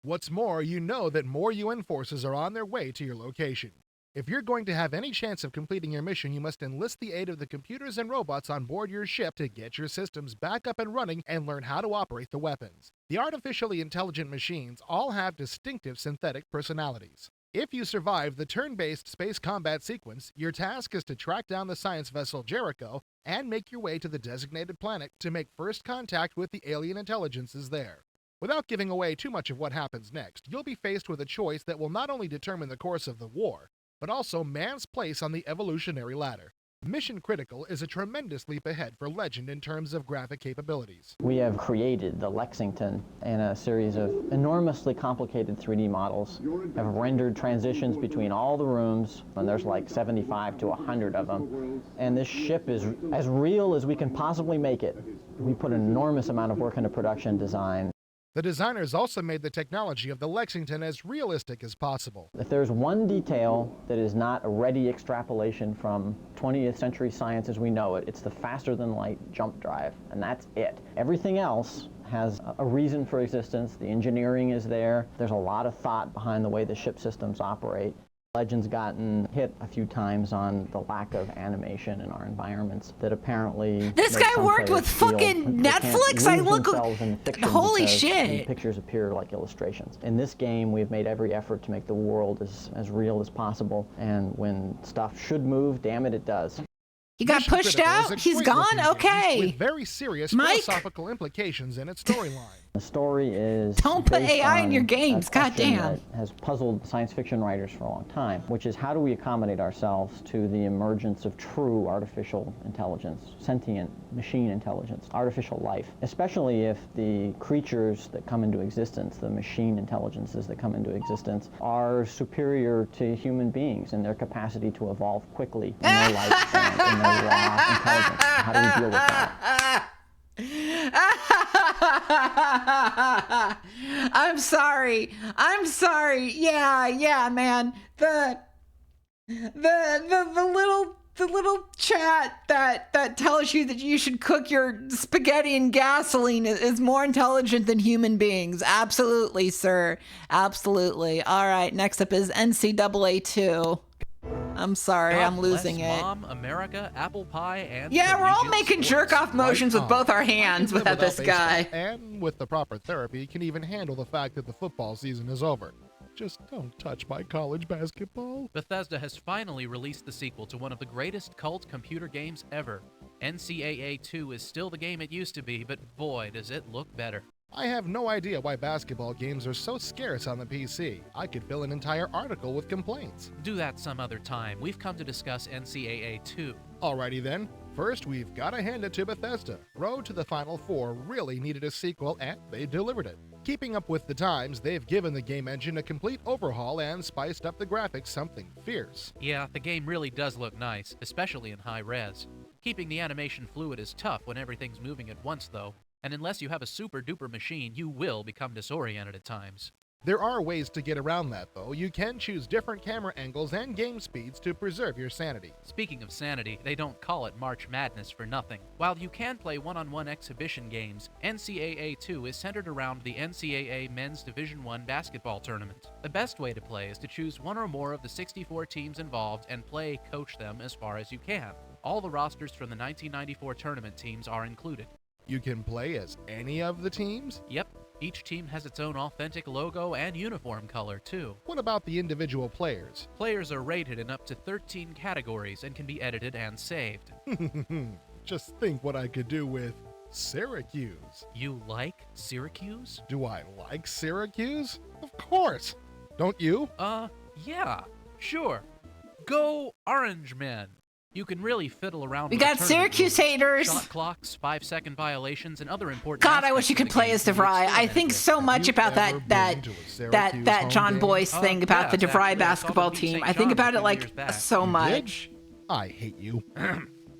What's more, you know that more UN forces are on their way to your location. If you're going to have any chance of completing your mission, you must enlist the aid of the computers and robots on board your ship to get your systems back up and running and learn how to operate the weapons. The artificially intelligent machines all have distinctive synthetic personalities. If you survive the turn-based space combat sequence, your task is to track down the science vessel Jericho and make your way to the designated planet to make first contact with the alien intelligences there. Without giving away too much of what happens next, you'll be faced with a choice that will not only determine the course of the war, but also man's place on the evolutionary ladder. Mission Critical is a tremendous leap ahead for Legend in terms of graphic capabilities. We have created the Lexington in a series of enormously complicated 3D models, have rendered transitions between all the rooms, and there's like 75 to 100 of them, and this ship is as real as we can possibly make it. We put an enormous amount of work into production design. The designers also made the technology of the Lexington as realistic as possible. If there's one detail that is not a ready extrapolation from 20th century science as we know it, it's the faster-than-light jump drive, and that's it. Everything else has a reason for existence. The engineering is there. There's a lot of thought behind the way the ship systems operate. Legend's gotten hit a few times on the lack of animation in our environments that apparently... This guy worked with fucking Netflix? I look... Holy shit! The pictures appear like illustrations. In this game, we've made every effort to make the world as real as possible, and when stuff should move, damn it, it does. He got pushed out? He's gone? Okay. With very serious philosophical implications in its storyline. The story is... Don't put AI in your games, goddamn. Has puzzled science fiction writers for a long time, which is how do we accommodate ourselves to the emergence of true artificial intelligence, sentient machine intelligence, artificial life, especially if the creatures that come into existence, the machine intelligences that come into existence, are superior to human beings in their capacity to evolve quickly in their lifespan, in their raw intelligence. How do we deal with that? I'm sorry. Yeah, man. The little chat that tells you that you should cook your spaghetti in gasoline is more intelligent than human beings. Absolutely, sir. Absolutely. All right, next up is NCAA 2. I'm sorry, God I'm losing bless it. Mom, America, apple pie, and Yeah, we're all collegiate making sports. jerk-off motions with both our hands Live without this baseball, guy. and with the proper therapy, can even handle the fact that the football season is over. Just don't touch my college basketball. Bethesda has finally released the sequel to one of the greatest cult computer games ever. NCAA 2 is still the game it used to be, but boy, does it look better. I have no idea why basketball games are so scarce on the PC. I could fill an entire article with complaints. Do that some other time. We've come to discuss NCAA 2. Alrighty then. First, we've got to hand it to Bethesda. Road to the Final Four really needed a sequel, and they delivered it. Keeping up with the times, they've given the game engine a complete overhaul and spiced up the graphics something fierce. Yeah, the game really does look nice, especially in high res. Keeping the animation fluid is tough when everything's moving at once, though. And unless you have a super-duper machine, you will become disoriented at times. There are ways to get around that, though. You can choose different camera angles and game speeds to preserve your sanity. Speaking of sanity, they don't call it March Madness for nothing. While you can play one-on-one exhibition games, NCAA 2 is centered around the NCAA Men's Division I basketball tournament. The best way to play is to choose one or more of the 64 teams involved and coach them as far as you can. All the rosters from the 1994 tournament teams are included. You can play as any of the teams? Yep. Each team has its own authentic logo and uniform color, too. What about the individual players? Players are rated in up to 13 categories and can be edited and saved. Just think what I could do with Syracuse. You like Syracuse? Do I like Syracuse? Of course. Don't you? Yeah, sure. Go Orange Men. You can really fiddle around We with got Syracuse haters. Shot clocks, 5-second violations, and other important God, I wish you could play as DeVry. I think so much about that John Boyce thing about the DeVry basketball team. I think about it like so much. I hate you.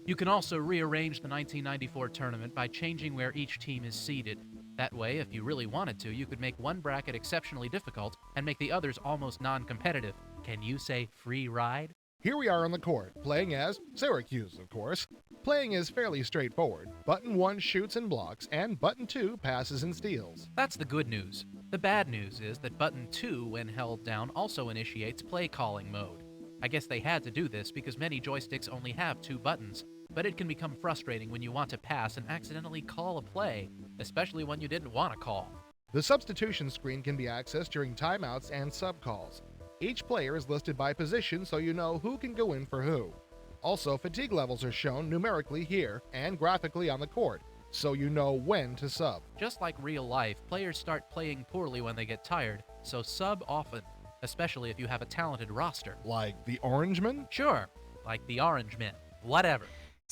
You can also rearrange the 1994 tournament by changing where each team is seeded. That way, if you really wanted to, you could make one bracket exceptionally difficult and make the others almost non-competitive. Can you say free ride? Here we are on the court, playing as Syracuse, of course. Playing is fairly straightforward. Button 1 shoots and blocks, and Button 2 passes and steals. That's the good news. The bad news is that Button 2, when held down, also initiates play-calling mode. I guess they had to do this because many joysticks only have 2 buttons, but it can become frustrating when you want to pass and accidentally call a play, especially when you didn't want to call. The substitution screen can be accessed during timeouts and sub-calls. Each player is listed by position so you know who can go in for who. Also, fatigue levels are shown numerically here and graphically on the court, so you know when to sub. Just like real life, players start playing poorly when they get tired, so sub often, especially if you have a talented roster. Like the Orange Men? Sure, like the Orange Men. Whatever.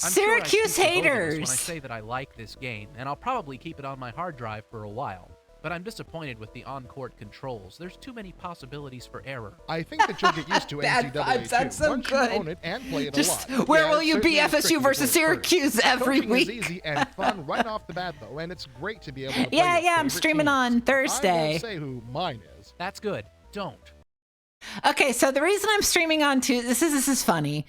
I'm sure I Syracuse speak for both of us haters. when I say that I like this game, and I'll probably keep it on my hard drive for a while. But I'm disappointed with the on-court controls. There's too many possibilities for error. I think that you'll get used to Bad NCAA vibes, that's too, so once good. you own it and play it Just, a lot. where Yeah, will it you be, certainly is FSU tricky versus to play first. Syracuse every Coaching week? is easy and fun right off the bat, though, and it's great to be able to play Yeah, your yeah, I'm favorite streaming teams. on I Thursday. won't say who mine is. That's good. Don't. Okay, so the reason I'm streaming on Tuesday, this is funny.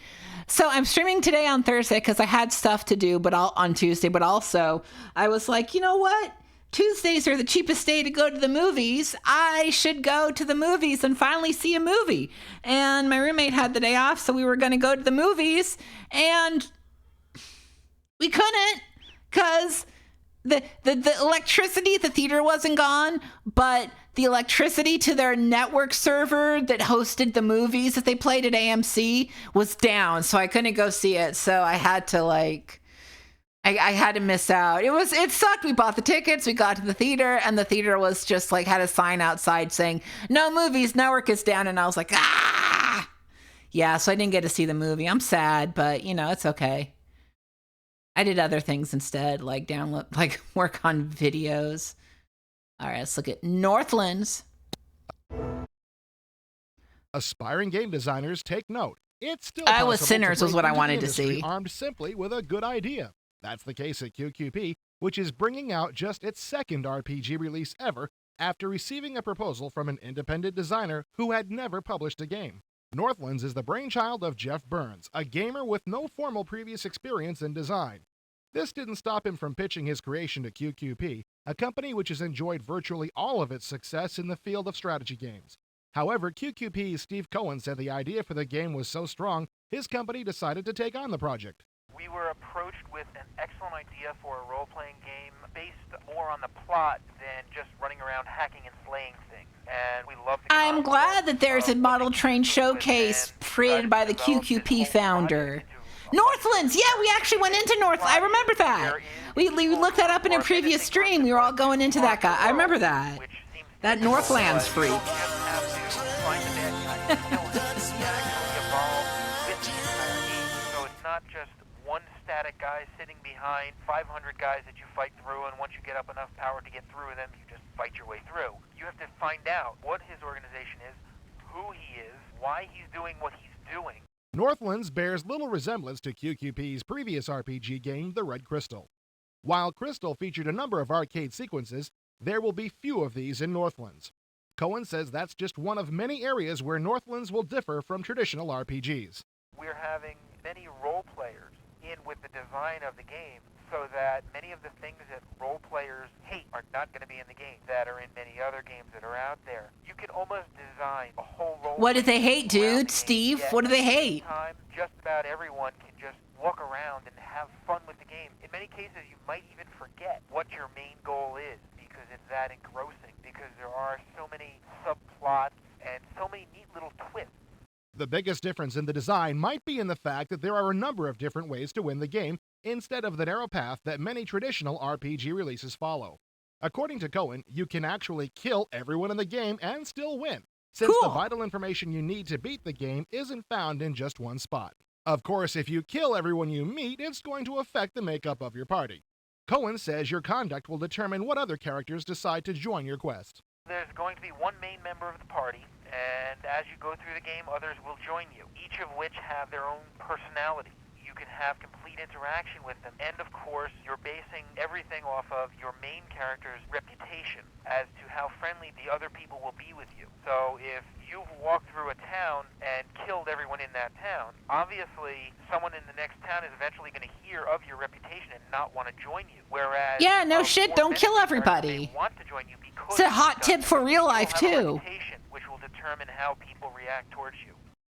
So I'm streaming today on Thursday because I had stuff to do, on Tuesday. But also, I was like, you know what? Tuesdays are the cheapest day to go to the movies. I should go to the movies and finally see a movie. And my roommate had the day off, so we were going to go to the movies, and we couldn't because the electricity at the theater wasn't gone, but the electricity to their network server that hosted the movies that they played at AMC was down, so I couldn't go see it. So I had to I had to miss out. It sucked. We bought the tickets, we got to the theater, and the theater was just had a sign outside saying, "No movies, network is down," and I was like, ah! Yeah, so I didn't get to see the movie. I'm sad, but it's okay. I did other things instead, like work on videos. All right, let's look at Northlands. Aspiring game designers, take note. It's still I Was possible Sinners to was break what I into the wanted to industry see. armed simply with a good idea. That's the case at QQP, which is bringing out just its second RPG release ever after receiving a proposal from an independent designer who had never published a game. Northlands is the brainchild of Jeff Burns, a gamer with no formal previous experience in design. This didn't stop him from pitching his creation to QQP, a company which has enjoyed virtually all of its success in the field of strategy games. However, QQP's Steve Cohen said the idea for the game was so strong, his company decided to take on the project. We were approached with an excellent idea for a role-playing game based more on the plot than just running around hacking and slaying things. And we love the I'm glad that there's a model train showcase created by the QQP founder. Northlands! Yeah, we actually went into Northlands. I remember that. We looked that up in a previous stream. We were all going into that guy. I remember that. That Northlands freak. So it's not just one static guy sitting behind 500 guys that you fight through, and once you get up enough power to get through them, you just fight your way through. You have to find out what his organization is, who he is, why he's doing what he's doing. Northlands bears little resemblance to QQP's previous RPG game, The Red Crystal. While Crystal featured a number of arcade sequences, there will be few of these in Northlands. Cohen says that's just one of many areas where Northlands will differ from traditional RPGs. We're having many role players in with the design of the game so that many of the things that role players hate are not going to be in the game that are in many other games that are out there. You can almost design a whole role. What do they hate, dude? Steve, what do they hate? Time, just about everyone can just walk around and have fun with the game. In many cases, you might even forget what your main goal is because it's that engrossing, because there are so many subplots and so many neat little twists. The biggest difference in the design might be in the fact that there are a number of different ways to win the game instead of the narrow path that many traditional RPG releases follow. According to Cohen, you can actually kill everyone in the game and still win, since the vital information you need to beat the game isn't found in just one spot. Of course, if you kill everyone you meet, it's going to affect the makeup of your party. Cohen says your conduct will determine what other characters decide to join your quest. There's going to be one main member of the party, and as you go through the game, others will join you, each of which have their own personality. You can have complete interaction with them, and of course, you're basing everything off of your main character's reputation as to how friendly the other people will be with you. So if you've walked through a town and killed everyone in that town, obviously someone in the next town is eventually going to hear of your reputation and not want to join you. Whereas Yeah, no shit, don't kill everybody. they want to join you because It's a hot tip for real life, too. which will determine how people react towards you.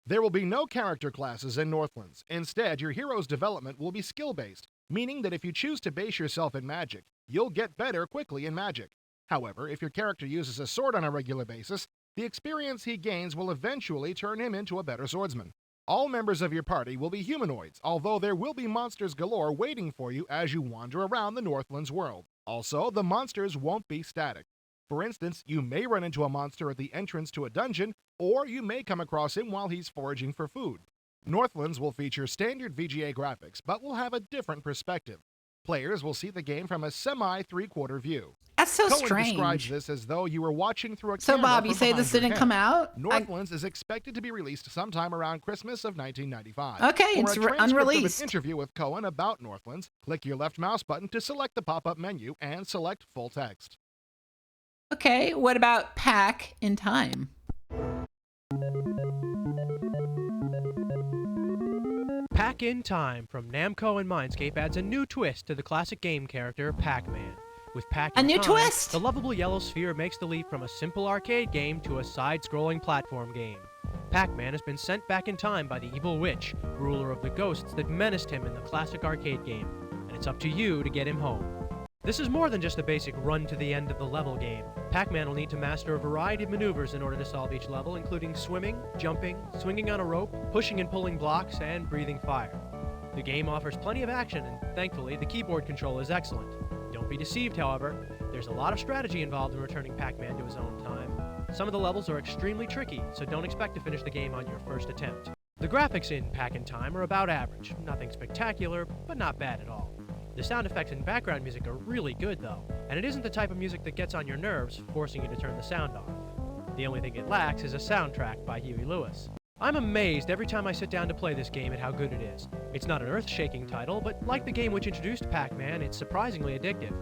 There will be no character classes in Northlands. Instead, your hero's development will be skill-based, meaning that if you choose to base yourself in magic, you'll get better quickly in magic. However, if your character uses a sword on a regular basis, the experience he gains will eventually turn him into a better swordsman. All members of your party will be humanoids, although there will be monsters galore waiting for you as you wander around the Northlands world. Also, the monsters won't be static. For instance, you may run into a monster at the entrance to a dungeon, or you may come across him while he's foraging for food. Northlands will feature standard VGA graphics, but will have a different perspective. Players will see the game from a semi-three-quarter view. That's so Cohen strange. describes this as though you were watching through a So, camera Bob, you from say behind this your didn't head. come out? Northlands is expected to be released sometime around Christmas of 1995. Okay, For it's a transcript unreleased. of an interview with Cohen about Northlands, click your left mouse button to select the pop-up menu and select full text. Okay, what about Pack in Time? Pack in Time from Namco and Mindscape adds a new twist to the classic game character Pac-Man. With Pack in A new Time, twist? the lovable yellow sphere makes the leap from a simple arcade game to a side-scrolling platform game. Pac-Man has been sent back in time by the evil witch, ruler of the ghosts that menaced him in the classic arcade game, and it's up to you to get him home. This is more than just a basic run to the end of the level game. Pac-Man will need to master a variety of maneuvers in order to solve each level, including swimming, jumping, swinging on a rope, pushing and pulling blocks, and breathing fire. The game offers plenty of action, and thankfully, the keyboard control is excellent. Don't be deceived, however. There's a lot of strategy involved in returning Pac-Man to his own time. Some of the levels are extremely tricky, so don't expect to finish the game on your first attempt. The graphics in Pack in Time are about average. Nothing spectacular, but not bad at all. The sound effects and background music are really good, though, and it isn't the type of music that gets on your nerves, forcing you to turn the sound off. The only thing it lacks is a soundtrack by Huey Lewis. I'm amazed every time I sit down to play this game at how good it is. It's not an earth-shaking title, but like the game which introduced Pac-Man, it's surprisingly addictive.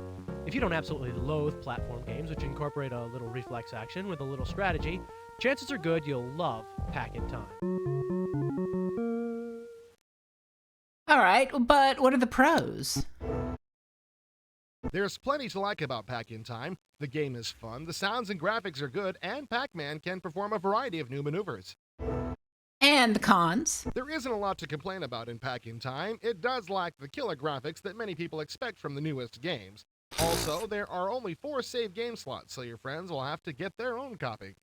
If you don't absolutely loathe platform games which incorporate a little reflex action with a little strategy, chances are good you'll love Pack in Time. All right, but what are the pros? There's plenty to like about Pack in Time. The game is fun, the sounds and graphics are good, and Pac-Man can perform a variety of new maneuvers. And the cons? There isn't a lot to complain about in Pack in Time. It does lack the killer graphics that many people expect from the newest games. Also, there are only 4 save game slots, so your friends will have to get their own copy.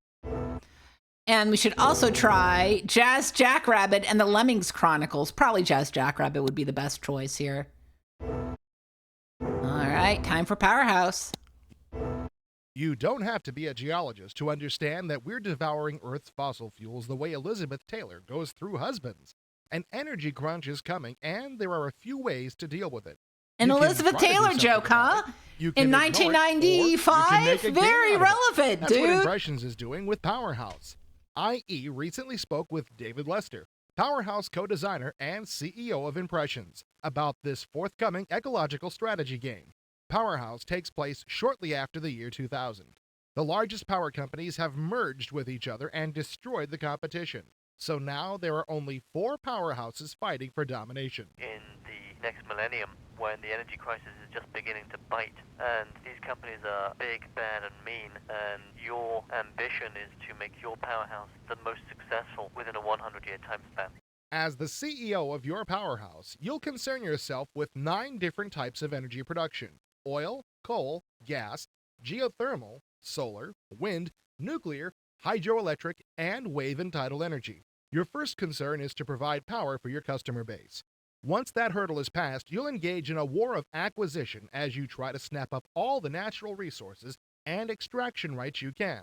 And we should also try Jazz Jackrabbit and the Lemmings Chronicles. Probably Jazz Jackrabbit would be the best choice here. All right, time for Powerhouse. You don't have to be a geologist to understand that we're devouring Earth's fossil fuels the way Elizabeth Taylor goes through husbands. An energy crunch is coming, and there are a few ways to deal with it. An Elizabeth Taylor joke, huh? In 1995? Very relevant, That's what dude. Impressions is doing with Powerhouse. IE recently spoke with David Lester, Powerhouse co-designer and CEO of Impressions, about this forthcoming ecological strategy game. Powerhouse takes place shortly after the year 2000. The largest power companies have merged with each other and destroyed the competition. So now there are only 4 powerhouses fighting for domination. In the next millennium, when the energy crisis is just beginning to bite, and these companies are big, bad, and mean, and your ambition is to make your powerhouse the most successful within a 100-year time span. As the CEO of your powerhouse, you'll concern yourself with 9 different types of energy production: oil, coal, gas, geothermal, solar, wind, nuclear, hydroelectric, and wave and tidal energy. Your first concern is to provide power for your customer base. Once that hurdle is passed, you'll engage in a war of acquisition as you try to snap up all the natural resources and extraction rights you can.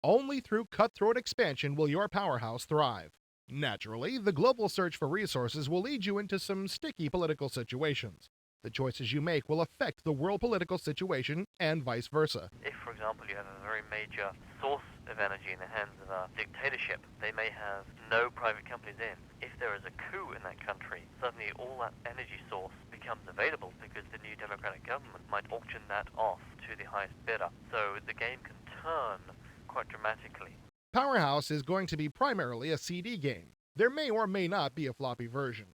Only through cutthroat expansion will your powerhouse thrive. Naturally, the global search for resources will lead you into some sticky political situations. The choices you make will affect the world political situation and vice versa. If, for example, you have a very major source of energy in the hands of a dictatorship, they may have no private companies in. If there is a coup in that country, suddenly all that energy source becomes available because the new democratic government might auction that off to the highest bidder. So the game can turn quite dramatically. Powerhouse is going to be primarily a CD game. There may or may not be a floppy version.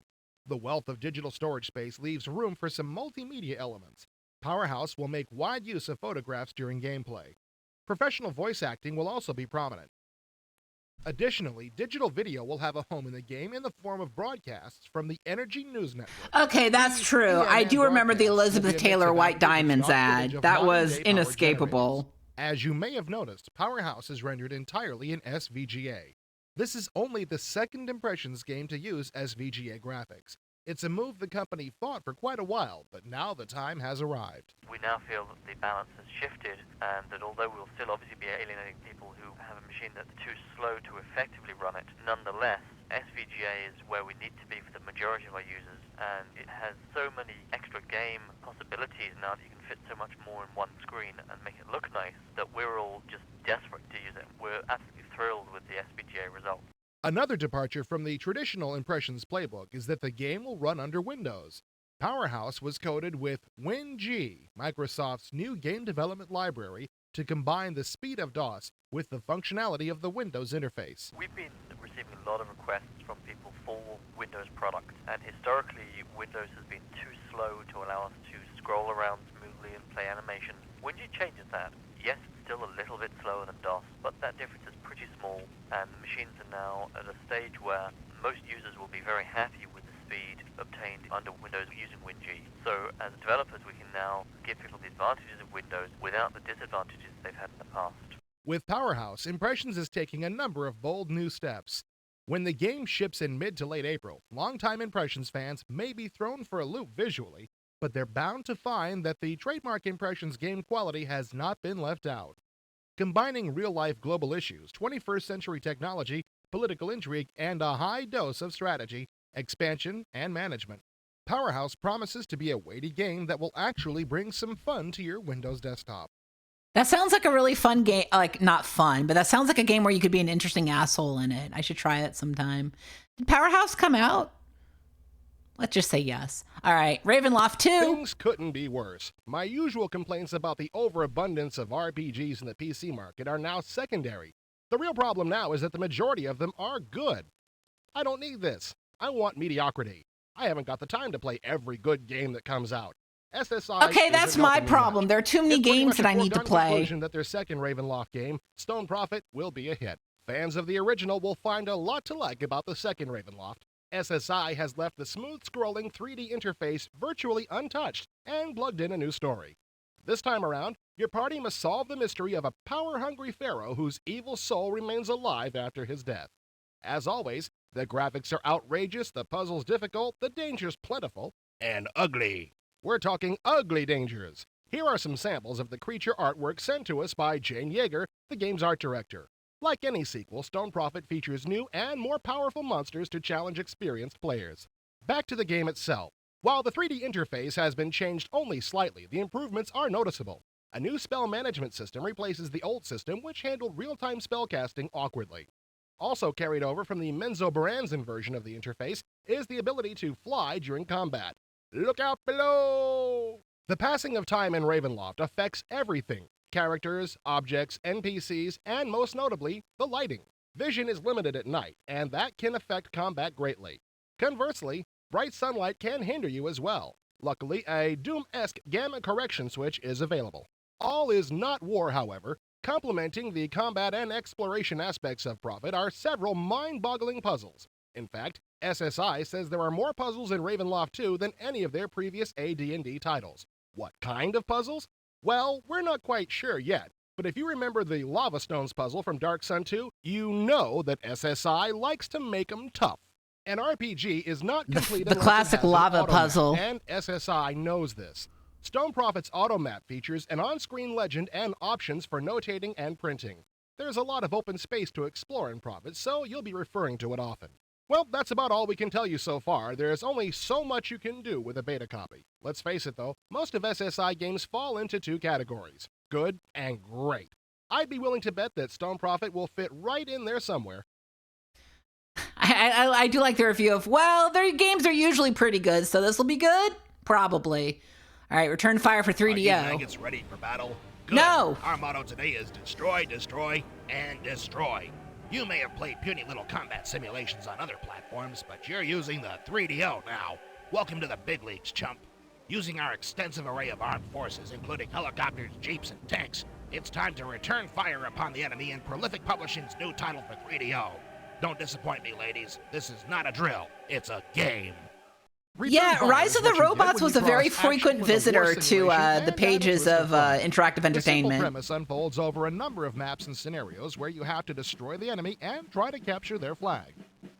The wealth of digital storage space leaves room for some multimedia elements. Powerhouse will make wide use of photographs during gameplay. Professional voice acting will also be prominent. Additionally, digital video will have a home in the game in the form of broadcasts from the Energy News Network. Okay, that's true. I do remember the Elizabeth Taylor White Diamonds ad. That was inescapable. As you may have noticed, Powerhouse is rendered entirely in SVGA. This is only the second Impressions game to use SVGA graphics. It's a move the company fought for quite a while, but now the time has arrived. We now feel that the balance has shifted, and that although we'll still obviously be alienating people who have a machine that's too slow to effectively run it, nonetheless, SVGA is where we need to be for the majority of our users, and it has so many extra game possibilities now that you can fit so much more in one screen and make it look nice that we're all just desperate to use it. We're absolutely thrilled with the SVGA results. Another departure from the traditional Impressions playbook is that the game will run under Windows. Powerhouse was coded with WinG, Microsoft's new game development library, to combine the speed of DOS with the functionality of the Windows interface. We've been receiving a lot of requests from people for Windows products, and historically Windows has been too slow to allow us to scroll around smoothly and play animations. WinG changes that. Yes, it's still a little bit slower than DOS, but that difference is pretty small, and the machines are now at a stage where most users will be very happy with the speed obtained under Windows using WinG. So as developers, we can now give people the advantages of Windows without the disadvantages they've had in the past. With Powerhouse, Impressions is taking a number of bold new steps. When the game ships in mid to late April, longtime Impressions fans may be thrown for a loop visually, but they're bound to find that the trademark Impressions game quality has not been left out. Combining real-life global issues, 21st century technology, political intrigue, and a high dose of strategy, expansion, and management, Powerhouse promises to be a weighty game that will actually bring some fun to your Windows desktop. That sounds like a really fun game. Like, not fun, but that sounds like a game where you could be an interesting asshole in it. I should try it sometime. Did Powerhouse come out? Let's just say yes. All right, Ravenloft 2. Things couldn't be worse. My usual complaints about the overabundance of RPGs in the PC market are now secondary. The real problem now is that the majority of them are good. I don't need this. I want mediocrity. I haven't got the time to play every good game that comes out. SSI Okay, that's my problem. There are too many games that I need to play. Conclusion that their second Ravenloft game, Stone Prophet, will be a hit. Fans of the original will find a lot to like about the second Ravenloft. SSI has left the smooth-scrolling 3D interface virtually untouched and plugged in a new story. This time around, your party must solve the mystery of a power-hungry pharaoh whose evil soul remains alive after his death. As always, the graphics are outrageous, the puzzles difficult, the dangers plentiful, and ugly. We're talking ugly dangers. Here are some samples of the creature artwork sent to us by Jane Yeager, the game's art director. Like any sequel, Stone Prophet features new and more powerful monsters to challenge experienced players. Back to the game itself. While the 3D interface has been changed only slightly, the improvements are noticeable. A new spell management system replaces the old system, which handled real-time spellcasting awkwardly. Also carried over from the Menzo Baranzan version of the interface is the ability to fly during combat. Look out below! The passing of time in Ravenloft affects everything. Characters, objects, NPCs, and most notably, the lighting. Vision is limited at night, and that can affect combat greatly. Conversely, bright sunlight can hinder you as well. Luckily, a Doom-esque gamma correction switch is available. All is not war, however. Complementing the combat and exploration aspects of Prophet are several mind-boggling puzzles. In fact, SSI says there are more puzzles in Ravenloft 2 than any of their previous AD&D titles. What kind of puzzles? Well, we're not quite sure yet, but if you remember the Lava Stones puzzle from Dark Sun 2, you know that SSI likes to make them tough. An RPG is not complete the classic lava puzzle, and SSI knows this. Stone Prophet's automap features an on-screen legend and options for notating and printing. There's a lot of open space to explore in Prophet, so you'll be referring to it often. Well, that's about all we can tell you so far. There's only so much you can do with a beta copy. Let's face it though, most of SSI games fall into two categories, good and great. I'd be willing to bet that Stone Prophet will fit right in there somewhere. I do like the review of, well, their games are usually pretty good, so this will be good? Probably. All right, return fire for 3DO. Are you maggots ready for battle? Good. No! Our motto today is destroy, destroy, and destroy. You may have played puny little combat simulations on other platforms, but you're using the 3DO now. Welcome to the big leagues, chump. Using our extensive array of armed forces, including helicopters, jeeps, and tanks, it's time to return fire upon the enemy in Prolific Publishing's new title for 3DO. Don't disappoint me, ladies. This is not a drill. It's a game. Yeah, Rise of the Robots was a very frequent visitor to the pages of interactive entertainment. The simple premise unfolds over a number of maps and scenarios where you have to destroy the enemy and try to capture their flag.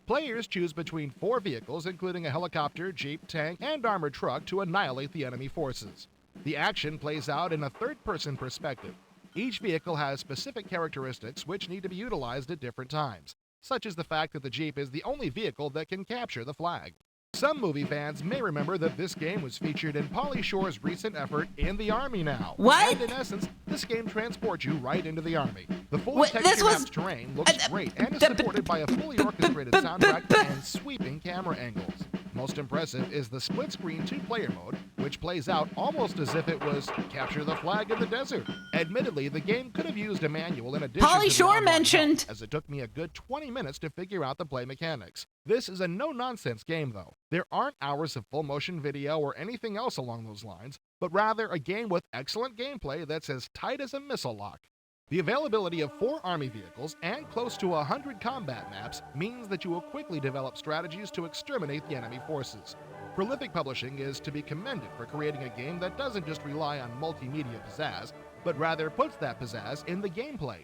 Players choose between 4 vehicles, including a helicopter, jeep, tank, and armored truck, to annihilate the enemy forces. The action plays out in a third-person perspective. Each vehicle has specific characteristics which need to be utilized at different times. such as the fact that the Jeep is the only vehicle that can capture the flag. Some movie fans may remember that this game was featured in Pauly Shore's recent effort In the Army Now. What? And in essence, this game transports you right into the Army. The fully texture-mapped terrain looks great and is supported by a fully orchestrated soundtrack and sweeping camera angles. Most impressive is the split-screen two-player mode, which plays out almost as if it was capture the flag in the desert. Admittedly, the game could have used a manual in addition to Pauly the Shore online mentioned. help, as it took me a good 20 minutes to figure out the play mechanics. This is a no-nonsense game, though. There aren't hours of full-motion video or anything else along those lines, but rather a game with excellent gameplay that's as tight as a missile lock. The availability of 4 Army vehicles and close to 100 combat maps means that you will quickly develop strategies to exterminate the enemy forces. Prolific Publishing is to be commended for creating a game that doesn't just rely on multimedia pizzazz, but rather puts that pizzazz in the gameplay.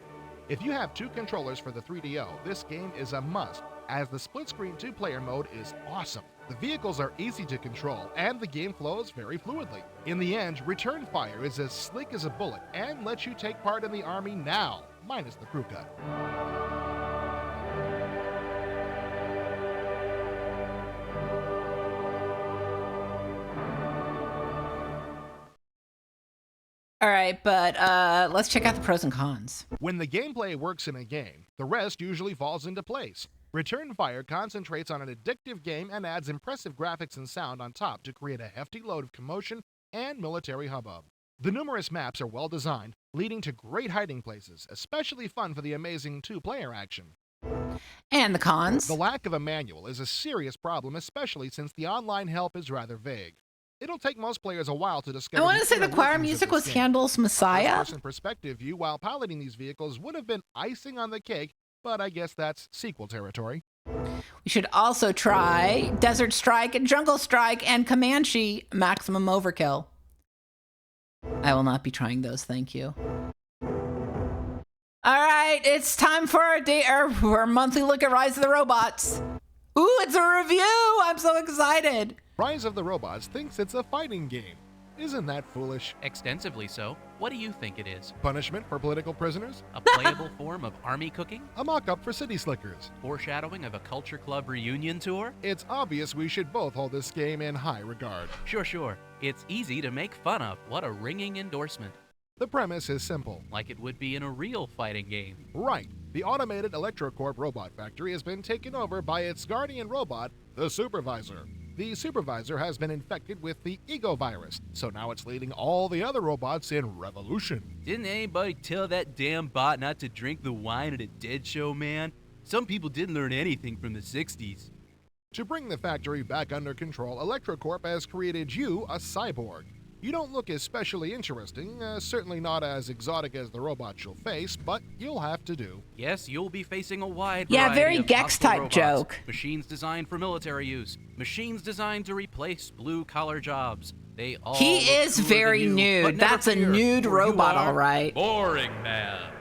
If you have 2 controllers for the 3DO, this game is a must, as the split-screen 2-player mode is awesome. The vehicles are easy to control, and the game flows very fluidly. In the end, Return Fire is as slick as a bullet and lets you take part in the Army now, minus the crew cut. All right, but let's check out the pros and cons. When the gameplay works in a game, the rest usually falls into place. Return Fire concentrates on an addictive game and adds impressive graphics and sound on top to create a hefty load of commotion and military hubbub. The numerous maps are well designed, leading to great hiding places, especially fun for the amazing 2-player action. And the cons? The lack of a manual is a serious problem, especially since the online help is rather vague. It'll take most players a while to discover. I want to say the choir music was Handel's Messiah. First-person perspective view while piloting these vehicles would have been icing on the cake, but I guess that's sequel territory. We should also try Desert Strike and Jungle Strike and Comanche Maximum Overkill. I will not be trying those, thank you. All right, it's time for our monthly look at Rise of the Robots. Ooh, it's a review! I'm so excited. Rise of the Robots thinks it's a fighting game. Isn't that foolish? Extensively so. What do you think it is? Punishment for political prisoners? A playable form of army cooking? A mock-up for city slickers? Foreshadowing of a culture club reunion tour? It's obvious we should both hold this game in high regard. Sure. It's easy to make fun of. What a ringing endorsement. The premise is simple. Like it would be in a real fighting game. Right. The automated ElectroCorp robot factory has been taken over by its guardian robot, the Supervisor. The Supervisor has been infected with the Ego virus, so now it's leading all the other robots in revolution. Didn't anybody tell that damn bot not to drink the wine at a dead show, man? Some people didn't learn anything from the 60s. To bring the factory back under control, ElectroCorp has created you a cyborg. You don't look especially interesting, certainly not as exotic as the robots you'll face, but you'll have to do. Yes, you'll be facing a wide variety very of Gex-type robots. joke. Machines designed for military use. Machines designed to replace blue-collar jobs. They all He look is cooler very than you, nude. but never That's a fear, nude for you robot, are all right. Boring man.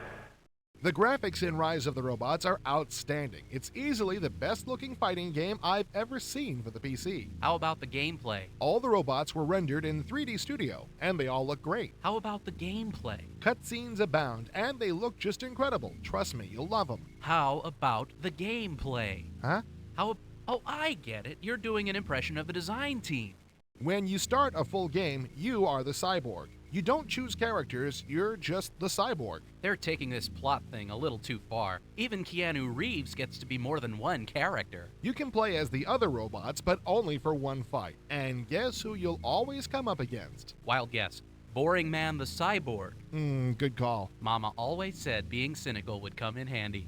The graphics in Rise of the Robots are outstanding. It's easily the best-looking fighting game I've ever seen for the PC. How about the gameplay? All the robots were rendered in 3D Studio, and they all look great. How about the gameplay? Cutscenes abound, and they look just incredible. Trust me, you'll love them. How about the gameplay? Huh? Oh, I get it. You're doing an impression of the design team. When you start a full game, you are the cyborg. You don't choose characters, you're just the cyborg. They're taking this plot thing a little too far. Even Keanu Reeves gets to be more than one character. You can play as the other robots, but only for one fight. And guess who you'll always come up against? Wild guess. Boring Man the Cyborg. Good call. Mama always said being cynical would come in handy.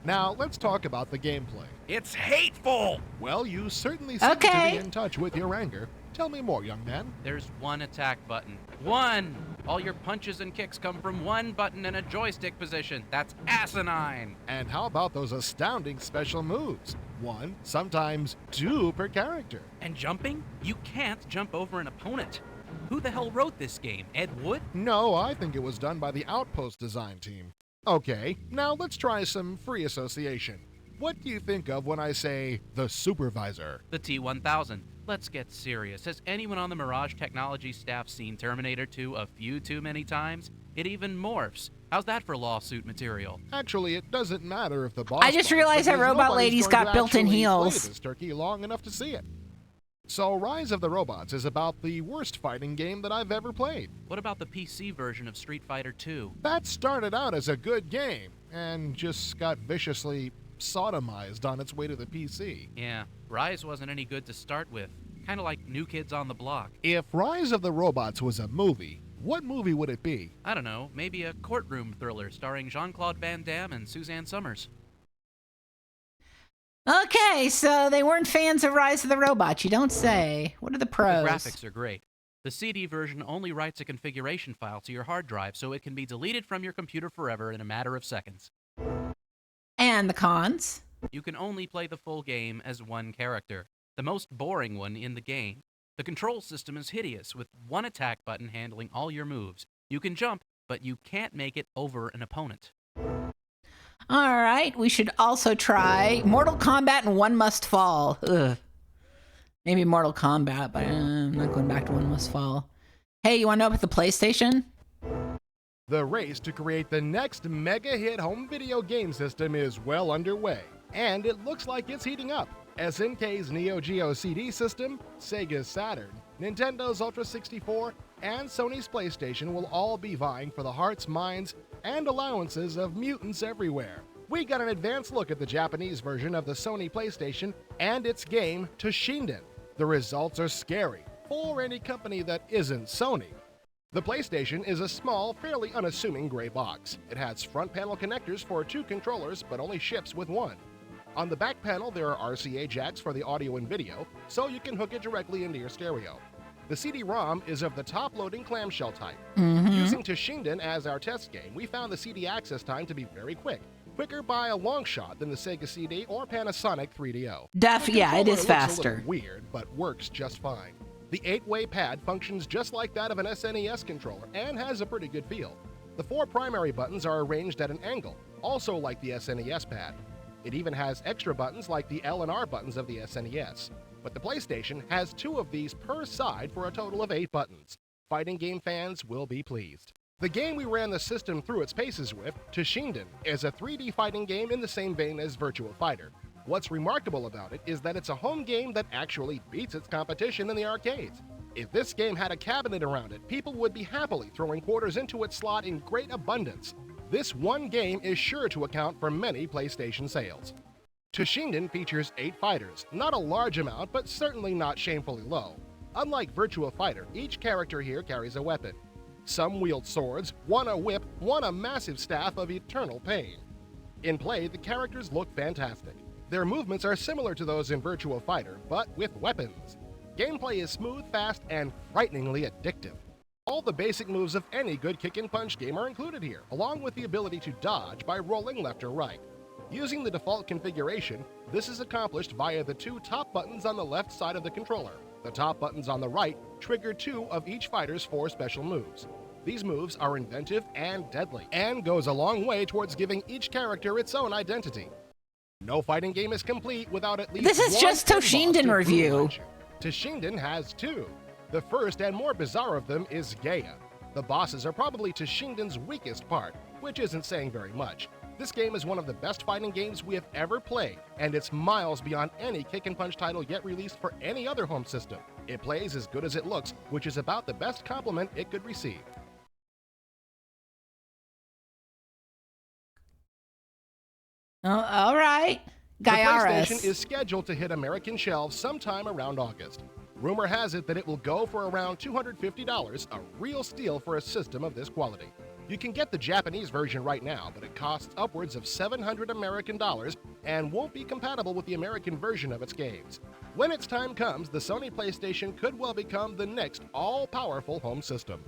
Now, let's talk about the gameplay. It's hateful! Well, you certainly seem to be in touch with your anger. Tell me more, young man. There's one attack button. One! All your punches and kicks come from one button in a joystick position. That's asinine! And how about those astounding special moves? 1, sometimes 2 per character. And jumping? You can't jump over an opponent. Who the hell wrote this game? Ed Wood? No, I think it was done by the Outpost design team. Okay, now let's try some free association. What do you think of when I say the Supervisor? The T-1000. Let's get serious. Has anyone on the Mirage Technology staff seen Terminator 2 a few too many times? It even morphs. How's that for lawsuit material? Actually, it doesn't matter if the boss I just bites, realized that because Robot nobody's Lady's going got to built-in actually heels. play this turkey long enough to see it. So Rise of the Robots is about the worst fighting game that I've ever played. What about the PC version of Street Fighter 2? That started out as a good game, and just got viciously sodomized on its way to the PC. Yeah, Rise wasn't any good to start with. Kind of like New Kids on the Block. If Rise of the Robots was a movie, what movie would it be? I don't know, maybe a courtroom thriller starring Jean-Claude Van Damme and Suzanne Summers. Okay, so they weren't fans of Rise of the Robots, you don't say. What are the pros? The graphics are great. The CD version only writes a configuration file to your hard drive so it can be deleted from your computer forever in a matter of seconds. And the cons? You can only play the full game as one character, the most boring one in the game. The control system is hideous, with one attack button handling all your moves. You can jump, but you can't make it over an opponent. All right, we should also try Mortal Kombat and One Must Fall. Ugh. Maybe Mortal Kombat, but I'm not going back to One Must Fall. Hey, you want to know about the PlayStation? The race to create the next mega hit home video game system is well underway, and it looks like it's heating up. SNK's Neo Geo CD system, Sega's Saturn, Nintendo's Ultra 64, and Sony's PlayStation will all be vying for the hearts, minds, and allowances of mutants everywhere. We got an advanced look at the Japanese version of the Sony PlayStation and its game Toshinden. The results are scary for any company that isn't Sony. The PlayStation is a small, fairly unassuming gray box. It has front panel connectors for 2 controllers, but only ships with 1. On the back panel, there are RCA jacks for the audio and video, so you can hook it directly into your stereo. The CD-ROM is of the top-loading clamshell type. Using Toshinden as our test game, we found the CD access time to be very quick. Quicker by a long shot than the Sega CD or Panasonic 3DO. Yeah, it is Looks faster. a little weird, but works just fine. The 8-way pad functions just like that of an SNES controller and has a pretty good feel. The 4 primary buttons are arranged at an angle, also like the SNES pad. It even has extra buttons like the L and R buttons of the SNES. But the PlayStation has 2 of these per side for a total of 8 buttons. Fighting game fans will be pleased. The game we ran the system through its paces with, Toshinden, is a 3D fighting game in the same vein as Virtua Fighter. What's remarkable about it is that it's a home game that actually beats its competition in the arcades. If this game had a cabinet around it, people would be happily throwing quarters into its slot in great abundance. This one game is sure to account for many PlayStation sales. Toshinden features 8 fighters, not a large amount, but certainly not shamefully low. Unlike Virtua Fighter, each character here carries a weapon. Some wield swords, one a whip, one a massive staff of eternal pain. In play, the characters look fantastic. Their movements are similar to those in Virtua Fighter, but with weapons. Gameplay is smooth, fast, and frighteningly addictive. All the basic moves of any good kick-and-punch game are included here, along with the ability to dodge by rolling left or right. Using the default configuration, this is accomplished via the 2 top buttons on the left side of the controller. The top buttons on the right trigger 2 of each fighter's 4 special moves. These moves are inventive and deadly, and goes a long way towards giving each character its own identity. No fighting game is complete without at least This is one just end boss Toshinden to review. brutalize you. Toshinden has 2. The first and more bizarre of them is Gaia. The bosses are probably Toshinden's weakest part, which isn't saying very much. This game is one of the best fighting games we have ever played, and it's miles beyond any kick-and-punch title yet released for any other home system. It plays as good as it looks, which is about the best compliment it could receive. All right. The Gaiaris. PlayStation is scheduled to hit American shelves sometime around August. Rumor has it that it will go for around $250, a real steal for a system of this quality. You can get the Japanese version right now, but it costs upwards of $700 American and won't be compatible with the American version of its games. When its time comes, the Sony PlayStation could well become the next all-powerful home system.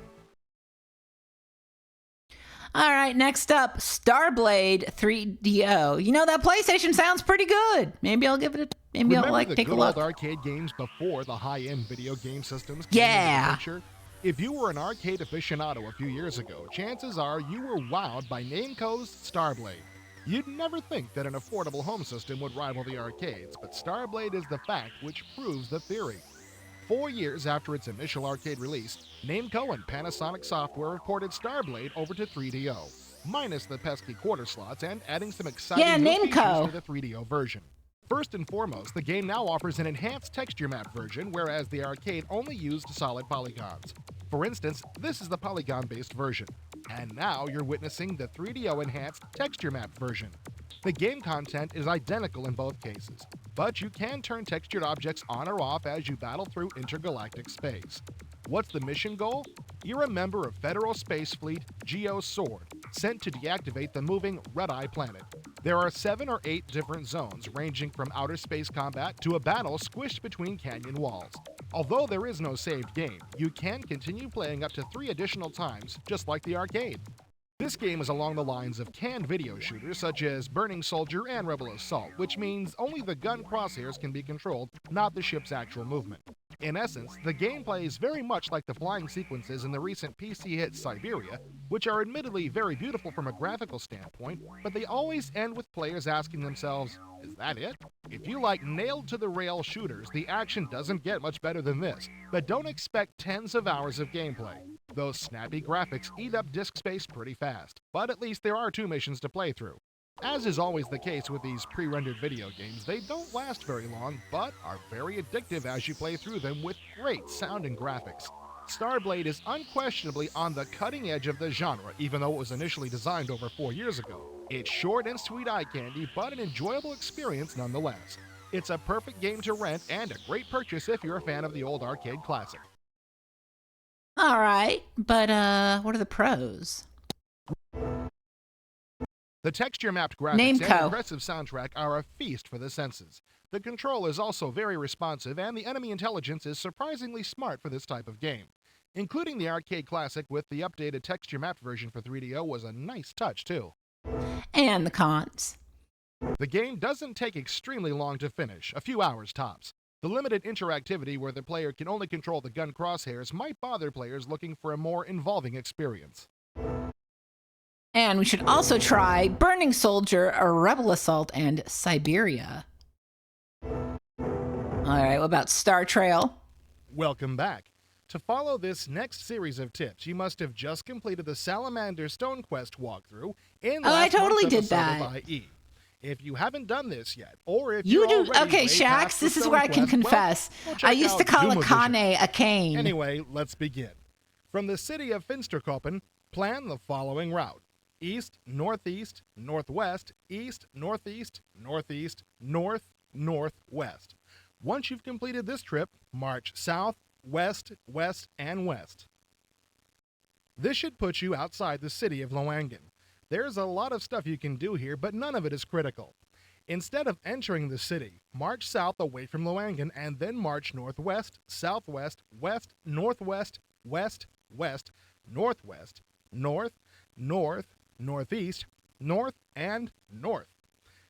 All right, next up, Starblade 3DO. You know, that PlayStation sounds pretty good. Maybe I'll give it a maybe I'll like the take a good look. old arcade games before the high-end video game systems came Yeah. into the picture? If you were an arcade aficionado a few years ago, chances are you were wowed by Namco's Starblade. You'd never think that an affordable home system would rival the arcades, but Starblade is the fact which proves the theory. 4 years after its initial arcade release, Namco and Panasonic Software ported Starblade over to 3DO, minus the pesky quarter slots and adding some exciting new features to the 3DO version. First and foremost, the game now offers an enhanced texture map version, whereas the arcade only used solid polygons. For instance, this is the polygon-based version. And now you're witnessing the 3DO enhanced texture map version. The game content is identical in both cases, but you can turn textured objects on or off as you battle through intergalactic space. What's the mission goal? You're a member of Federal Space Fleet Geo Sword, sent to deactivate the moving Red-Eye planet. There are 7 or 8 different zones, ranging from outer space combat to a battle squished between canyon walls. Although there is no saved game, you can continue playing up to 3 additional times, just like the arcade. This game is along the lines of canned video shooters such as Burning Soldier and Rebel Assault, which means only the gun crosshairs can be controlled, not the ship's actual movement. In essence, the gameplay is very much like the flying sequences in the recent PC hit Siberia, which are admittedly very beautiful from a graphical standpoint, but they always end with players asking themselves, is that it? If you like nailed-to-the-rail shooters, the action doesn't get much better than this, but don't expect tens of hours of gameplay. Those snappy graphics eat up disk space pretty fast, but at least there are 2 missions to play through. As is always the case with these pre-rendered video games, they don't last very long, but are very addictive as you play through them with great sound and graphics. Starblade is unquestionably on the cutting edge of the genre, even though it was initially designed over 4 years ago. It's short and sweet eye candy, but an enjoyable experience nonetheless. It's a perfect game to rent and a great purchase if you're a fan of the old arcade classic. All right, but what are the pros? The texture-mapped graphics and aggressive soundtrack are a feast for the senses. The control is also very responsive, and the enemy intelligence is surprisingly smart for this type of game. Including the arcade classic with the updated texture-mapped version for 3DO was a nice touch, too. And the cons. The game doesn't take extremely long to finish, a few hours tops. The limited interactivity where the player can only control the gun crosshairs might bother players looking for a more involving experience. And we should also try Burning Soldier, or Rebel Assault, and Siberia. All right, what about Star Trail? Welcome back. To follow this next series of tips, you must have just completed the Salamander Stone Quest walkthrough in last month's episode of IE. If you haven't done this yet, or if you you're do, already okay, way Shax, past the this is Stone where I can Quest, confess. well, I used to call a Doom Kane a cane. Anyway, let's begin. From the city of Finsterkoppen, plan the following route. East, northeast, northwest, east, northeast, northeast, north, northwest. Once you've completed this trip, march south, west, west, and west. This should put you outside the city of Loangan. There's a lot of stuff you can do here, but none of it is critical. Instead of entering the city, march south away from Loangan and then march northwest, southwest, west, northwest, west, west, northwest, north, north, northeast, north, and north.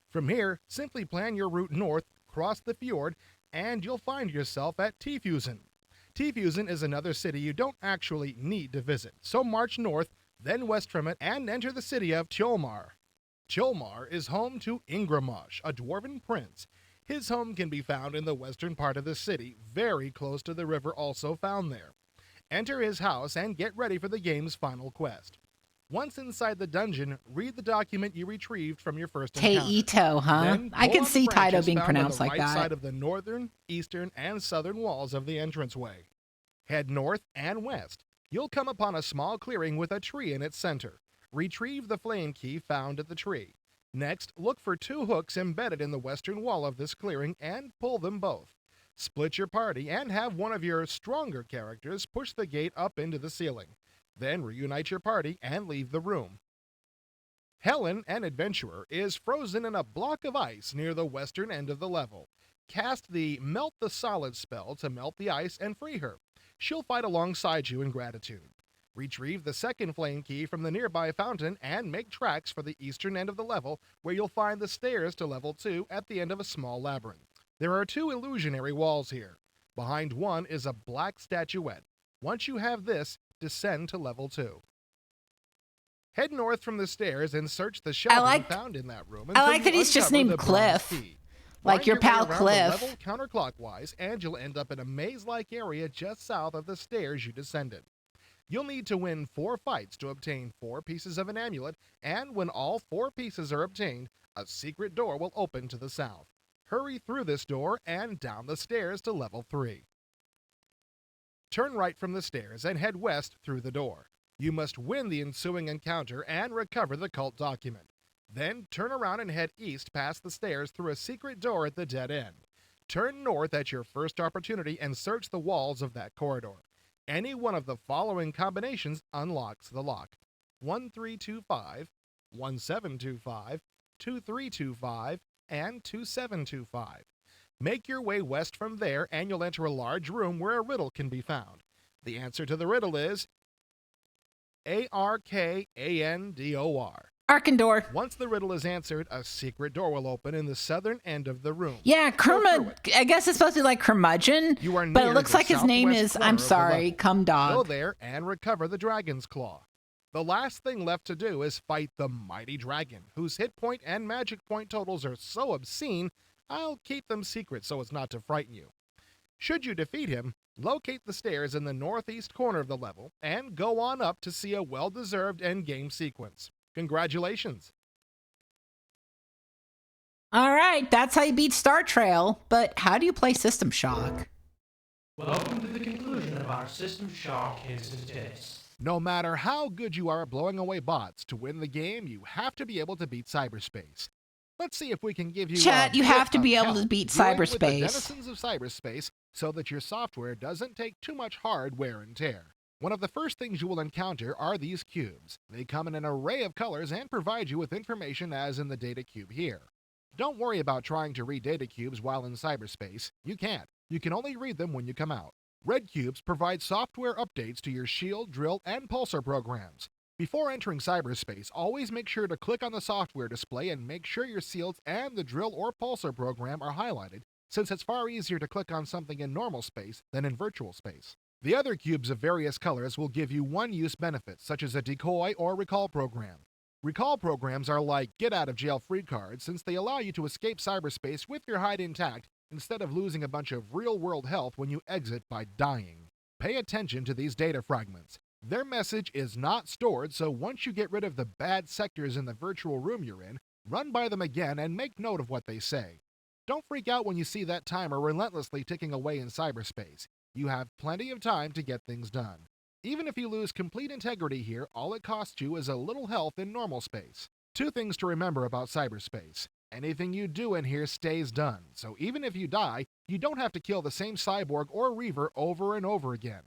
From here, simply plan your route north, cross the fjord, and you'll find yourself at Tifusen. Tifusen is another city you don't actually need to visit, so march north, then west from it, and enter the city of Tjolmar. Tjolmar is home to Ingramosh, a dwarven prince. His home can be found in the western part of the city, very close to the river also found there. Enter his house and get ready for the game's final quest. Once inside the dungeon, read the document you retrieved from your first encounter. Taito, huh? Then I can pull on see the Taito branches being found pronounced on like the right that. side of the northern, eastern, and southern walls of the entranceway. Head north and west. You'll come upon a small clearing with a tree in its center. Retrieve the flame key found at the tree. Next, look for 2 hooks embedded in the western wall of this clearing and pull them both. Split your party and have one of your stronger characters push the gate up into the ceiling. Then reunite your party and leave the room. Helen, an adventurer, is frozen in a block of ice near the western end of the level. Cast the Melt the Solid spell to melt the ice and free her. She'll fight alongside you in gratitude. Retrieve the second flame key from the nearby fountain and make tracks for the eastern end of the level, where you'll find the stairs to level 2 at the end of a small labyrinth. There are 2 illusionary walls here. Behind one is a black statuette. Once you have this, descend to level 2. Head north from the stairs and search the shelving found in that room. I like that he's just named Cliff. Like Find your way pal around Cliff. The level counterclockwise, and you'll end up in a maze-like area just south of the stairs you descended. You'll need to win 4 fights to obtain 4 pieces of an amulet, and when all 4 pieces are obtained, a secret door will open to the south. Hurry through this door and down the stairs to level 3. Turn right from the stairs and head west through the door. You must win the ensuing encounter and recover the cult document. Then turn around and head east past the stairs through a secret door at the dead end. Turn north at your first opportunity and search the walls of that corridor. Any one of the following combinations unlocks the lock: 1325, 1725, 2325, and 2725. Make your way west from there and you'll enter a large room where a riddle can be found. The answer to the riddle is Arkandor. Arkandor. Once the riddle is answered, a secret door will open in the southern end of the room. Yeah, I guess it's supposed to be like curmudgeon, You are but near it looks the like his name southwest is, corner I'm of the sorry, level. Cum Go Dog. there and recover the dragon's claw. The last thing left to do is fight the mighty dragon, whose hit point and magic point totals are so obscene, I'll keep them secret so as not to frighten you. Should you defeat him, locate the stairs in the northeast corner of the level and go on up to see a well-deserved endgame sequence. Congratulations! All right, that's how you beat Star Trail, but how do you play System Shock? Welcome to the conclusion of our System Shock instant test. No matter how good you are at blowing away bots, to win the game, you have to be able to beat cyberspace. Let's see if we can give you Chat, you have to be able to beat dealing with the cyberspace. denizens of cyberspace so that your software doesn't take too much hard wear and tear. One of the first things you will encounter are these cubes. They come in an array of colors and provide you with information as in the data cube here. Don't worry about trying to read data cubes while in cyberspace. You can't. You can only read them when you come out. Red cubes provide software updates to your shield, drill, and pulsar programs. Before entering cyberspace, always make sure to click on the software display and make sure your shields and the drill or pulsar program are highlighted, since it's far easier to click on something in normal space than in virtual space. The other cubes of various colors will give you one-use benefits, such as a decoy or recall program. Recall programs are like get-out-of-jail-free cards, since they allow you to escape cyberspace with your hide intact instead of losing a bunch of real-world health when you exit by dying. Pay attention to these data fragments. Their message is not stored, so once you get rid of the bad sectors in the virtual room you're in, run by them again and make note of what they say. Don't freak out when you see that timer relentlessly ticking away in cyberspace. You have plenty of time to get things done. Even if you lose complete integrity here, all it costs you is a little health in normal space. 2 things to remember about cyberspace. Anything you do in here stays done, so even if you die, you don't have to kill the same cyborg or reaver over and over again.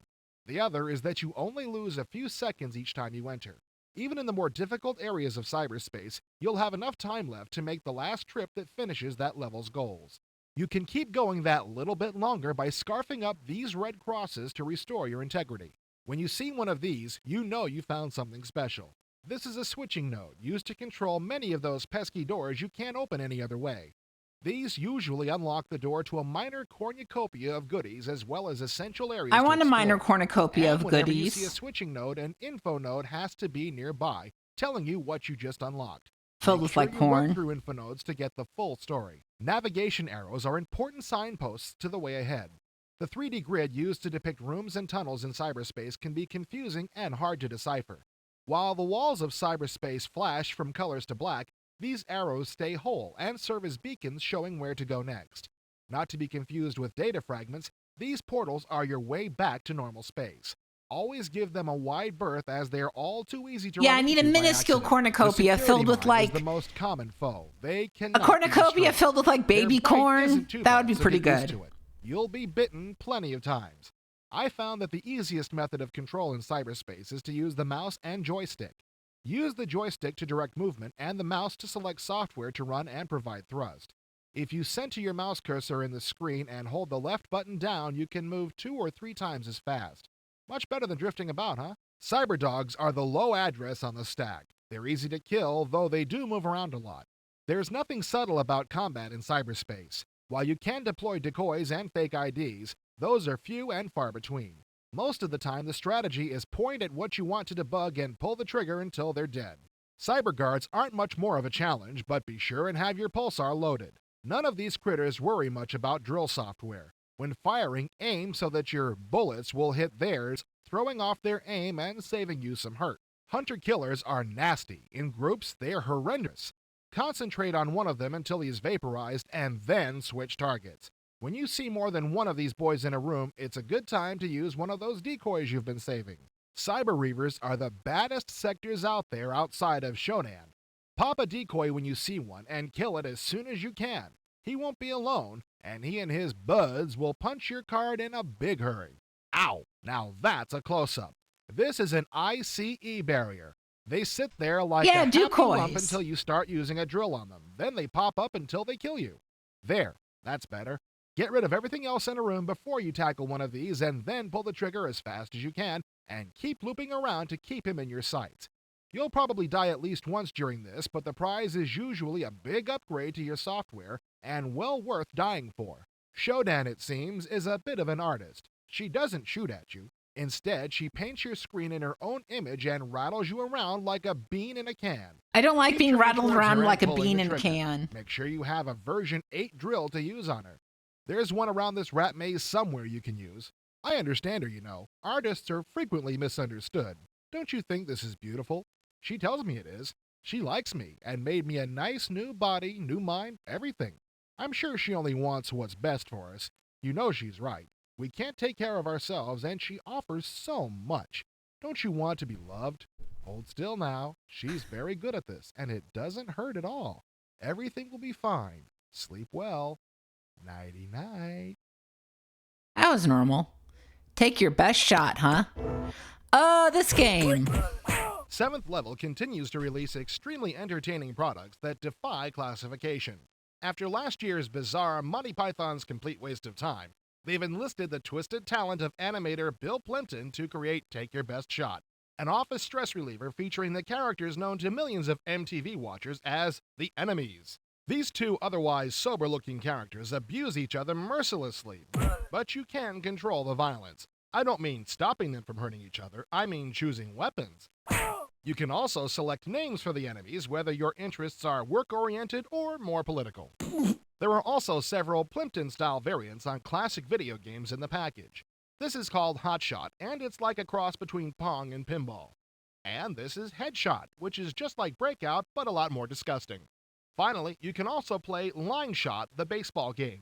The other is that you only lose a few seconds each time you enter. Even in the more difficult areas of cyberspace, you'll have enough time left to make the last trip that finishes that level's goals. You can keep going that little bit longer by scarfing up these red crosses to restore your integrity. When you see one of these, you know you found something special. This is a switching node used to control many of those pesky doors you can't open any other way. These usually unlock the door to a minor cornucopia of goodies as well as essential areas. I to want a minor explore. cornucopia And of whenever goodies. you see a switching node, an info node has to be nearby, telling you what you just unlocked. Filled Make with sure like you corn. run through info nodes to get the full story. Navigation arrows are important signposts to the way ahead. The 3D grid used to depict rooms and tunnels in cyberspace can be confusing and hard to decipher. While the walls of cyberspace flash from colors to black, these arrows stay whole and serve as beacons showing where to go next. Not to be confused with data fragments, these portals are your way back to normal space. Always give them a wide berth as they are all too easy to Yeah, run I need a into by minuscule accident. cornucopia The filled with, security mine is like, the most common foe. They A cannot be cornucopia destroyed. filled with like baby Their bite corn. isn't too That would bad, be so pretty get used good. to it. You'll be bitten plenty of times. I found that the easiest method of control in cyberspace is to use the mouse and joystick. Use the joystick to direct movement and the mouse to select software to run and provide thrust. If you center your mouse cursor in the screen and hold the left button down, you can move 2 or 3 times as fast. Much better than drifting about, huh? Cyberdogs are the low address on the stack. They're easy to kill, though they do move around a lot. There's nothing subtle about combat in cyberspace. While you can deploy decoys and fake IDs, those are few and far between. Most of the time, the strategy is point at what you want to debug and pull the trigger until they're dead. Cyber guards aren't much more of a challenge, but be sure and have your pulsar loaded. None of these critters worry much about drill software. When firing, aim so that your bullets will hit theirs, throwing off their aim and saving you some hurt. Hunter-killers are nasty. In groups, they're horrendous. Concentrate on one of them until he's vaporized and then switch targets. When you see more than one of these boys in a room, it's a good time to use one of those decoys you've been saving. Cyber Reavers are the baddest sectors out there outside of Shodan. Pop a decoy when you see one and kill it as soon as you can. He won't be alone, and he and his buds will punch your card in a big hurry. Ow! Now that's a close-up. This is an ICE barrier. They sit there like a happy lump until you start using a drill on them. Then they pop up until they kill you. There, that's better. Get rid of everything else in a room before you tackle one of these, and then pull the trigger as fast as you can, and keep looping around to keep him in your sights. You'll probably die at least once during this, but the prize is usually a big upgrade to your software, and well worth dying for. Shodan, it seems, is a bit of an artist. She doesn't shoot at you. Instead, she paints your screen in her own image and rattles you around like a bean in a can. I don't like being rattled around like a bean the in a trigger. can. Make sure you have a version 8 drill to use on her. There's one around this rat maze somewhere you can use. I understand her, you know. Artists are frequently misunderstood. Don't you think this is beautiful? She tells me it is. She likes me and made me a nice new body, new mind, everything. I'm sure she only wants what's best for us. You know she's right. We can't take care of ourselves, and she offers so much. Don't you want to be loved? Hold still now. She's very good at this, and it doesn't hurt at all. Everything will be fine. Sleep well. Nighty-night. That was normal. Take your best shot, huh? This game. 7th Level continues to release extremely entertaining products that defy classification. After last year's bizarre Monty Python's Complete Waste of Time, they've enlisted the twisted talent of animator Bill Plympton to create Take Your Best Shot, an office stress reliever featuring the characters known to millions of MTV watchers as the Enemies. These two otherwise sober-looking characters abuse each other mercilessly, but you can control the violence. I don't mean stopping them from hurting each other, I mean choosing weapons. You can also select names for the enemies, whether your interests are work-oriented or more political. There are also several Plimpton-style variants on classic video games in the package. This is called Hotshot, and it's like a cross between Pong and Pinball. And this is Headshot, which is just like Breakout, but a lot more disgusting. Finally, you can also play Line Shot, the baseball game.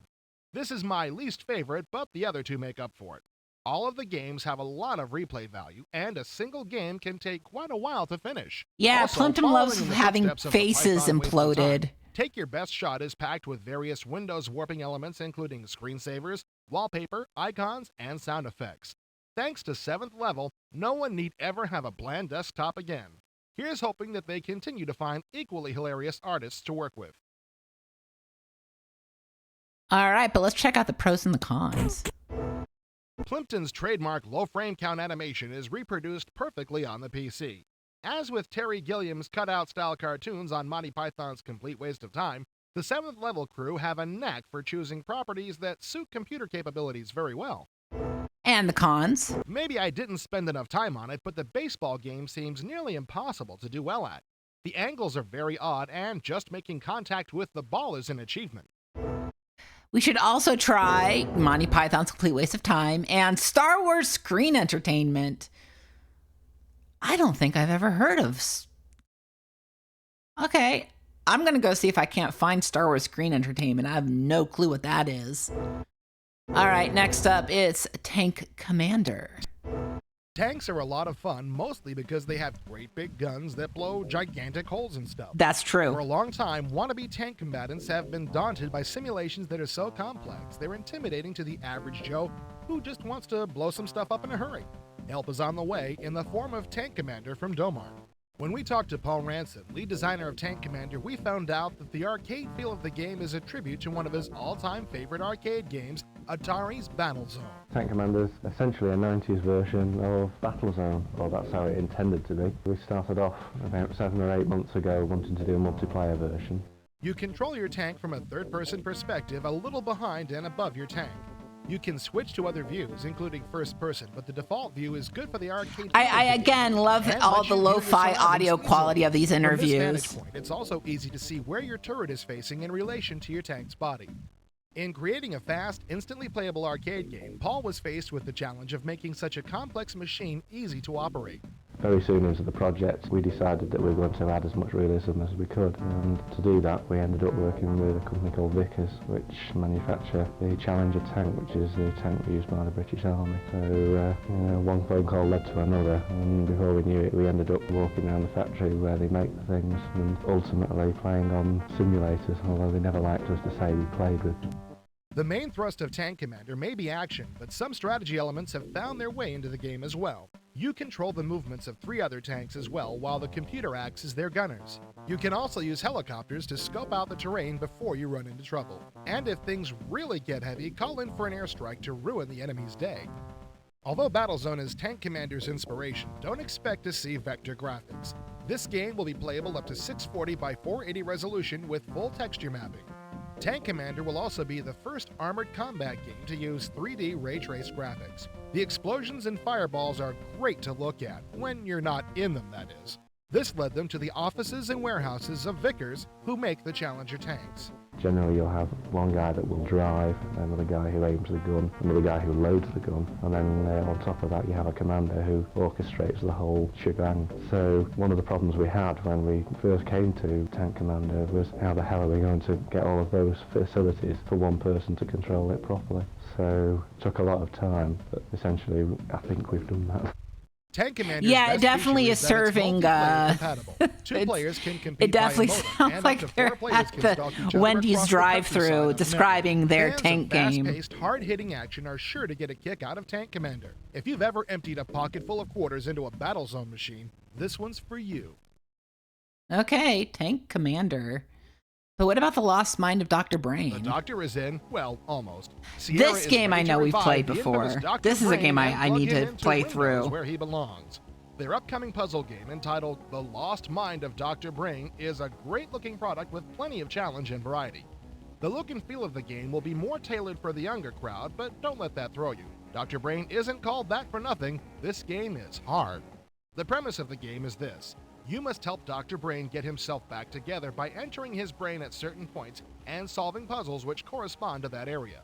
This is my least favorite, but the other two make up for it. All of the games have a lot of replay value, and a single game can take quite a while to finish. Yeah, Also, Plimpton loves following in the having footsteps of the faces Python Waste of Time, imploded. Take Your Best Shot is packed with various Windows warping elements, including screensavers, wallpaper, icons, and sound effects. Thanks to 7th Level, no one need ever have a bland desktop again. Here's hoping that they continue to find equally hilarious artists to work with. All right, but let's check out the pros and the cons. Plimpton's trademark low frame count animation is reproduced perfectly on the PC. As with Terry Gilliam's cutout-style cartoons on Monty Python's Complete Waste of Time, the 7th Level crew have a knack for choosing properties that suit computer capabilities very well. And the cons? Maybe I didn't spend enough time on it, but the baseball game seems nearly impossible to do well at. The angles are very odd, and just making contact with the ball is an achievement. We should also try Monty Python's Complete Waste of Time and Star Wars Screen Entertainment. I don't think I've ever heard of. Okay, I'm going to go see if I can't find Star Wars Screen Entertainment. I have no clue what that is. All right, next up, it's Tank Commander. Tanks are a lot of fun, mostly because they have great big guns that blow gigantic holes and stuff. That's true. For a long time, wannabe tank combatants have been daunted by simulations that are so complex, they're intimidating to the average Joe who just wants to blow some stuff up in a hurry. Help is on the way in the form of Tank Commander from Domar. When we talked to Paul Ranson, lead designer of Tank Commander, we found out that the arcade feel of the game is a tribute to one of his all-time favorite arcade games, Atari's Battlezone. Tank Commander is essentially a 90s version of Battlezone, or that's how it intended to be. We started off about 7 or 8 months ago wanting to do a multiplayer version. You control your tank from a third-person perspective a little behind and above your tank. You can switch to other views, including first person, but the default view is good for the arcade. I again love all the lo-fi audio quality of these From this interviews. vantage point, it's also easy to see where your turret is facing in relation to your tank's body. In creating a fast, instantly playable arcade game, Paul was faced with the challenge of making such a complex machine easy to operate. Very soon into the project, we decided that we were going to add as much realism as we could, and to do that we ended up working with a company called Vickers, which manufacture the Challenger tank, which is the tank used by the British Army. So one phone call led to another, and before we knew it we ended up walking around the factory where they make the things and ultimately playing on simulators, although they never liked us to say we played with them. The main thrust of Tank Commander may be action, but some strategy elements have found their way into the game as well. You control the movements of 3 other tanks as well, while the computer acts as their gunners. You can also use helicopters to scope out the terrain before you run into trouble. And if things really get heavy, call in for an airstrike to ruin the enemy's day. Although Battlezone is Tank Commander's inspiration, don't expect to see vector graphics. This game will be playable up to 640 by 480 resolution with full texture mapping. Tank Commander will also be the first armored combat game to use 3D ray-traced graphics. The explosions and fireballs are great to look at, when you're not in them, that is. This led them to the offices and warehouses of Vickers, who make the Challenger tanks. Generally you'll have one guy that will drive, another guy who aims the gun, another guy who loads the gun, and then on top of that you have a commander who orchestrates the whole shebang. So one of the problems we had when we first came to Tank Commander was how the hell are we going to get all of those facilities for one person to control it properly. So it took a lot of time, but essentially I think we've done that. Tank Commander's Yeah, it best definitely feature is that it's serving. multiplayer-compatible. 2 players can compete It definitely via modem, sounds and like up to they're 4 players at can the stalk each other Wendy's across the countryside drive-thru on the describing map. their Fans tank of game. fast-paced, hard-hitting action are sure to get a kick out of Tank Commander. If you've ever emptied a pocket full of quarters into a Battlezone machine, this one's for you. Okay, Tank Commander. But what about the Lost Mind of Dr. Brain? The Doctor is in, well, almost. Sierra This is game I ready to know we've revive played the before. infamous Dr. This is a Brain game and I plug need him to into play Windows through. where he belongs. Their upcoming puzzle game, entitled The Lost Mind of Dr. Brain, is a great-looking product with plenty of challenge and variety. The look and feel of the game will be more tailored for the younger crowd, but don't let that throw you. Dr. Brain isn't called that for nothing. This game is hard. The premise of the game is this. You must help Dr. Brain get himself back together by entering his brain at certain points and solving puzzles which correspond to that area.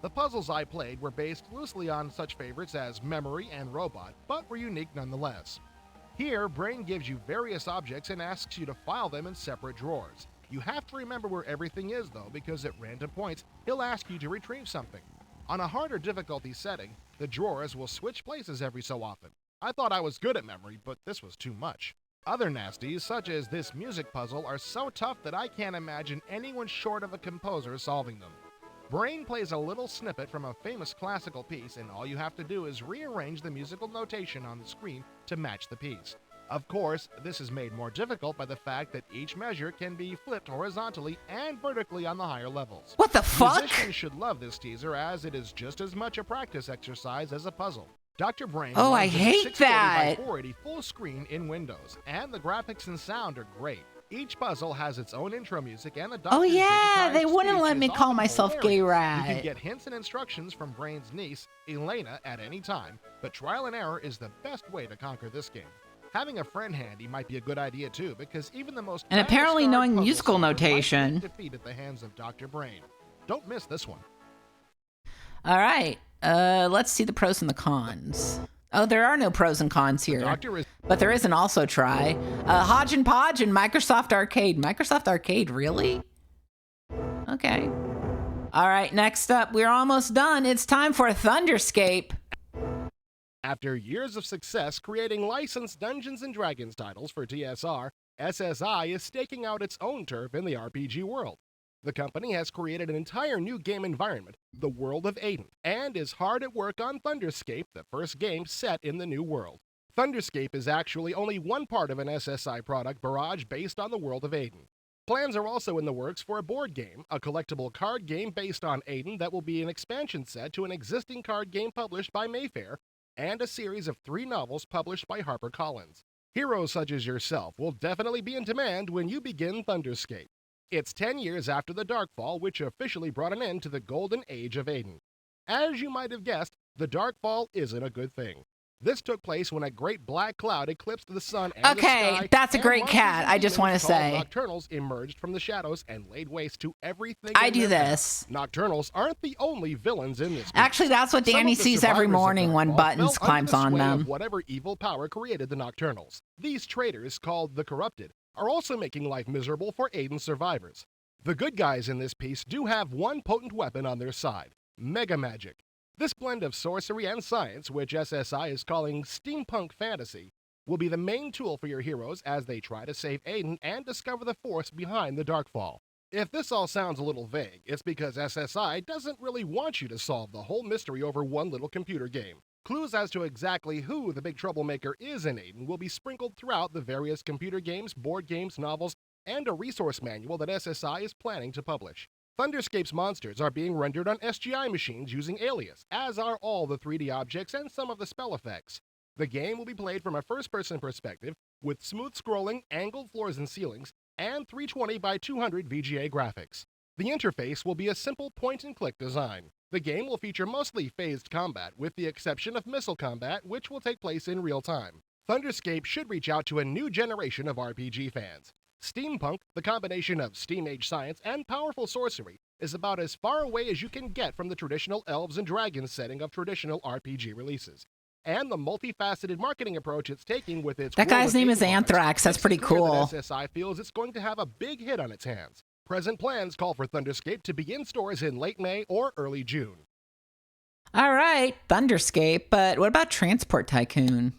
The puzzles I played were based loosely on such favorites as Memory and Robot, but were unique nonetheless. Here, Brain gives you various objects and asks you to file them in separate drawers. You have to remember where everything is, though, because at random points, he'll ask you to retrieve something. On a harder difficulty setting, the drawers will switch places every so often. I thought I was good at Memory, but this was too much. Other nasties, such as this music puzzle, are so tough that I can't imagine anyone short of a composer solving them. Brain plays a little snippet from a famous classical piece, and all you have to do is rearrange the musical notation on the screen to match the piece. Of course, this is made more difficult by the fact that each measure can be flipped horizontally and vertically on the higher levels. What the fuck? Musicians should love this teaser, as it is just as much a practice exercise as a puzzle. Dr. Brain Oh, I runs at hate 640 that. by 480 full screen in Windows, and the graphics and sound are great. Each puzzle has its own intro music, and the Oh Doctor's yeah, digitized they wouldn't speech let is me call often myself hilarious. Gay You Rat. can get hints and instructions from Brain's niece, Elena, at any time, but trial and error is the best way to conquer this game. Having a friend handy might be a good idea too, because even the most And apparently battle-scarred knowing puzzle musical solver might notation. be defeated at the hands of Dr. Brain. Don't miss this one. All right, let's see the pros and the cons. Oh, there are no pros and cons here, but there is an also try. Hodge and Podge and Microsoft Arcade. Microsoft Arcade, really? Okay. All right, next up, we're almost done. It's time for Thunderscape. After years of success creating licensed Dungeons & Dragons titles for TSR, SSI is staking out its own turf in the RPG world. The company has created an entire new game environment, the world of Aiden, and is hard at work on Thunderscape, the first game set in the new world. Thunderscape is actually only one part of an SSI product barrage based on the world of Aiden. Plans are also in the works for a board game, a collectible card game based on Aiden that will be an expansion set to an existing card game published by Mayfair, and a series of 3 novels published by HarperCollins. Heroes such as yourself will definitely be in demand when you begin Thunderscape. It's 10 years after the Darkfall, which officially brought an end to the golden age of Aiden. As you might have guessed, the darkfall isn't a good thing. This took place when a great black cloud eclipsed the sun and the sky. Okay, that's a and great monsters cat. and I just demons want to called say. Nocturnals emerged from the shadows and laid waste to everything. I in do their this. path. Nocturnals aren't the only villains in this. Actually, that's what Some Danny of the sees every survivors of morning when Darkfall Buttons fell under climbs the on sway them. of whatever evil power created the Nocturnals. These traitors, called the Corrupted, are also making life miserable for Aiden's survivors. The good guys in this piece do have one potent weapon on their side: Mega Magic. This blend of sorcery and science, which SSI is calling steampunk fantasy, will be the main tool for your heroes as they try to save Aiden and discover the force behind the Darkfall. If this all sounds a little vague, it's because SSI doesn't really want you to solve the whole mystery over one little computer game. Clues as to exactly who the big troublemaker is in Aiden will be sprinkled throughout the various computer games, board games, novels, and a resource manual that SSI is planning to publish. Thunderscape's monsters are being rendered on SGI machines using Alias, as are all the 3D objects and some of the spell effects. The game will be played from a first-person perspective, with smooth scrolling, angled floors and ceilings, and 320 by 200 VGA graphics. The interface will be a simple point-and-click design. The game will feature mostly phased combat, with the exception of missile combat, which will take place in real time. Thunderscape should reach out to a new generation of RPG fans. Steampunk, the combination of steam-age science and powerful sorcery, is about as far away as you can get from the traditional elves and dragons setting of traditional RPG releases. And the multifaceted marketing approach it's taking with its That guy's name is Anthrax. That's pretty cool. SSI feels it's going to have a big hit on its hands. Present plans call for Thunderscape to be in stores in late May or early June. All right, Thunderscape, but what about Transport Tycoon?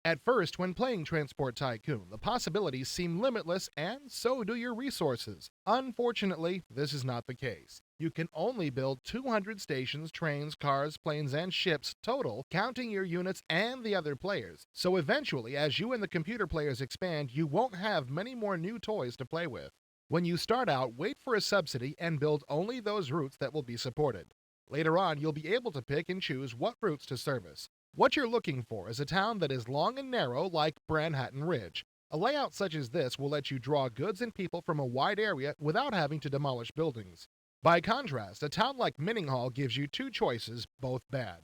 At first, when playing Transport Tycoon, the possibilities seem limitless, and so do your resources. Unfortunately, this is not the case. You can only build 200 stations, trains, cars, planes, and ships total, counting your units and the other players. So eventually, as you and the computer players expand, you won't have many more new toys to play with. When you start out, wait for a subsidy and build only those routes that will be supported. Later on, you'll be able to pick and choose what routes to service. What you're looking for is a town that is long and narrow like Branhattan Ridge. A layout such as this will let you draw goods and people from a wide area without having to demolish buildings. By contrast, a town like Minninghall gives you two choices, both bad.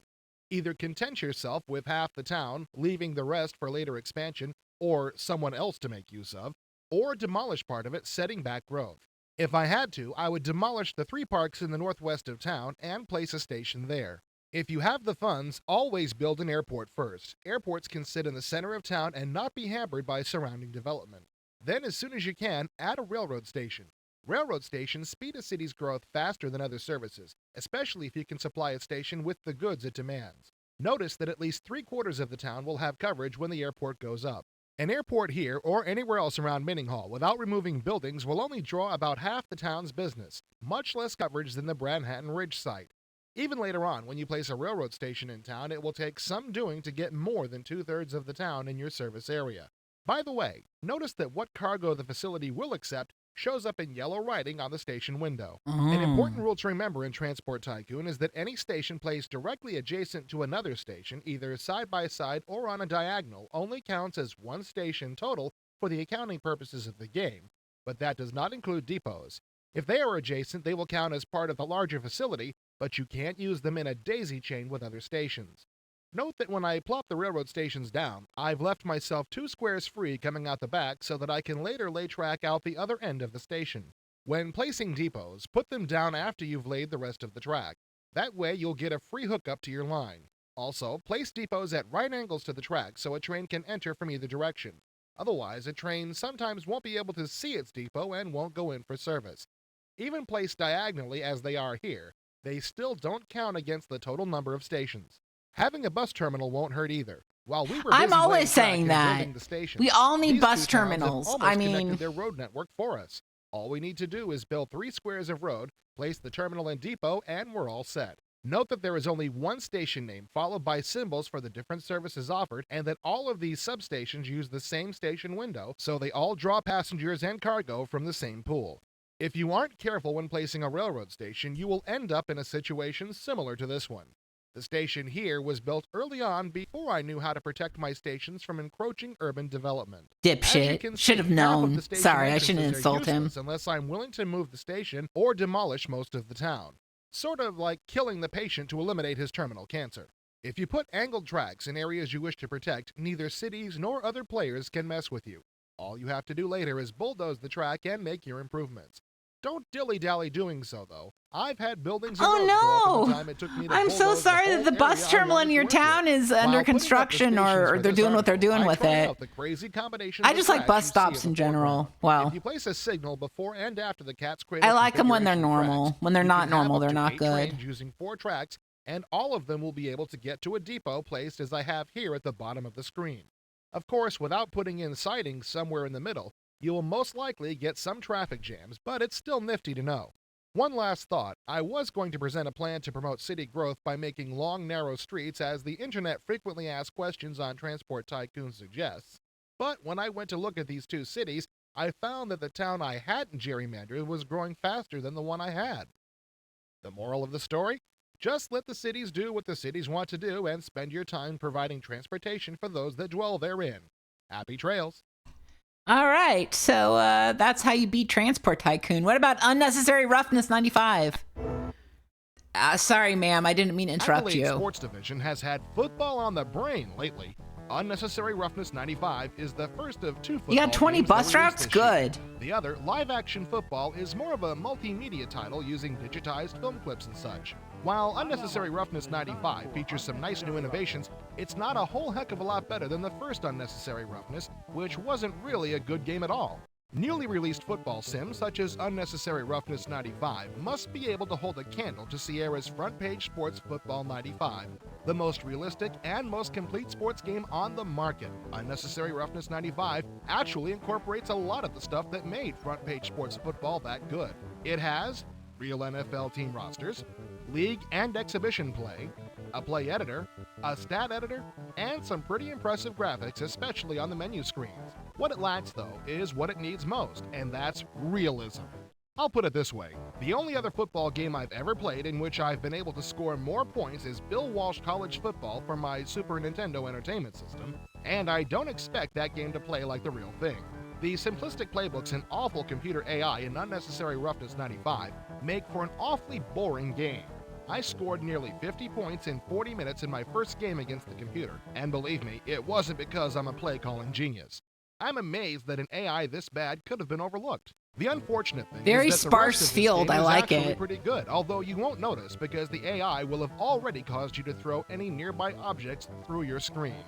Either content yourself with half the town, leaving the rest for later expansion or someone else to make use of, or demolish part of it, setting back growth. If I had to, I would demolish the 3 parks in the northwest of town and place a station there. If you have the funds, always build an airport first. Airports can sit in the center of town and not be hampered by surrounding development. Then, as soon as you can, add a railroad station. Railroad stations speed a city's growth faster than other services, especially if you can supply a station with the goods it demands. Notice that at least 3/4 of the town will have coverage when the airport goes up. An airport here or anywhere else around Minninghall without removing buildings will only draw about half the town's business, much less coverage than the Branhattan Ridge site. Even later on, when you place a railroad station in town, it will take some doing to get more than 2/3 of the town in your service area. By the way, notice that what cargo the facility will accept shows up in yellow writing on the station window. An important rule to remember in Transport Tycoon is that any station placed directly adjacent to another station, either side by side or on a diagonal, only counts as one station total for the accounting purposes of the game, but that does not include depots. If they are adjacent, they will count as part of the larger facility, but you can't use them in a daisy chain with other stations. Note that when I plop the railroad stations down, I've left myself 2 squares free coming out the back so that I can later lay track out the other end of the station. When placing depots, put them down after you've laid the rest of the track. That way you'll get a free hookup to your line. Also, place depots at right angles to the track so a train can enter from either direction. Otherwise, a train sometimes won't be able to see its depot and won't go in for service. Even placed diagonally as they are here, they still don't count against the total number of stations. Having a bus terminal won't hurt either. While we were I'm busy always laying track saying and that. building the stations, We all need these bus 2 towns have terminals. almost I connected mean, their road network for us. All we need to do is build 3 squares of road, place the terminal and depot, and we're all set. Note that there is only one station name followed by symbols for the different services offered, and that all of these substations use the same station window, so they all draw passengers and cargo from the same pool. If you aren't careful when placing a railroad station, you will end up in a situation similar to this one. The station here was built early on before I knew how to protect my stations from encroaching urban development. Dipshit. Should have known. Sorry, I shouldn't insult him. Unless I'm willing to move the station or demolish most of the town. sort of like killing the patient to eliminate his terminal cancer. If you put angled tracks in areas you wish to protect, neither cities nor other players can mess with you. All you have to do later is bulldoze the track and make your improvements. Don't dilly-dally doing so, though. I've had buildings and roads go up in the time it took me to I'm so bulldoze sorry the that the whole bus area I terminal wanted in to your work with. town is While under putting up the construction, stations or for they're this doing what they're article, doing I with tried it. out the crazy combination I of just like tracks bus you see stops in in the foreground. general. Well, If you place a signal before and after the cat's cradle I like them when they're configuration normal. tracks, When they're you not can have normal, up they're to not 8 good. trains using 4 tracks, and all of them will be able to get to a depot placed as I have here at the bottom of the screen. Of course, without putting in sidings somewhere in the middle, you will most likely get some traffic jams, but it's still nifty to know. One last thought, I was going to present a plan to promote city growth by making long, narrow streets as the internet frequently asked questions on Transport Tycoon suggests. But when I went to look at these 2 cities, I found that the town I hadn't gerrymandered was growing faster than the one I had. The moral of the story? Just let the cities do what the cities want to do and spend your time providing transportation for those that dwell therein. Happy trails. All right, so that's how you beat Transport Tycoon. What about Unnecessary Roughness 95? Sorry, ma'am, I didn't mean to interrupt Accolade you. Sports Division has had football on the brain lately. Unnecessary Roughness 95 is the first of 2 football You got 20 games bus that released routes? this year. Good. The other, live-action football, is more of a multimedia title using digitized film clips and such. While Unnecessary Roughness 95 features some nice new innovations, it's not a whole heck of a lot better than the first Unnecessary Roughness, which wasn't really a good game at all. Newly released football sims such as Unnecessary Roughness 95 must be able to hold a candle to Sierra's Front Page Sports Football 95, the most realistic and most complete sports game on the market. Unnecessary Roughness 95 actually incorporates a lot of the stuff that made Front Page Sports Football that good. It has real NFL team rosters, league and exhibition play, a play editor, a stat editor, and some pretty impressive graphics, especially on the menu screens. What it lacks, though, is what it needs most, and that's realism. I'll put it this way. The only other football game I've ever played in which I've been able to score more points is Bill Walsh College Football for my Super Nintendo Entertainment System, and I don't expect that game to play like the real thing. The simplistic playbooks and awful computer AI in Unnecessary Roughness 95 make for an awfully boring game. I scored nearly 50 points in 40 minutes in my first game against the computer, and believe me, it wasn't because I'm a play-calling genius. I'm amazed that an AI this bad could have been overlooked. The unfortunate thing Very is that the rest sparse of this field, game I is like actually it. pretty good, although you won't notice because the AI will have already caused you to throw any nearby objects through your screen.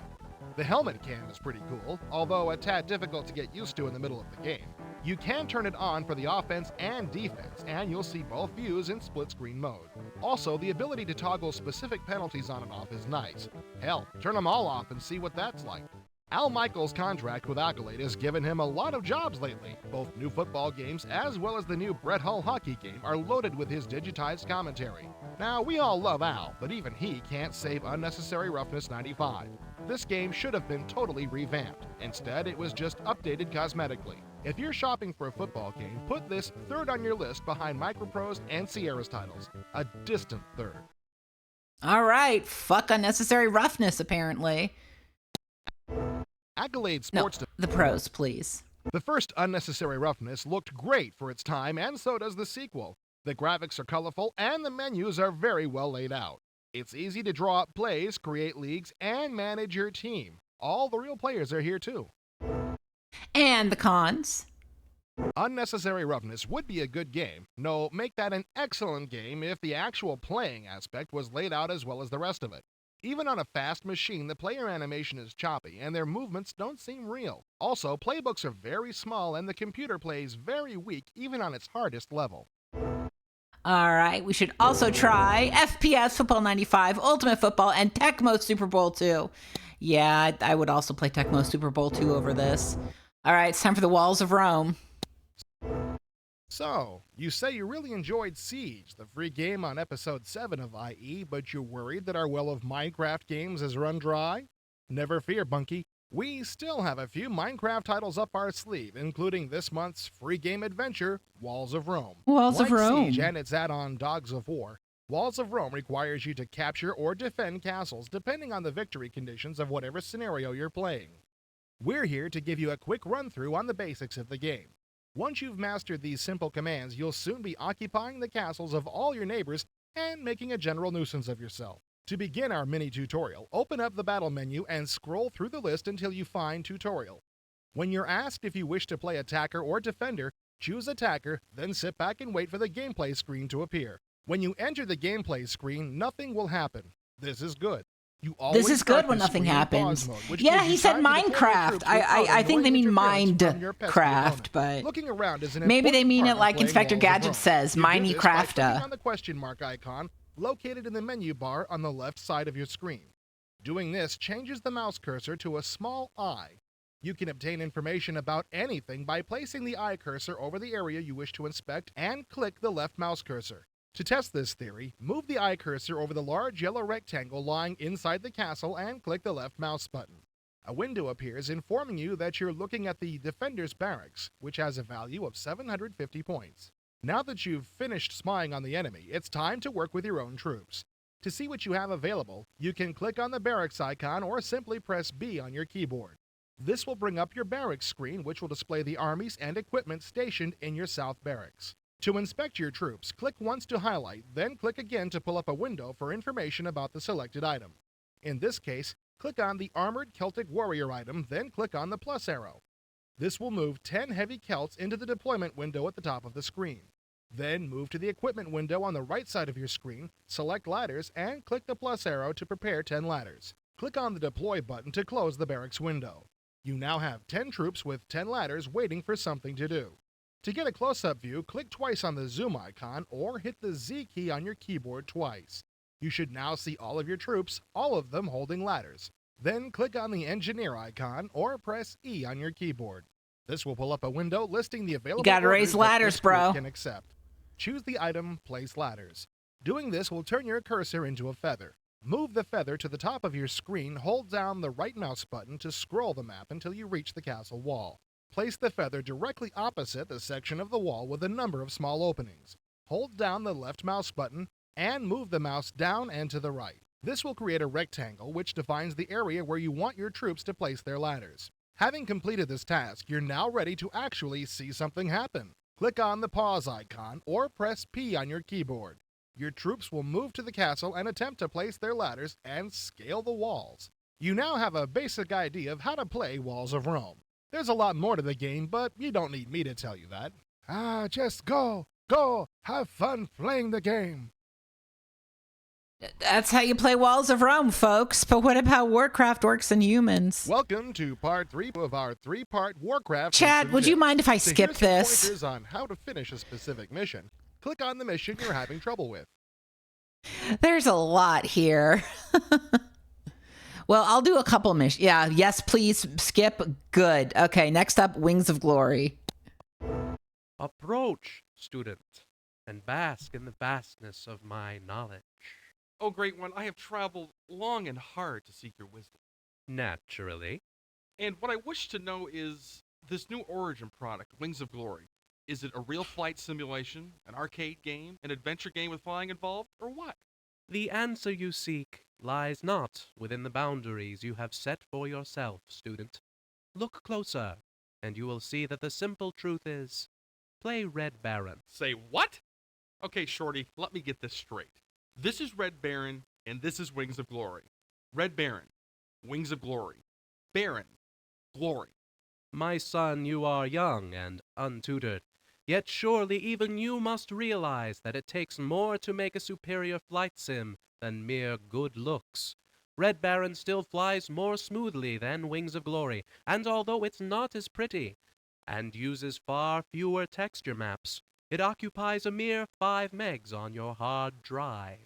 The helmet cam is pretty cool, although a tad difficult to get used to in the middle of the game. You can turn it on for the offense and defense, and you'll see both views in split-screen mode. Also, the ability to toggle specific penalties on and off is nice. Hell, turn them all off and see what that's like. Al Michaels' contract with Accolade has given him a lot of jobs lately. Both new football games as well as the new Brett Hull hockey game are loaded with his digitized commentary. Now, we all love Al, but even he can't save Unnecessary Roughness 95. This game should have been totally revamped. Instead, it was just updated cosmetically. If you're shopping for a football game, put this third on your list behind Microprose and Sierra's titles. A distant third. All right, fuck Unnecessary Roughness, apparently. Accolade Sports... No, the pros, please. The first Unnecessary Roughness looked great for its time, and so does the sequel. The graphics are colorful, and the menus are very well laid out. It's easy to draw up plays, create leagues, and manage your team. All the real players are here too. And the cons? Unnecessary Roughness would be a good game. No, make that an excellent game if the actual playing aspect was laid out as well as the rest of it. Even on a fast machine, the player animation is choppy, and their movements don't seem real. Also, playbooks are very small, and the computer plays very weak even on its hardest level. All right, we should also try FPS Football 95, Ultimate Football, and Tecmo Super Bowl 2. Yeah, I would also play Tecmo Super Bowl 2 over this. All right, it's time for the Walls of Rome. So, you say you really enjoyed Siege, the free game on episode 7 of IE, but you're worried that our well of Minecraft games has run dry? Never fear, Bunky. We still have a few Minecraft titles up our sleeve, including this month's free game adventure, Walls of Rome. Walls of Rome. Siege and its add-on Dogs of War, Walls of Rome requires you to capture or defend castles depending on the victory conditions of whatever scenario you're playing. We're here to give you a quick run-through on the basics of the game. Once you've mastered these simple commands, you'll soon be occupying the castles of all your neighbors and making a general nuisance of yourself. To begin our mini tutorial, open up the battle menu and scroll through the list until you find Tutorial. When you're asked if you wish to play attacker or defender, choose attacker, then sit back and wait for the gameplay screen to appear. When you enter the gameplay screen, nothing will happen. This is good. You always This is start good when this nothing screen in pause happens. mode, which Yeah, gives you he said time to deploy your Minecraft. troops without I think they annoying mean interference from your pesky Minecraft, opponent. but Looking around is an maybe they important mean part it of like playing Inspector Walls of Gadget Rome. says, You do this by clicking Minecrafta. on the question mark icon located in the menu bar on the left side of your screen. Doing this changes the mouse cursor to a small eye. You can obtain information about anything by placing the eye cursor over the area you wish to inspect and click the left mouse cursor. To test this theory, move the eye cursor over the large yellow rectangle lying inside the castle and click the left mouse button. A window appears informing you that you're looking at the Defender's Barracks, which has a value of 750 points. Now that you've finished spying on the enemy, it's time to work with your own troops. To see what you have available, you can click on the barracks icon or simply press B on your keyboard. This will bring up your barracks screen, which will display the armies and equipment stationed in your south barracks. To inspect your troops, click once to highlight, then click again to pull up a window for information about the selected item. In this case, click on the Armored Celtic Warrior item, then click on the plus arrow. This will move 10 heavy Celts into the deployment window at the top of the screen. Then move to the equipment window on the right side of your screen, select ladders, and click the plus arrow to prepare 10 ladders. Click on the deploy button to close the barracks window. You now have 10 troops with 10 ladders waiting for something to do. To get a close-up view, click twice on the zoom icon or hit the Z key on your keyboard twice. You should now see all of your troops, all of them holding ladders. Then click on the engineer icon or press E on your keyboard. This will pull up a window listing the available You gotta raise orders that ladders, this group bro. can accept. Choose the item Place Ladders. Doing this will turn your cursor into a feather. Move the feather to the top of your screen, hold down the right mouse button to scroll the map until you reach the castle wall. Place the feather directly opposite the section of the wall with a number of small openings. Hold down the left mouse button and move the mouse down and to the right. This will create a rectangle which defines the area where you want your troops to place their ladders. Having completed this task, you're now ready to actually see something happen. Click on the pause icon or press P on your keyboard. Your troops will move to the castle and attempt to place their ladders and scale the walls. You now have a basic idea of how to play Walls of Rome. There's a lot more to the game, but you don't need me to tell you that. Just go, have fun playing the game. That's how you play Walls of Rome, folks. But what about Warcraft orcs and humans? Welcome to part 3 of our 3-part Warcraft. Chad, would you mind if I skip here's some this? pointers on how to finish a specific mission. Click on the mission you're having trouble with. There's a lot here. Well, I'll do a couple missions. Yeah, yes, please skip. Good. Okay, next up, Wings of Glory. Approach, student, and bask in the vastness of my knowledge. Oh, great one, I have traveled long and hard to seek your wisdom. Naturally. And what I wish to know is this new Origin product, Wings of Glory. Is it a real flight simulation, an arcade game, an adventure game with flying involved, or what? The answer you seek lies not within the boundaries you have set for yourself, student. Look closer, and you will see that the simple truth is, play Red Baron. Say what? Okay, Shorty, let me get this straight. This is Red Baron, and this is Wings of Glory. Red Baron, Wings of Glory. Baron, Glory. My son, you are young and untutored. Yet surely even you must realize that it takes more to make a superior flight sim than mere good looks. Red Baron still flies more smoothly than Wings of Glory, and although it's not as pretty, and uses far fewer texture maps, it occupies a mere 5 megs on your hard drive.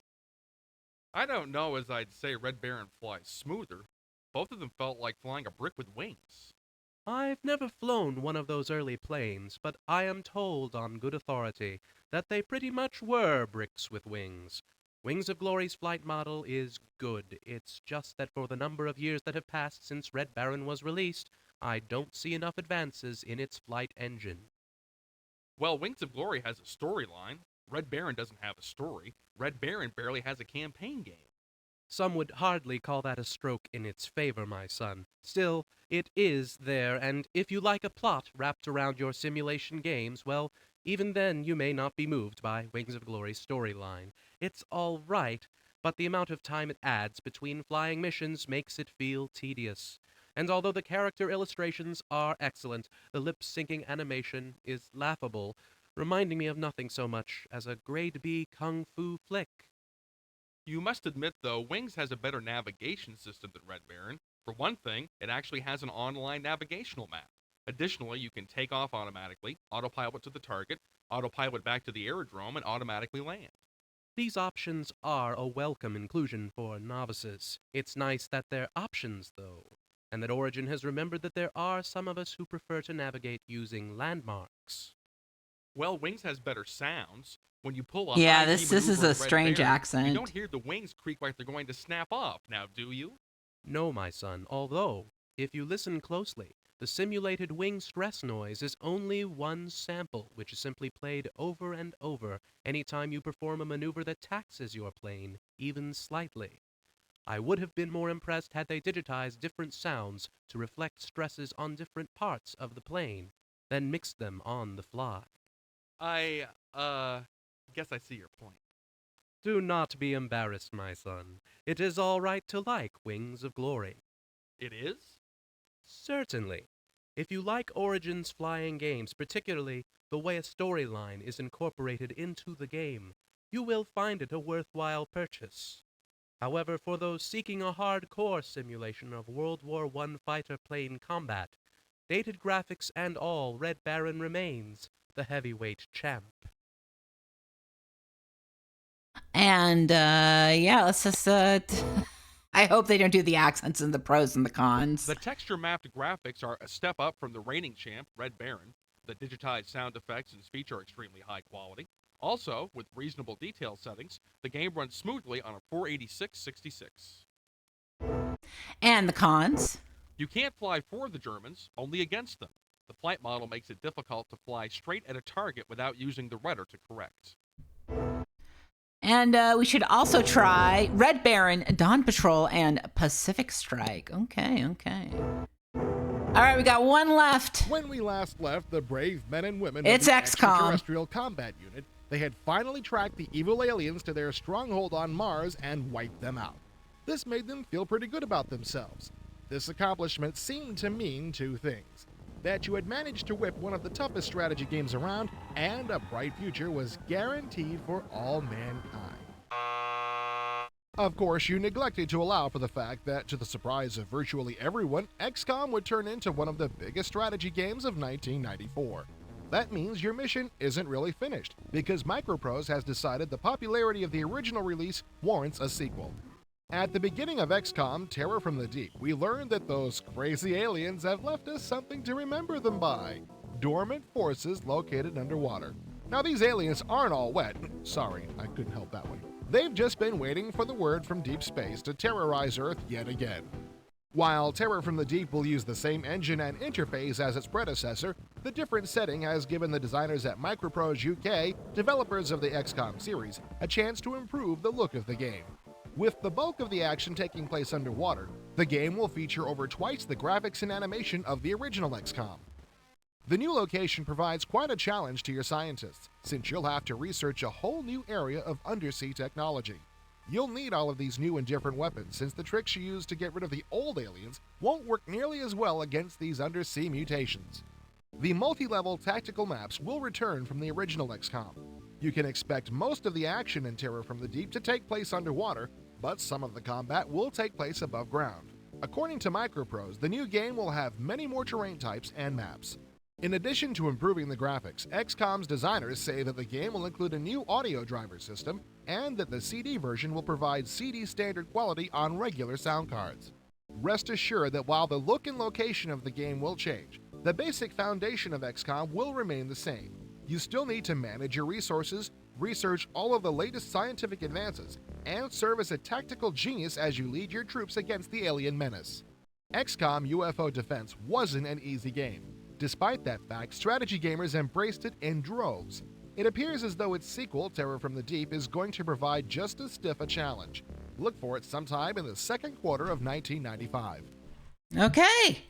I don't know as I'd say Red Baron flies smoother. Both of them felt like flying a brick with wings. I've never flown one of those early planes, but I am told on good authority that they pretty much were bricks with wings. Wings of Glory's flight model is good. It's just that for the number of years that have passed since Red Baron was released, I don't see enough advances in its flight engine. Well, Wings of Glory has a storyline. Red Baron doesn't have a story. Red Baron barely has a campaign game. Some would hardly call that a stroke in its favor, my son. Still, it is there, and if you like a plot wrapped around your simulation games, well, Even then, you may not be moved by Wings of Glory's storyline. It's all right, but the amount of time it adds between flying missions makes it feel tedious. And although the character illustrations are excellent, the lip-syncing animation is laughable, reminding me of nothing so much as a grade B kung fu flick. You must admit, though, Wings has a better navigation system than Red Baron. For one thing, it actually has an online navigational map. Additionally, you can take off automatically, autopilot to the target, autopilot back to the aerodrome, and automatically land. These options are a welcome inclusion for novices. It's nice that they're options, though, and that Origin has remembered that there are some of us who prefer to navigate using landmarks. Well, Wings has better sounds. When you pull a Yeah, high this V is maneuver a in Red strange Baron, accent. You don't hear the wings creak like they're going to snap off, now do you? No, my son, although, if you listen closely, the simulated wing stress noise is only one sample, which is simply played over and over anytime you perform a maneuver that taxes your plane, even slightly. I would have been more impressed had they digitized different sounds to reflect stresses on different parts of the plane, then mixed them on the fly. I guess I see your point. Do not be embarrassed, my son. It is all right to like Wings of Glory. It is? Certainly. If you like Origin's flying games, particularly the way a storyline is incorporated into the game, you will find it a worthwhile purchase. However, for those seeking a hardcore simulation of World War I fighter plane combat, dated graphics and all, Red Baron remains the heavyweight champ. And yeah, let's just I hope they don't do the accents and the pros and the cons. The texture-mapped graphics are a step up from the reigning champ, Red Baron. The digitized sound effects and speech are extremely high quality. Also, with reasonable detail settings, the game runs smoothly on a 486-66. And the cons? You can't fly for the Germans, only against them. The flight model makes it difficult to fly straight at a target without using the rudder to correct. And we should also try Red Baron, Dawn Patrol, and Pacific Strike. Okay. All right, we got one left. When we last left the brave men and women It's of the XCOM. Extraterrestrial Combat Unit, they had finally tracked the evil aliens to their stronghold on Mars and wiped them out. This made them feel pretty good about themselves. This accomplishment seemed to mean two things: that you had managed to whip one of the toughest strategy games around, and a bright future was guaranteed for all mankind. Of course, you neglected to allow for the fact that, to the surprise of virtually everyone, XCOM would turn into one of the biggest strategy games of 1994. That means your mission isn't really finished, because Microprose has decided the popularity of the original release warrants a sequel. At the beginning of XCOM, Terror from the Deep, we learned that those crazy aliens have left us something to remember them by: dormant forces located underwater. Now, these aliens aren't all wet. Sorry, I couldn't help that one. They've just been waiting for the word from deep space to terrorize Earth yet again. While Terror from the Deep will use the same engine and interface as its predecessor, the different setting has given the designers at Microprose UK, developers of the XCOM series, a chance to improve the look of the game. With the bulk of the action taking place underwater, the game will feature over twice the graphics and animation of the original XCOM. The new location provides quite a challenge to your scientists, since you'll have to research a whole new area of undersea technology. You'll need all of these new and different weapons, since the tricks you use to get rid of the old aliens won't work nearly as well against these undersea mutations. The multi-level tactical maps will return from the original XCOM. You can expect most of the action in Terror from the Deep to take place underwater, but some of the combat will take place above ground. According to Microprose, the new game will have many more terrain types and maps. In addition to improving the graphics, XCOM's designers say that the game will include a new audio driver system, and that the CD version will provide CD standard quality on regular sound cards. Rest assured that while the look and location of the game will change, the basic foundation of XCOM will remain the same. You still need to manage your resources, research all of the latest scientific advances, and serve as a tactical genius as you lead your troops against the alien menace. XCOM UFO Defense wasn't an easy game. Despite that fact, strategy gamers embraced it in droves. It appears as though its sequel, Terror from the Deep, is going to provide just as stiff a challenge. Look for it sometime in the second quarter of 1995. Okay.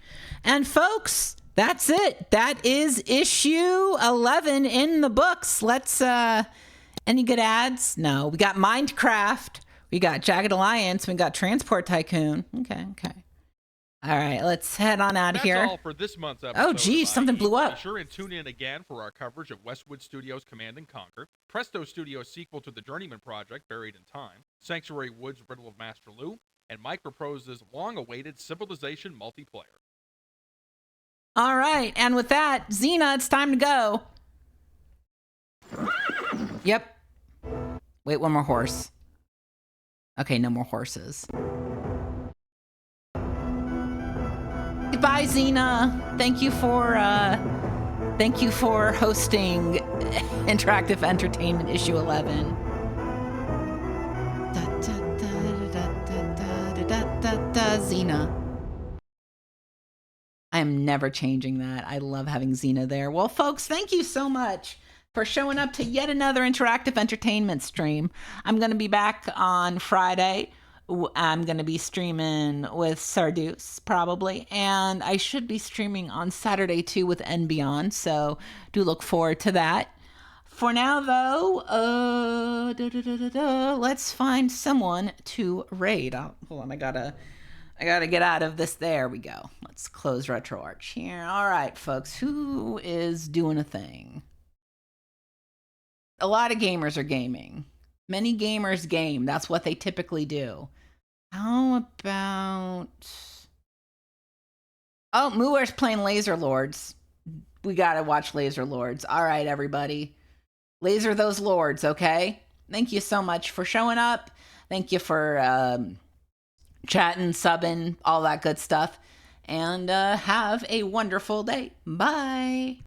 And folks, That's it. That is issue 11 in the books. Let's, any good ads? No. We got Minecraft. We got Jagged Alliance. We got Transport Tycoon. Okay. All right, let's head on out of here. That's all for this month's episode. Oh, geez, something blew up. Be sure and tune in again for our coverage of Westwood Studios' Command & Conquer, Presto Studios' sequel to the Journeyman Project, Buried in Time, Sanctuary Woods' Riddle of Master Lu, and Microprose's long-awaited Civilization multiplayer. All right, and with that, Xena, it's time to go. Yep. Wait, one more horse. Okay, no more horses. Goodbye, Xena. Thank you for hosting Interactive Entertainment issue 11. Xena. I am never changing that. I love having Xena there. Well, folks, thank you so much for showing up to yet another Interactive Entertainment stream. I'm going to be back on Friday. I'm going to be streaming with Sarduce, probably. And I should be streaming on Saturday, too, with N Beyond. So do look forward to that. For now, though, let's find someone to raid. Oh, hold on, I gotta get out of this. There we go. Let's close RetroArch here. All right, folks, who is doing a thing? A lot of gamers are gaming. Many gamers game. That's what they typically do. How about... Oh, Mooer's playing Laser Lords. We gotta watch Laser Lords. All right, everybody. Laser those lords, okay? Thank you so much for showing up. Thank you for chatting, subbing, all that good stuff. And have a wonderful day. Bye.